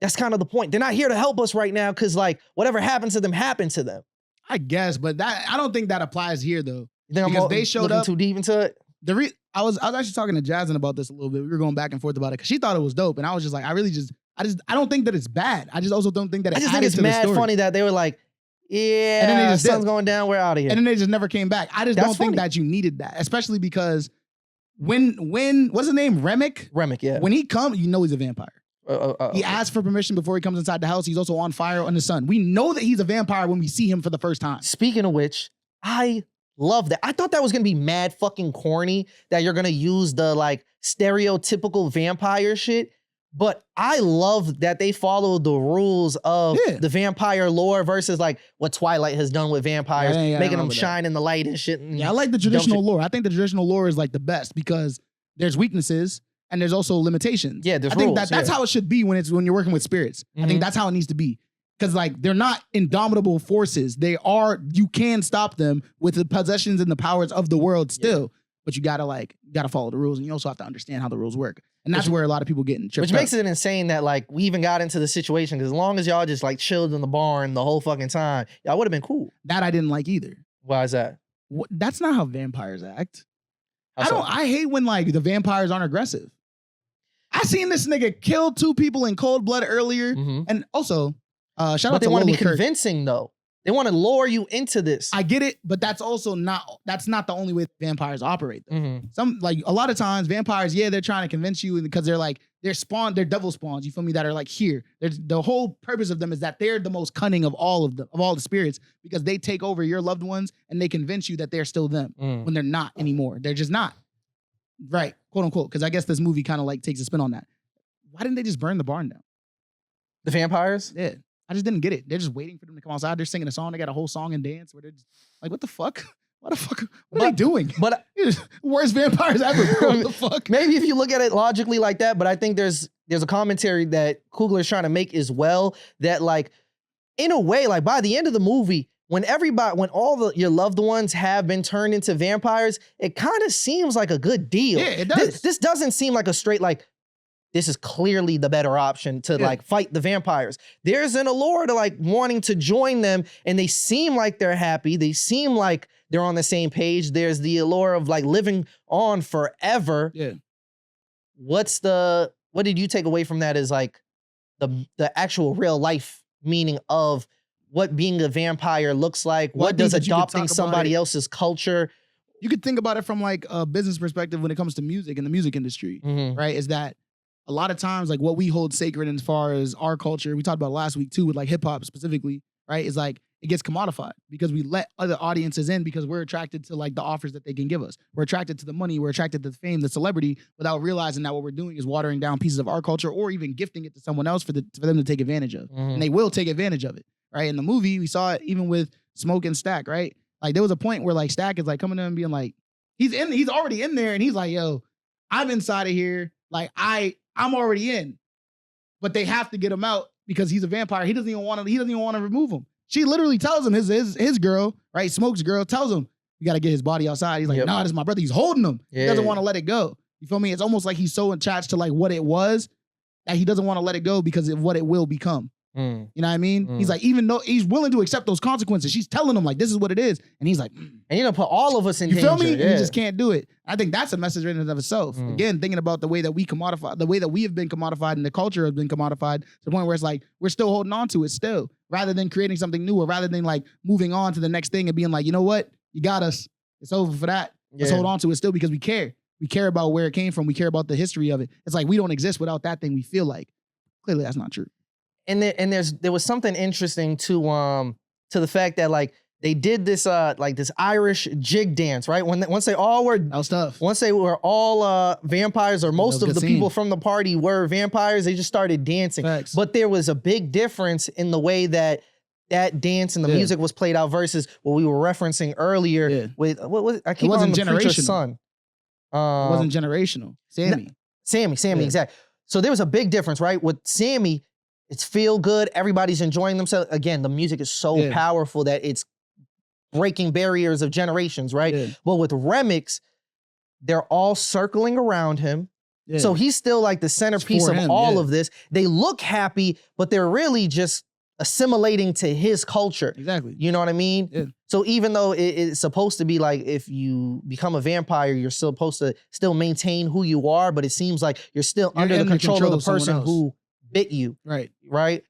That's kind of the point. They're not here to help us right now because like whatever happens to them happens to them. I guess, but that I don't think that applies here though. Because they showed up too deep into it. I was actually talking to Jasmine about this a little bit. We were going back and forth about it because she thought it was dope, and I was just like, I don't think that it's bad. I just also don't think that it. I just think it's mad funny that they were like, yeah, and then the sun's going down, we're out of here. And then they just never came back. I just don't think that you needed that, especially because when what's his name? Remick, yeah. When he comes, you know he's a vampire. He asks for permission before he comes inside the house. He's also on fire in the sun. We know that he's a vampire when we see him for the first time. Speaking of which, I love that. I thought that was gonna be mad fucking corny that you're gonna use the like stereotypical vampire shit. But I love that they follow the rules of the vampire lore versus like what Twilight has done with vampires, making them shine in the light and shit. And I like the traditional lore. I think the traditional lore is like the best because there's weaknesses and there's also limitations. Yeah, there's I think rules, that's how it should be when you're working with spirits. I think that's how it needs to be. Because like they're not indomitable forces. You can stop them with the possessions and the powers of the world still. But you gotta follow the rules, and you also have to understand how the rules work. And that's where a lot of people get tripped Which makes it insane that like we even got into the situation, because as long as y'all just like chilled in the barn the whole fucking time, y'all would have been cool. That I didn't like either. Why is that? That's not how vampires act. I hate when like the vampires aren't aggressive. I seen this nigga kill 2 people in cold blood earlier, and also shout out to But they want to be Kirk. convincing though. They want to lure you into this. I get it, but that's not the only way vampires operate though. Some like a lot of times vampires, they're trying to convince you because they're devil spawns, you feel me, that are like here. The whole purpose of them is that they're the most cunning of all the spirits, because they take over your loved ones and they convince you that they're still them when they're not anymore. They're just not. Right, quote unquote, because I guess this movie kind of like takes a spin on that. why didn't they just burn the barn down? The vampires? Yeah. I just didn't get it. They're just waiting for them to come outside. They're singing a song. They got a whole song and dance where they're just like, what the fuck? What the fuck? What are they doing? But worst vampires ever. Bro. What the fuck? Maybe if you look at it logically like that, but I think there's a commentary that Coogler is trying to make as well, that like, in a way, like by the end of the movie, when all your loved ones have been turned into vampires, it kind of seems like a good deal. Yeah, it does. This doesn't seem like a straight, like, this is clearly the better option to like fight the vampires. There's an allure to like wanting to join them, and they seem like they're happy. They seem like they're on the same page. There's the allure of like living on forever. Yeah. What did you take away from that as like the actual real life meaning of what being a vampire looks like? Well, what does adopting somebody else's culture? You could think about it from like a business perspective when it comes to music and the music industry, right? Is that a lot of times like what we hold sacred as far as our culture, we talked about last week too with like hip hop specifically, right? Is like it gets commodified because we let other audiences in because we're attracted to like the offers that they can give us. We're attracted to the money, we're attracted to the fame, the celebrity, without realizing that what we're doing is watering down pieces of our culture or even gifting it to someone else for them to take advantage of. And they will take advantage of it, right? In the movie, we saw it even with Smoke and Stack, right? Like there was a point where like Stack is like coming in and being like, he's already in there and he's like, yo, I'm inside of here. Like I'm already in, but they have to get him out because he's a vampire. He doesn't even want to remove him. She literally tells him his girl, right? Smoke's girl tells him, you got to get his body outside. He's like, nah, this is my brother. He's holding him. Yeah. He doesn't want to let it go. You feel me? It's almost like he's so attached to like what it was that he doesn't want to let it go because of what it will become. You know what I mean? He's like, even though he's willing to accept those consequences, she's telling him like, this is what it is. And he's like, and you know, put all of us in danger. You feel me? Yeah. And he just can't do it. I think that's a message in and of itself. Again, thinking about the way that we commodify, the way that we have been commodified and the culture has been commodified to the point where it's like, we're still holding on to it still, rather than creating something new or rather than like moving on to the next thing and being like, you know what? You got us. It's over for that. Let's hold on to it still because we care. We care about where it came from. We care about the history of it. It's like, we don't exist without that thing we feel like. Clearly that's not true. And there was something interesting to the fact that like they did this like this Irish jig dance, right? Once they all were vampires, or most of the people from the party were vampires, they just started dancing. Facts. But there was a big difference in the way that dance and the music was played out versus what we were referencing earlier with what was I keep on the Preacher's Son. It wasn't generational. Sammy, exactly. So there was a big difference, right? With Sammy, it's feel good. Everybody's enjoying themselves. Again, the music is so powerful that it's breaking barriers of generations, right? Yeah. But with Remix, they're all circling around him. Yeah. So he's still like the centerpiece of all of this. They look happy, but they're really just assimilating to his culture. Exactly. You know what I mean? Yeah. So even though it's supposed to be like if you become a vampire, you're still supposed to still maintain who you are, but it seems like you're still under the control of the person who bit you. Right.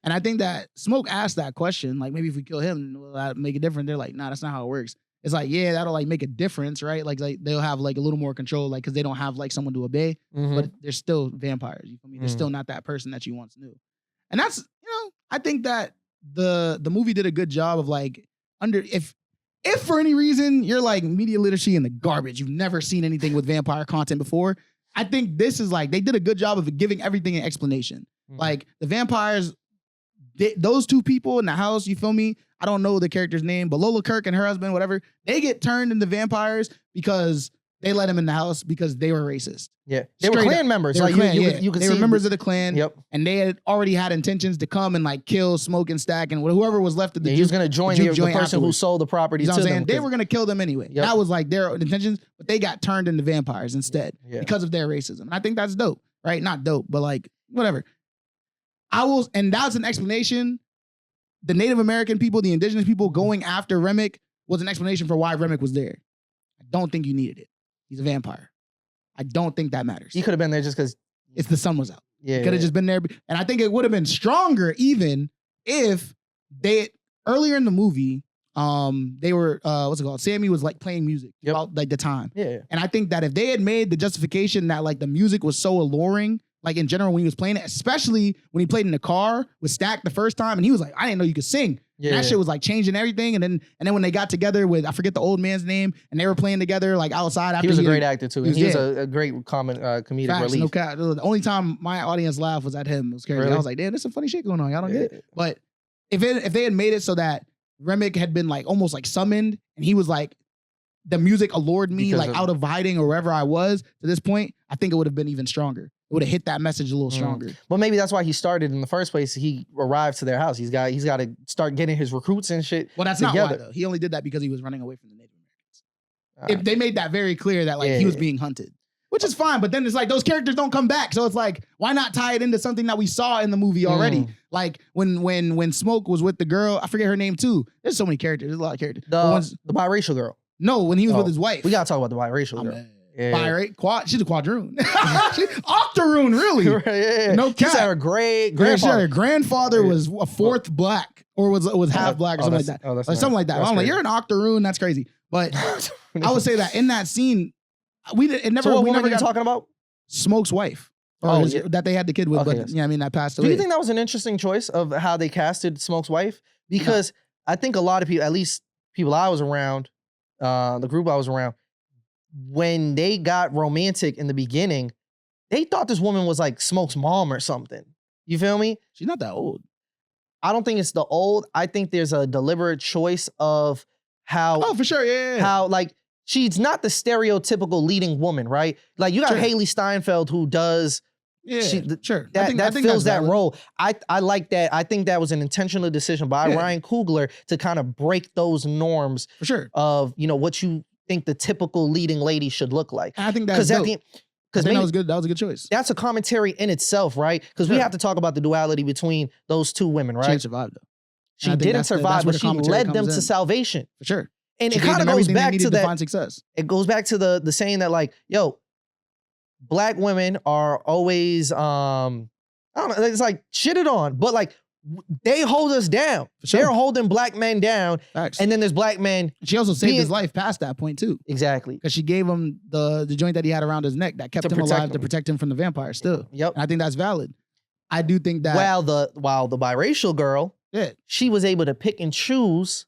And I think that Smoke asked that question, like maybe if we kill him, will that make a difference? They're like, nah, that's not how it works. It's like, yeah, that'll like make a difference, right? Like they'll have like a little more control, like because they don't have like someone to obey, but they're still vampires. You feel me? They're still not that person that you once knew. And that's, I think that the movie did a good job of like if for any reason you're like media literacy in the garbage, you've never seen anything with vampire content before, I think this is like, they did a good job of giving everything an explanation. Like the vampires, those two people in the house, you feel me? I don't know the character's name, but Lola Kirk and her husband, whatever, they get turned into vampires because they let him in the house because they were racist. Yeah, they were Klan members. Like you could they were members of the Klan. Yep. And they had already had intentions to come and like kill Smoke and Stack and whoever was left of the. He was going to join the person who sold the property to them. They were going to kill them anyway. Yep. That was like their intentions, but they got turned into vampires instead because of their racism. And I think that's dope, right? Not dope, but like whatever. And that's an explanation. The Native American people, the indigenous people going after Remick was an explanation for why Remick was there. I don't think you needed it. He's a vampire. I don't think that matters. He could have been there just because if the sun was out. Yeah, could have just been there. And I think it would have been stronger even if they earlier in the movie, they were what's it called? Sammy was like playing music about like the time. Yeah. And I think that if they had made the justification that like the music was so alluring, like in general when he was playing it, especially when he played in the car with Stack the first time, and he was like, I didn't know you could sing. Yeah. And that shit was like changing everything. And then when they got together with, I forget the old man's name, and they were playing together like outside. After he was a great actor too. He He was yeah. a great comedic Facts, relief. no cap. The only time my audience laughed was at him. It was crazy. Really? I was like, damn, there's some funny shit going on. Y'all don't get it. But if they had made it so that Remick had been like almost like summoned, and he was like, the music allured me Because like out of hiding or wherever I was to this point, I think it would have been even stronger. It would have hit that message a little stronger. But maybe that's why he started in the first place. He arrived to their house. He's got to start getting his recruits and shit. Well, that's together. not why though. He only did that because he was running away from the Native Americans. If they made that very clear that like he was being hunted, which is fine. But then it's like those characters don't come back, so it's like why not tie it into something that we saw in the movie already? Like when Smoke was with the girl, I forget her name too. There's so many characters. There's a lot of characters. The biracial girl. No, when he was with his wife. We gotta talk about the biracial girl. She's a quadroon. Octoroon, really. Right, yeah. No cap. She said her grandfather. Her grandfather was a fourth black or was half black or something like that. Oh, that's or something like that. I'm like, you're an Octoroon. That's crazy. But I would say that in that scene, we never. So what we woman never are you got talking about? Smoke's wife. That they had the kid with. Okay, but yes. yeah, I mean that passed Do away. you think that was an interesting choice of how they casted Smoke's wife? Because I think a lot of people, at least people I was around, the group I was around, when they got romantic in the beginning, they thought this woman was like Smoke's mom or something. You feel me? She's not that old. I don't think it's the old. I think there's a deliberate choice of how. Oh, for sure. Yeah. How like she's not the stereotypical leading woman, right? Like you got Haley Steinfeld who does. Yeah, sure. That fills that role. I like that. I think that was an intentional decision by Ryan Coogler to kind of break those norms for sure of what you think the typical leading lady should look like. And I think that's dope. Because that was good. That was a good choice. That's a commentary in itself, right? Because we have to talk about the duality between those two women, right? She didn't survive though. She didn't survive, but she led them to salvation. For sure. And it kind of goes back to that. Find success. It goes back to the saying that like, yo, Black women are always I don't know, it's like shitted on, but like they hold us down. Sure. They're holding Black men down. Facts. And then there's Black men. She also saved his life past that point too. Exactly. Because she gave him the joint that he had around his neck that kept him alive to protect him from the vampires still. Yep. And I think that's valid. I do think that while the biracial girl, she was able to pick and choose.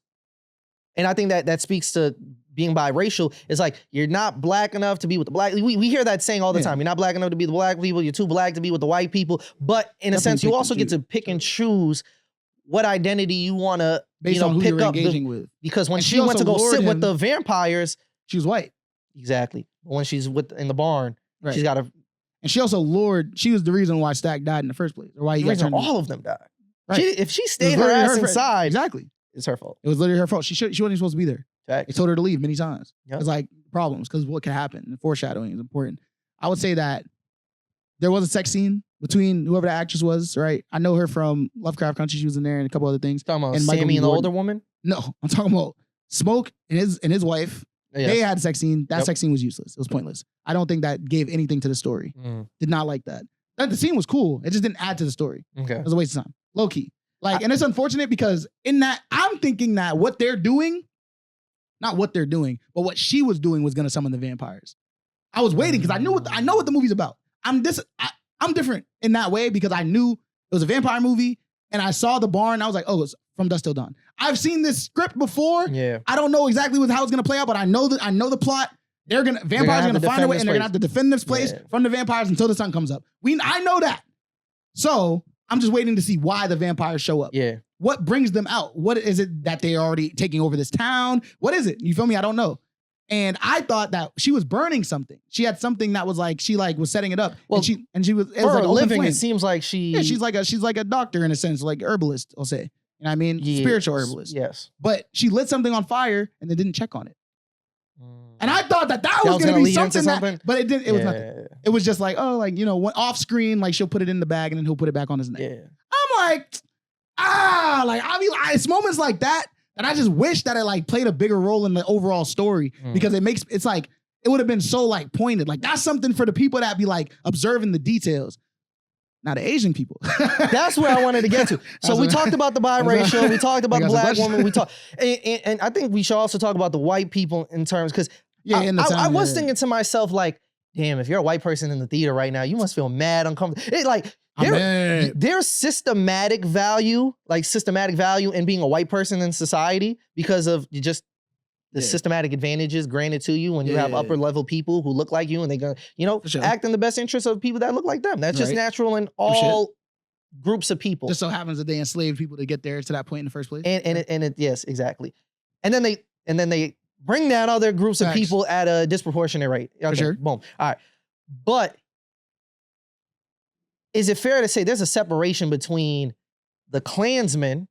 And I think that speaks to being biracial. It's like, you're not Black enough to be with the Black. We hear that saying all the time. You're not Black enough to be with the Black people. You're too Black to be with the white people. But in a sense, you also get to pick and choose what identity you want to, based on who pick you're up. engaging with. Because when she went to go sit with the vampires, she was white. Exactly. When she's in the barn, she's got to. And she also lured. She was the reason why Stack died in the first place, or why he got turned. All of them died. Right. If she stayed her ass inside, exactly, it's her fault. It was literally her fault. She wasn't supposed to be there. Fact. They told her to leave many times. Yep. It's like problems because what can happen. And foreshadowing is important. I would say that there was a sex scene between whoever the actress was. Right, I know her from Lovecraft Country. She was in there and a couple other things. Talking about and Sammy and the older woman. No, I'm talking about Smoke and his wife. Yes. They had a sex scene. That sex scene was useless. It was pointless. I don't think that gave anything to the story. Did not like that. The scene was cool. It just didn't add to the story. Okay. It was a waste of time. Low key. Like, and it's unfortunate because in that, I'm thinking that what they're doing, not what they're doing, but what she was doing was gonna summon the vampires. I was waiting because I know what the movie's about. I'm different in that way because I knew it was a vampire movie and I saw the barn. I was like, oh, it's From Dusk Till Dawn. I've seen this script before. Yeah. I don't know exactly how it's gonna play out, but I know the plot. Vampires are gonna find a way, and they're gonna have to defend this place from the vampires until the sun comes up. I know that. So I'm just waiting to see why the vampires show up. Yeah. What brings them out? What is it that they're already taking over this town? What is it? You feel me? I don't know. And I thought that she was burning something. She had something that was like, she like was setting it up. Well, and she was, for like a living, it seems like she's like a doctor in a sense, like herbalist, I'll say. You know what I mean? Yes. Spiritual herbalist. Yes. But she lit something on fire and they didn't check on it. And I thought that was going to be something. But it didn't. It was nothing. It was just like, oh, like, off screen, like she'll put it in the bag and then he'll put it back on his neck. Yeah. I'm like, it's moments like that I just wish that it like played a bigger role in the overall story because it's like, it would have been so like pointed. Like that's something for the people that be like observing the details. Not the Asian people. That's where I wanted to get to. So we talked about the biracial, we talked about the Black woman, we talked, and I think we should also talk about the white people in terms, because I was thinking to myself, like, damn, if you're a white person in the theater right now, you must feel mad uncomfortable. It like I'm mad. there's systematic value in being a white person in society because of just the systematic advantages granted to you when you have upper level people who look like you and they go, act in the best interest of people that look like them. That's just natural in all groups of people. Just so happens that they enslaved people to get there to that point in the first place. And yes, exactly. And then they bring down other groups of people at a disproportionate rate. Okay, for sure. Boom. All right. But is it fair to say there's a separation between the Klansmen?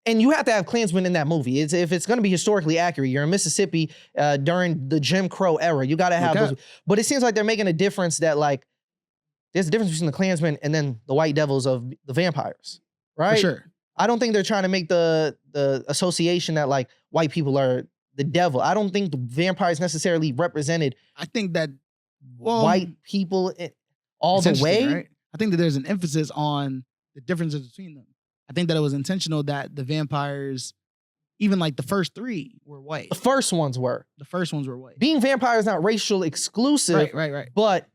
And you have to have Klansmen in that movie. If it's going to be historically accurate, you're in Mississippi during the Jim Crow era. You got to have those. But it seems like they're making a difference that like, there's a difference between the Klansmen and then the white devils of the vampires, right? For sure. I don't think they're trying to make the association that like white people are the devil. I don't think the vampires necessarily represented I think that white people all the way. Right? I think that there's an emphasis on the differences between them. I think that it was intentional that the vampires, even like the first three, were white. The first ones were. The first ones were white. Being vampires is not racial exclusive. Right. But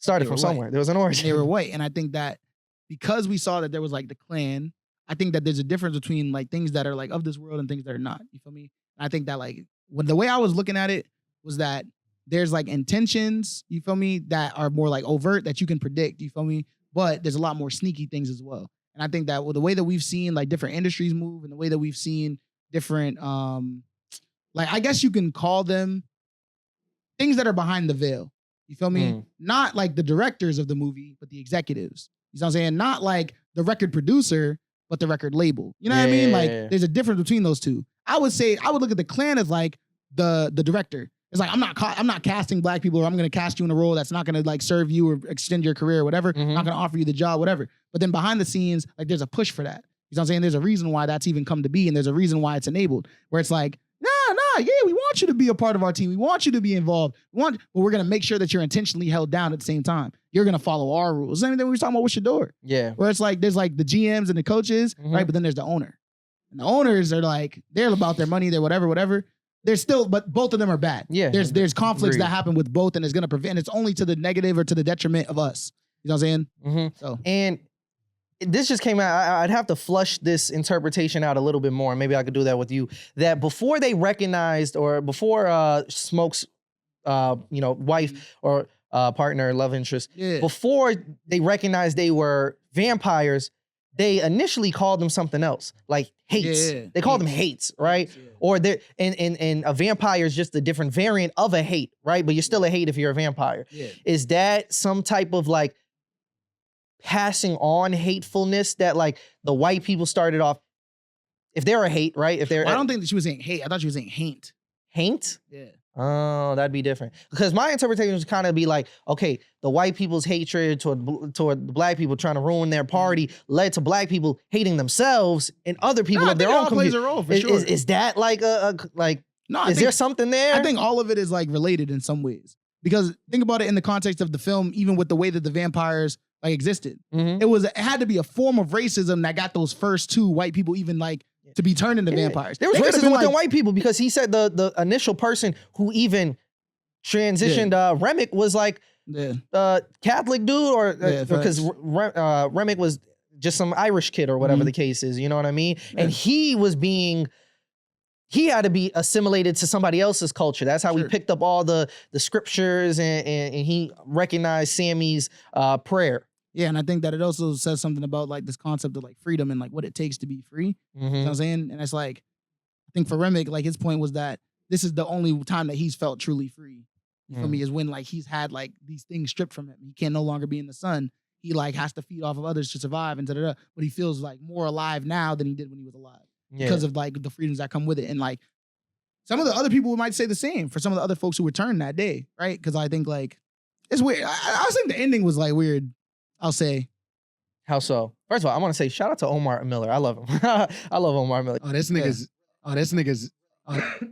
started from somewhere. There was an origin. They were white. And I think that because we saw that there was like the Klan, I think that there's a difference between like things that are like of this world and things that are not. You feel me? And I think that like the way I was looking at it was that there's like intentions, you feel me, that are more like overt that you can predict, you feel me? But there's a lot more sneaky things as well. And I think that with the way that we've seen like different industries move and the way that we've seen different, like I guess you can call them things that are behind the veil. You feel me? Not like the directors of the movie, but the executives. You know what I'm saying? Not like the record producer, but the record label. You know what I mean? Like there's a difference between those two. I would look at the Klan as like the director. It's like I'm not casting black people, or I'm going to cast you in a role that's not going to like serve you or extend your career or whatever. I'm not going to offer you the job, whatever. But then behind the scenes, like there's a push for that. You know what I'm saying? There's a reason why that's even come to be, and there's a reason why it's enabled. Where it's like, we want you to be a part of our team. We want you to be involved. But we're going to make sure that you're intentionally held down at the same time. You're going to follow our rules. Same thing we were talking about with Shadeur. Yeah. Where it's like there's like the GMs and the coaches, right? But then there's the owner. And the owners are like, they're about their money, they're whatever. There's still, but both of them are bad. Yeah. There's conflicts that happen with both, and it's going to prevent, it's only to the negative or to the detriment of us. You know what I'm saying? So. And this just came out, I'd have to flush this interpretation out a little bit more, and maybe I could do that with you, that before they recognized, or before Smoke's, wife or partner, love interest, before they recognized they were vampires, they initially called them something else, like hates. They called them hates, right? Or they're and a vampire is just a different variant of a hate, right? But you're still a hate if you're a vampire. Is that some type of like passing on hatefulness that like the white people started off? If they're a hate, right? If they're, I don't think that she was saying hate. I thought she was saying haint. Haint? Yeah. Oh, that'd be different. Because my interpretation was kind of be like, okay, the white people's hatred toward the black people trying to ruin their party led to black people hating themselves and other people of their own community. Plays a role for sure. Is that like is there something there? I think all of it is like related in some ways. Because think about it in the context of the film, even with the way that the vampires like existed. It had to be a form of racism that got those first two white people even like to be turned into vampires. There was racism within white people, because he said the initial person who even transitioned Remick was like Catholic dude, or because Remick was just some Irish kid or whatever the case is, you know what I mean? And he had to be assimilated to somebody else's culture. That's how we picked up all the scriptures, and he recognized Sammy's prayer. Yeah, and I think that it also says something about like this concept of like freedom and like what it takes to be free. You know what I'm saying? And it's like, I think for Remick, like his point was that this is the only time that he's felt truly free. You feel me? Is when like he's had like these things stripped from him. He can no longer be in the sun. He like has to feed off of others to survive and da-da-da. But he feels like more alive now than he did when he was alive. Because of like the freedoms that come with it. And like some of the other people might say the same for some of the other folks who returned that day, right? Because I think like it's weird. I think the ending was like weird. I'll say. How so? First of all, I want to say shout out to Omar Miller. I love him. I love Omar Miller. This nigga's.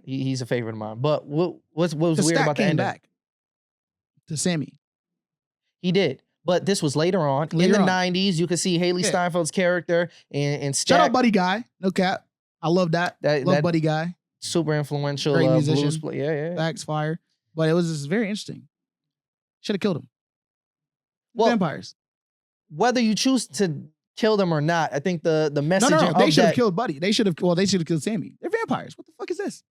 He's a favorite of mine. But what was weird about the ending? Back to Sammy. He did. But this was later on. In the 90s, you could see Haley Steinfeld's character and Stack. Shout out Buddy Guy. No cap. I love that. Love Buddy Guy. Super influential. Great musician. Yeah. Facts fire. But it was just very interesting. Should have killed him. Well, Vampires. Whether you choose to kill them or not, I think the message No. They of should have that, killed Buddy. They should have killed Sammy. They're vampires. What the fuck is this?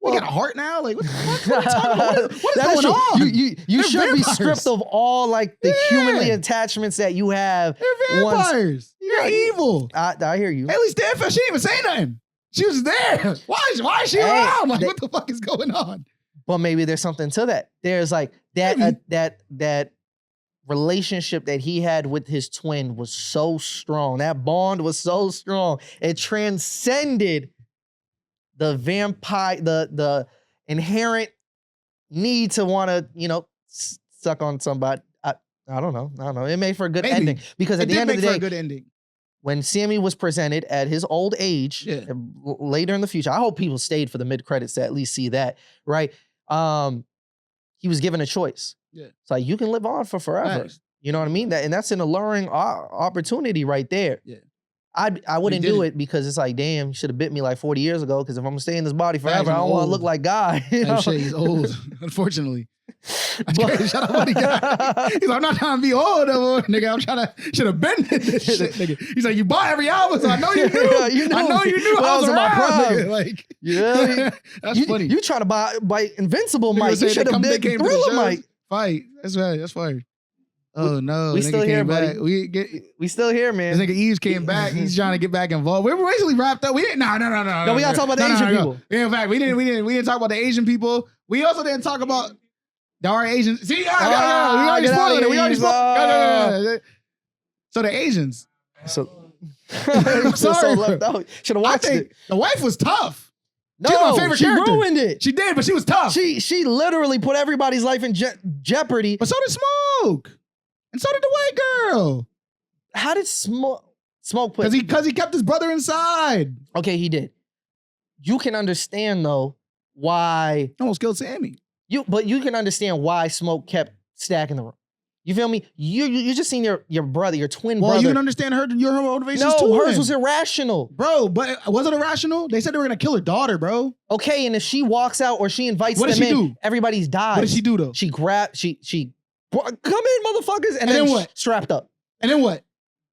Well- They got a heart now? Like, what the fuck? What are you talking about? What is That is going true. on? You They're should be vampires. stripped of all like the Yeah. humanly attachments that you have. They're once- vampires. They're evil. I hear you. Haley Stanfield, she didn't even say nothing. She was there. Why is she Hey, around? Like, they- what the fuck is going on? But maybe there's something to that. There's like that that relationship that he had with his twin was so strong. That bond was so strong. It transcended the vampire, the inherent need to want to, suck on somebody. I don't know. It made for a good Maybe. ending because It at the did end of make the for day, a good ending. when Sammy was presented at his old age, Yeah. later in the future, I hope people stayed for the mid credits to at least see that, right? He was given a choice. Yeah. It's like you can live on for forever. Nice. You know what I mean? And that's an alluring opportunity right there. Yeah. I wouldn't did do it. it because it's like, damn, you should have bit me like 40 years ago. Because if I'm gonna stay in this body forever, I'm I don't want to old. look like God. You know? That shit is old, unfortunately. That's But- crazy. Shut up, buddy. He's like, I'm not trying to be old, no, nigga. I'm trying to should have been in this shit, nigga. He's like, you bought every album, so I know you knew. I know you knew When I was in my around, prime. nigga. Like, Yeah, that's funny. You trying to buy Invincible, Nigga Mike? say You they should have come- they been came to the Thriller, shows. Mike. Fight. That's right. That's fire. Oh no, we nigga still came here, back. buddy. We still here, man. This nigga Yves came back. He's trying to get back involved. We were basically wrapped up. We didn't. No. No, we gotta talk about the Asian people. Yeah, in fact, we didn't talk about the Asian people. We also didn't talk about the our Asian. See, we already get spoiled outta it. We already here, spoiled. No. So the Asians. So, I'm sorry, left out. Should have I watched think it. the wife was tough. No, she's my favorite she character. ruined it. She did, but she was tough. She literally put everybody's life in jeopardy. But so did Smoke, and so did the white girl. How did Smoke put? Because he kept his brother inside. Okay, he did. You can understand though why Almost killed Sammy. but you can understand why Smoke kept stacking the room. You feel me? You just seen your brother, your twin Well, brother. you can understand her motivations no, too. hers then. was irrational. Bro, but was it irrational? They said they were gonna kill her daughter, bro. Okay, and if she walks out or she invites What them did she in, do? everybody's died. What did she do though? She grabbed, come in, motherfuckers, and then then what? strapped up. And then what?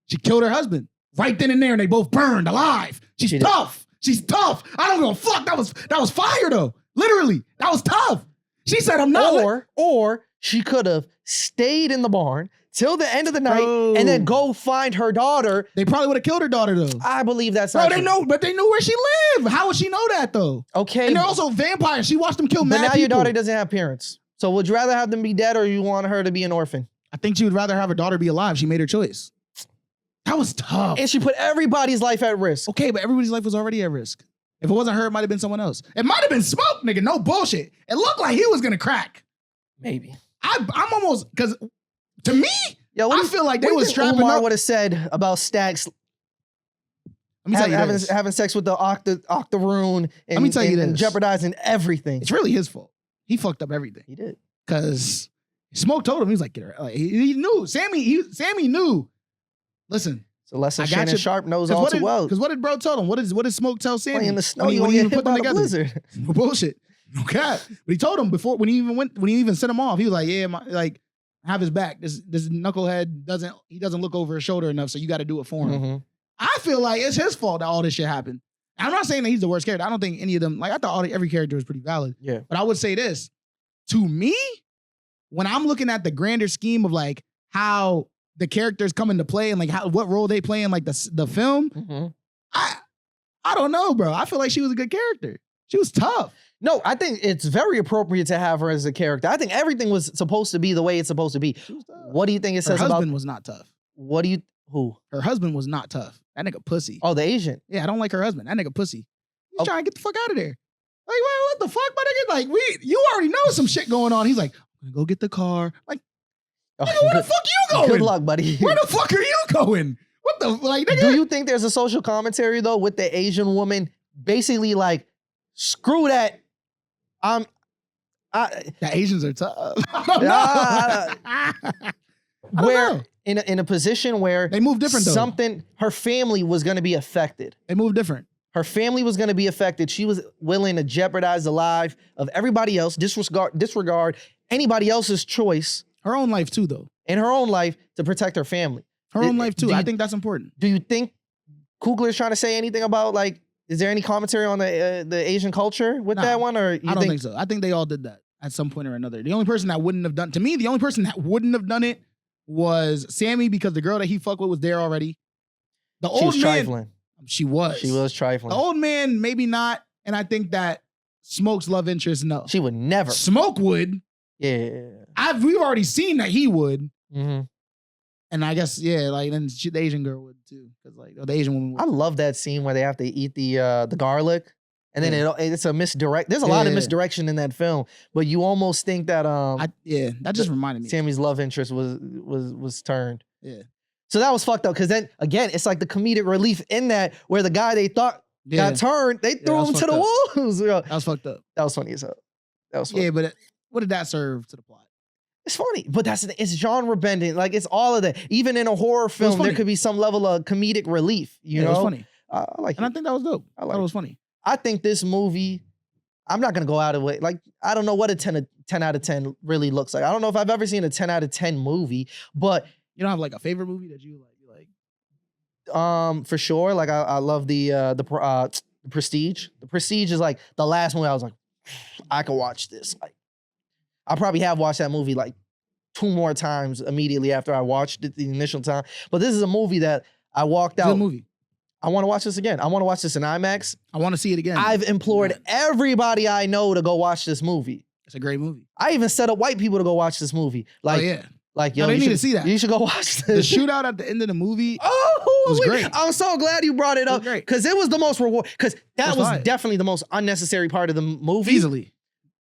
She killed her husband right then and there, and they both burned alive. She's She did. tough. She's tough. I don't give a fuck. That was fire though. Literally, that was tough. She said, "I'm not." Or she could have stayed in the barn till the end of the night Bro. and then go find her daughter. They probably would have killed her daughter though. I believe that's Bro, not they true. know, but they knew where she lived. How would she know that though? Okay, And they're also vampires. She watched them kill but mad now people. your daughter doesn't have parents. So would you rather have them be dead or you want her to be an orphan? I think she would rather have her daughter be alive. She made her choice. That was tough. And she put everybody's life at risk. Okay, but everybody's life was already at risk. If it wasn't her, it might have been someone else. It might have been Smoke, nigga. No bullshit. It looked like he was gonna crack. Maybe. I'm almost, because to me, Yo, I feel like they was strapping Umar up. would have said about Stacks Let me tell you this. having sex with the octoroon and, me tell you and this. jeopardizing everything. It's really his fault. He fucked up everything. He did. Because Smoke told him, he was like, get her. Like, he knew. Sammy knew. Listen. So lesson I got Shannon you. Sharpe knows all too well. Because what did bro tell him? What did Smoke tell Sammy? Playing in the snow, When he you when gonna he get even hit put by them the together? blizzard. No bullshit. No cap. But he told him before when he even sent him off, he was like, yeah, like have his back. This knucklehead doesn't look over his shoulder enough, so you got to do it for him. Mhm. I feel like it's his fault that all this shit happened. I'm not saying that he's the worst character. I don't think any of them, like I thought every character was pretty valid. Yeah. But I would say this, to me, when I'm looking at the grander scheme of like how the characters come into play and like what role they play in like the film, Mhm. I don't know, bro. I feel like she was a good character. She was tough. No, I think it's very appropriate to have her as a character. I think everything was supposed to be the way it's supposed to be. She was tough. What do you think it Her says husband about? was not tough. Who? Her husband was not tough. That nigga pussy. Oh, the Asian. Yeah, I don't like her husband. That nigga pussy. He's Oh. trying to get the fuck out of there. Like, what the fuck, my nigga? Like, you already know some shit going on. He's like, I'm gonna go get the car. Like, nigga, where the fuck you going? Good luck, buddy. Where the fuck are you going? What the like, nigga? Do you think there's a social commentary though with the Asian woman basically like, screw that? The Asians are tough. I don't where know. in a position where They move different though. her family was going to be affected. They move different. Her family was going to be affected. She was willing to jeopardize the life of everybody else, disregard anybody else's choice. Her own life too, though. in her own life to protect her family. Her own life too. Do you- I think that's important. Do you think Coogler is trying to say anything about like? Is there any commentary on the Asian culture with Nah, that one, or you I don't think so. I think they all did that at some point or another. The only person that wouldn't have done, to me, the only person that wouldn't have done it was Sammy, because the girl that he fucked with was there already. The she old was man, trifling? she was. She was trifling. The old man, maybe not. And I think that Smoke's love interest, no. She would never. Smoke would. Yeah. We've already seen that he would. Mm-hmm. And I guess, yeah, like then the Asian girl would too. Because like the Asian woman would. I love that scene where they have to eat the garlic, and then it's a misdirect. There's a lot of misdirection in that film, but you almost think that that just reminded me. Sammy's love interest was turned. Yeah. So that was fucked up, because then again, it's like the comedic relief in that where the guy they thought got turned, they threw him to the wolves. That was fucked up. That was funny as hell. That was funny. Yeah, but what did that serve to the plot? It's funny, but it's genre bending. Like it's all of that. Even in a horror film, there could be some level of comedic relief. You know, it was funny. I like it. And I think that was dope. I thought it was funny. I think this movie, I'm not gonna go out of the way. Like I don't know what a 10 out of 10 really looks like. I don't know if I've ever seen a 10 out of 10 movie, but you don't have like a favorite movie that you like. For sure. Like I love the Prestige. The Prestige is like the last movie I was like, I could watch this. Like I probably have watched that movie like 2 more times immediately after I watched it the initial time. But this is a movie that I walked out. Good movie. I want to watch this again. I want to watch this in IMAX. I want to see it again. I've implored everybody I know to go watch this movie. It's a great movie. I even set up white people to go watch this movie. Like, yo, they need to see that. You should go watch this. The shootout at the end of the movie was great. I'm so glad you brought it up, because it was the most reward. Because that was definitely the most unnecessary part of the movie. Easily.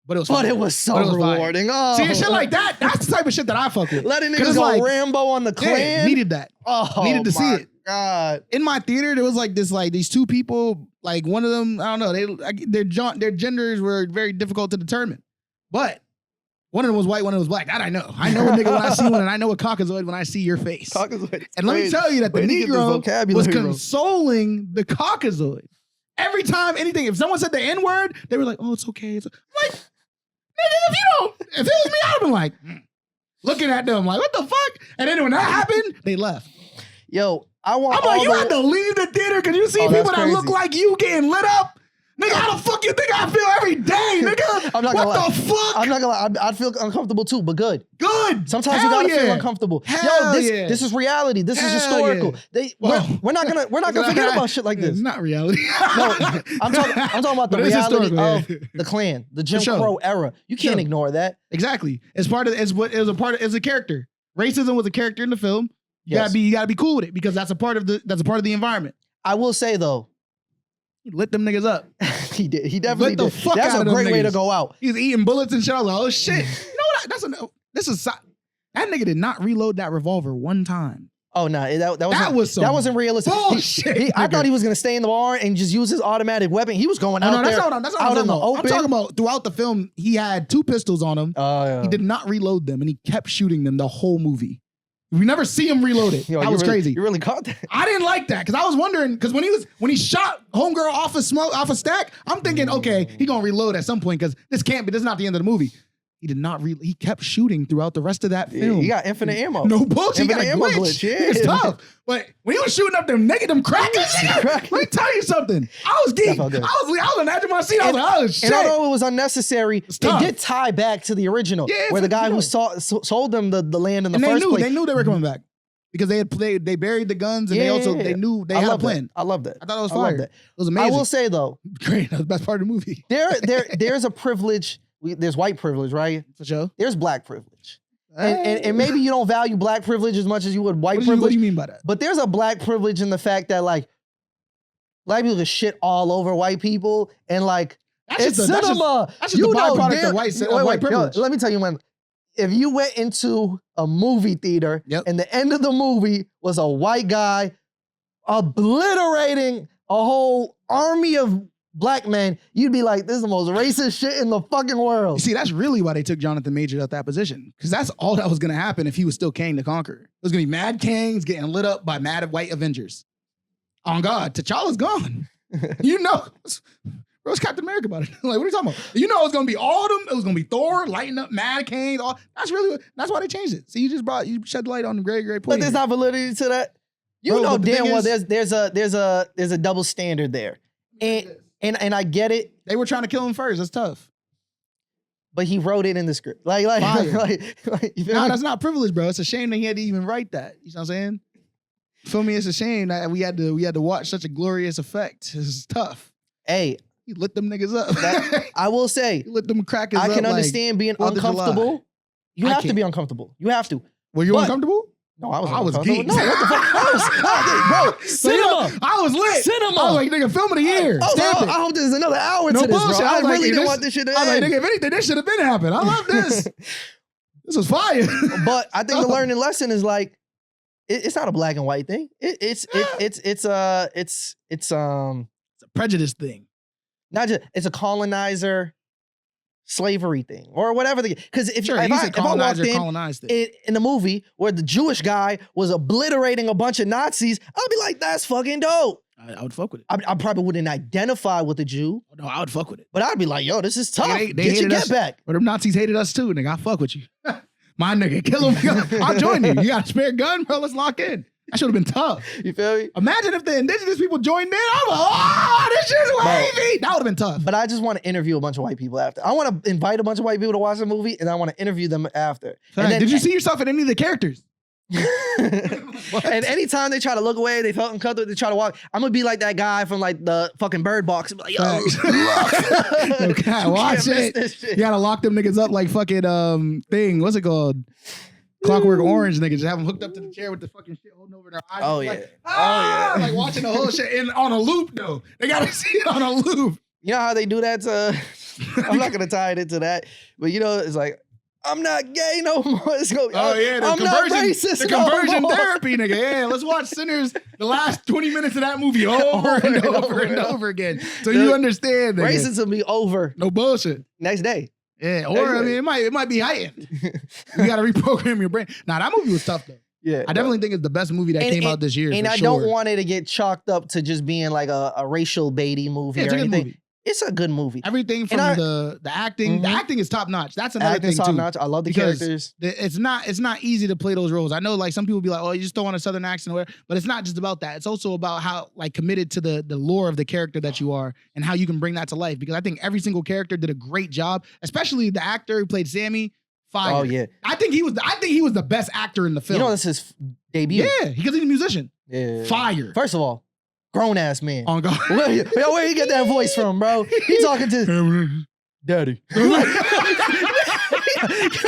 But it was fun. But it was so rewarding. Oh. See, shit like that, that's the type of shit that I fuck with. Letting niggas go like, Rambo on the Klan. Yeah, needed that. Oh, needed to see it. God. In my theater, there was like these 2 people, like one of them, I don't know, their genders were very difficult to determine. But one of them was white, one of them was black. That I know. I know a nigga when I see one, and I know a caucasoid when I see your face. Caucasoid. And let me tell you that the Negro was consoling the caucasoid. Every time anything, if someone said the N-word, they were like, oh, it's okay. It's like, nigga, if it was me, I'd have been like, looking at them like, what the fuck? And then when that happened, they left. Yo, I'm like, you had to leave the theater because you see people that look like you getting lit up. Nigga, how the fuck you think I feel every day, nigga? I'm not gonna lie. The fuck? I'm not gonna lie. I'd feel uncomfortable too, but good. Good. Sometimes you gotta feel uncomfortable. This is reality. This is historical. We're not gonna forget about shit like this. It's not reality. No, I'm talking about the reality of the Klan, the Jim Crow era. You can't ignore that. Exactly. It's a character. Racism was a character in the film. You gotta be cool with it because that's a part of the environment. I will say though, he lit them niggas up. He did. He definitely did. That's a great way to go out. He's eating bullets and shit. I was like, oh shit. You know what? That nigga did not reload that revolver one time. Oh no, that wasn't realistic. Bullshit. I thought he was gonna stay in the bar and just use his automatic weapon. He was going out there. That's not in the open. I'm talking about throughout the film. He had 2 pistols on him. He did not reload them, and he kept shooting them the whole movie. We never see him reload it. That was crazy. You really caught that. I didn't like that because I was wondering because when he shot homegirl off a stack, I'm thinking, okay, he gonna reload at some point because this is not the end of the movie. He did not he kept shooting throughout the rest of that film. He got infinite ammo. No bullshit. He got a ammo glitch. Yeah. It's tough. But when he was shooting up them crackers, let me tell you something. I was geeked. I was on the edge of my seat. I was like, oh shit. And although it was unnecessary, it did tie back to the original, where the guy who sold them the land in the first place. They knew they were coming back. Because they buried the guns and they knew they had a plan. I love that. I thought it was fire. It was amazing. I will say though, great. That was the best part of the movie. There's a privilege. There's white privilege, right? For sure. There's black privilege, and maybe you don't value black privilege as much as you would white privilege. What do you mean by that? But there's a black privilege in the fact that like black people can shit all over white people, and like it's cinema. That's just the byproduct of white privilege. Let me tell you, man. If you went into a movie theater and the end of the movie was a white guy obliterating a whole army of black men, you'd be like, this is the most racist shit in the fucking world. You see, that's really why they took Jonathan Majors out that position. Because that's all that was going to happen if he was still Kang the Conqueror. It was going to be mad Kangs getting lit up by mad white Avengers. On God, T'Challa's gone. You know, Bro, it's Captain America about it. Like, what are you talking about? You know, it was gonna be all of them. It was gonna be Thor, lighting up, mannequins. All that's why they changed it. See, you shed the light on the great point. But there's not validity to that. You Bro, know but the damn thing well is- there's a double standard there, and I get it. They were trying to kill him first. That's tough. But he wrote it in the script. Like you feel Nah, me? that's not privilege, bro. It's a shame that he had to even write that. You know what I'm saying? Feel me? It's a shame that we had to watch such a glorious effect. This is tough. Hey, He lit them niggas up. I will say, He lit them crackers up. I can like, understand being 4th of July. uncomfortable. You I have to can't. be uncomfortable. You have to. Were you But- uncomfortable? No, I was. I was uncomfortable. geeked. No, what the fuck? Bro, So, you know, cinema. I was lit. Cinema. I was like, nigga, film of the year. Oh, Stamp it. I hope there's another hour No to this, bullshit. bro. I I was like, really hey, didn't this- want this shit to I was like, end. nigga, if anything, this should have been happening. I love this. This was fire. But I think the learning lesson is like, it's not a black and white thing. It's a prejudice thing. not just it's a colonizer slavery thing or whatever. Because if Sure, I he's a colonizer, walked colonized it. in the movie where the Jewish guy was obliterating a bunch of Nazis, I'd be like, that's fucking dope. I would fuck with it. I probably wouldn't identify with the Jew, No, I would fuck with it. but I'd be like, yo, this is tough. They Get your hated get us. back. But them Nazis hated us too, nigga. I fuck with you. My nigga, kill him. I'll join you. You got a spare gun, bro? Let's lock in. That should have been tough. You feel me? Imagine if the indigenous people joined in. I'm like, oh, this shit's wavy. That would have been tough. But I just want to interview a bunch of white people after. I want to invite a bunch of white people to watch the movie, and I want to interview them after. And then, Did you see yourself in any of the characters? and anytime they try to look away, they felt uncomfortable, they try to walk. I'm gonna be like that guy from like the fucking Bird Box. Like, yo, Facts. look. You can't watch miss it. this shit. You gotta lock them niggas up like fucking thing. What's it called? Clockwork Orange, nigga. Just have them hooked up to the chair with the fucking shit holding over their eyes. Oh, like, yeah. ah, Oh, yeah. like watching the whole shit on a loop though. They gotta see it on a loop. You know how they do that to I'm not gonna tie it into that, but you know, it's like, I'm not gay no more. It's going, Oh yeah, I'm not racist the no conversion more. therapy, nigga. Yeah, let's watch Sinners the last 20 minutes of that movie over and over again. So you understand, nigga. Racism be over No bullshit. next day. Yeah, or I mean, it might be heightened. You gotta reprogram your brain. Nah, that movie was tough though. Yeah. I definitely think it's the best movie that came out this year. And for I sure. don't want it to get chalked up to just being like a racial baity movie Yeah, it's or a good anything. movie. It's a good movie. Everything from the acting. The Mhm. acting is top notch. That's another Acting's thing top too. notch. I love the Because characters. It's not easy to play those roles. I know like some people be like, oh, you just don't want a southern accent or whatever. But it's not just about that. It's also about how like committed to the lore of the character that you are and how you can bring that to life. Because I think every single character did a great job, especially the actor who played Sammy. Fire. Oh yeah. I think he was the best actor in the film. You know, this is his debut. yeah, because he's a musician. Yeah. Fire. First of all, grown ass man. On God. Where you get that voice from, bro? He talking to daddy. You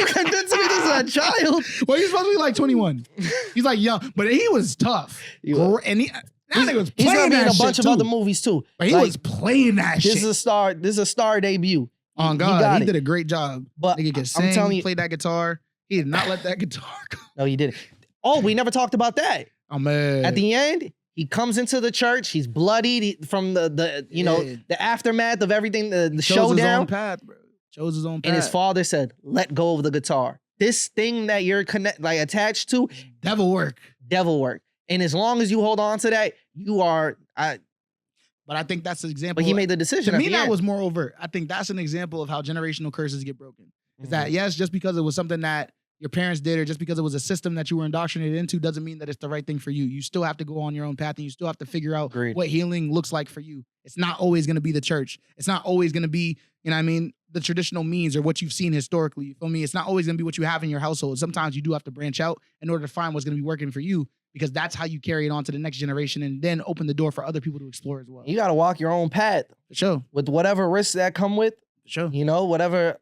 convinced me this is a child. Well, he's supposed to be like 21. He's like young, but he was tough. He was. And that nigga was He's playing gonna be in that a bunch shit of too. other movies too. But he Like, was playing that this shit. is a star. This is a star debut. On He God, got he it. did a great job. But Nigga could sing, I'm telling you, play that guitar. He did not let that guitar go. no, he didn't. Oh, we never talked about that. Oh man. At the end, he comes into the church. He's bloodied from the you know Yeah. the aftermath of everything, the Chose his own showdown. path, bro. Chose his own path. And his father said, "Let go of the guitar. This thing that you're attached to, Devil work. devil work. And as long as you hold on to that, you are." But I think that's an example. But he made the decision. To at me, the that end. was more overt. I think that's an example of how generational curses get broken. Is that yes, just because it was something that your parents did, or just because it was a system that you were indoctrinated into, doesn't mean that it's the right thing for you. You still have to go on your own path, and you still have to figure out Agreed. what healing looks like for you. It's not always going to be the church. It's not always going to be, you know what I mean, the traditional means or what you've seen historically. You feel me? It's not always going to be what you have in your household. Sometimes you do have to branch out in order to find what's going to be working for you, because that's how you carry it on to the next generation and then open the door for other people to explore as well. You got to walk your own path For sure. with whatever risks that come with. For sure. You know, whatever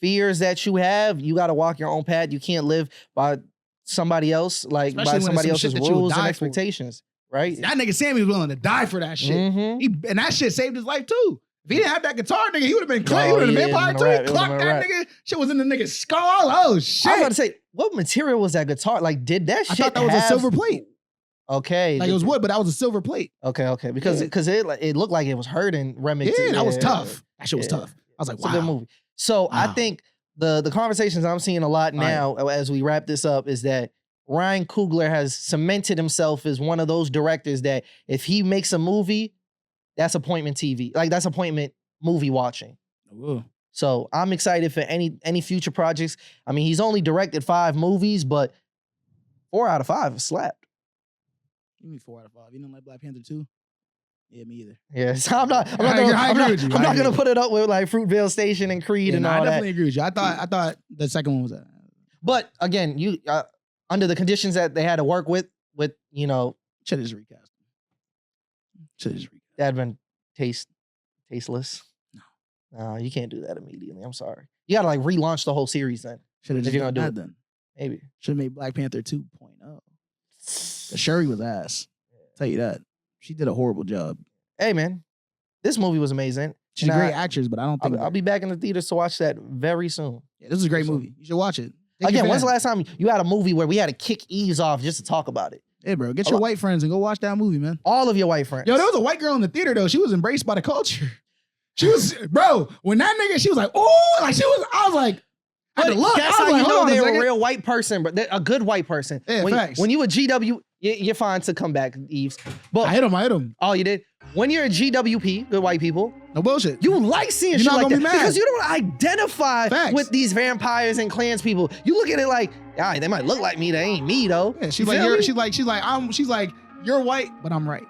fears that you have, you got to walk your own path. You can't live by somebody else, like Especially by when it's somebody some shit else's that you would rules and die for. expectations, right? That nigga Sammy was willing to die for that shit. Mhm. And that shit saved his life too. If he didn't have that guitar, nigga, he would have been Oh, he would have been a yeah, vampire it too. was a He wrap. It clocked was a that wrap. nigga. Shit was in the nigga's skull. Oh I was shit. about to say, what material was that guitar? Like, did that I shit thought that was a have- silver plate. Okay. Like it was wood, but that was a silver plate. Okay, because it looked like it was hurting Remington. Yeah, that was tough. That shit was Yeah. tough. I was like, It's a good wow. movie. So I Wow. think the conversations I'm seeing a lot now as we wrap this up is that Ryan Coogler has cemented himself as one of those directors that if he makes a movie, that's appointment TV. Like that's appointment movie watching. Ooh. So I'm excited for any future projects. I mean, he's only directed 5 movies, but 4 out of 5 slapped. You mean 4 out of 5? You didn't like Black Panther 2? Yeah, me either. Yeah, so I'm not I agree with you. I'm not gonna put it up with like Fruitvale Station and Creed and all I that. definitely agree with you. I thought the second one was that. But again, you under the conditions that they had to work with you know, Should have just recast. that'd been tasteless. No, you can't do that immediately. I'm sorry. You gotta like relaunch the whole series then. Should have If just you're gonna done do that then. Maybe. Should have made Black Panther 2.0. The Shuri was ass. Tell you that. She did a horrible job. Hey man, this movie was amazing. She's And a great actress, but I don't think I'll be back in the theaters to watch that very soon. Yeah, this is a great movie. You should watch it. Take Again, your when's the fans. last time you had a movie where we had to kick Yves off just to talk about it? Hey, bro, get your white friends and go watch that movie, man. All of your white friends. Yo, there was a white girl in the theater though. She was embraced by the culture. She was, bro. When that nigga, she was like, oh, like she was. I was like, I had to look. That's I was how like, you hold know on a they're a second. real white person, but they're a good white person. Yeah, facts. When you a GW, you're fine to come back, Yves. But I hit him. oh, you did. When you're a GWP, good white people, No bullshit. you like seeing You're shit not like gonna that be mad. because you don't identify Facts. with these vampires and clans people. You look at it like, they might look like me, they ain't me though. Yeah, she's You like, feel me? she's like, you're white, but I'm right.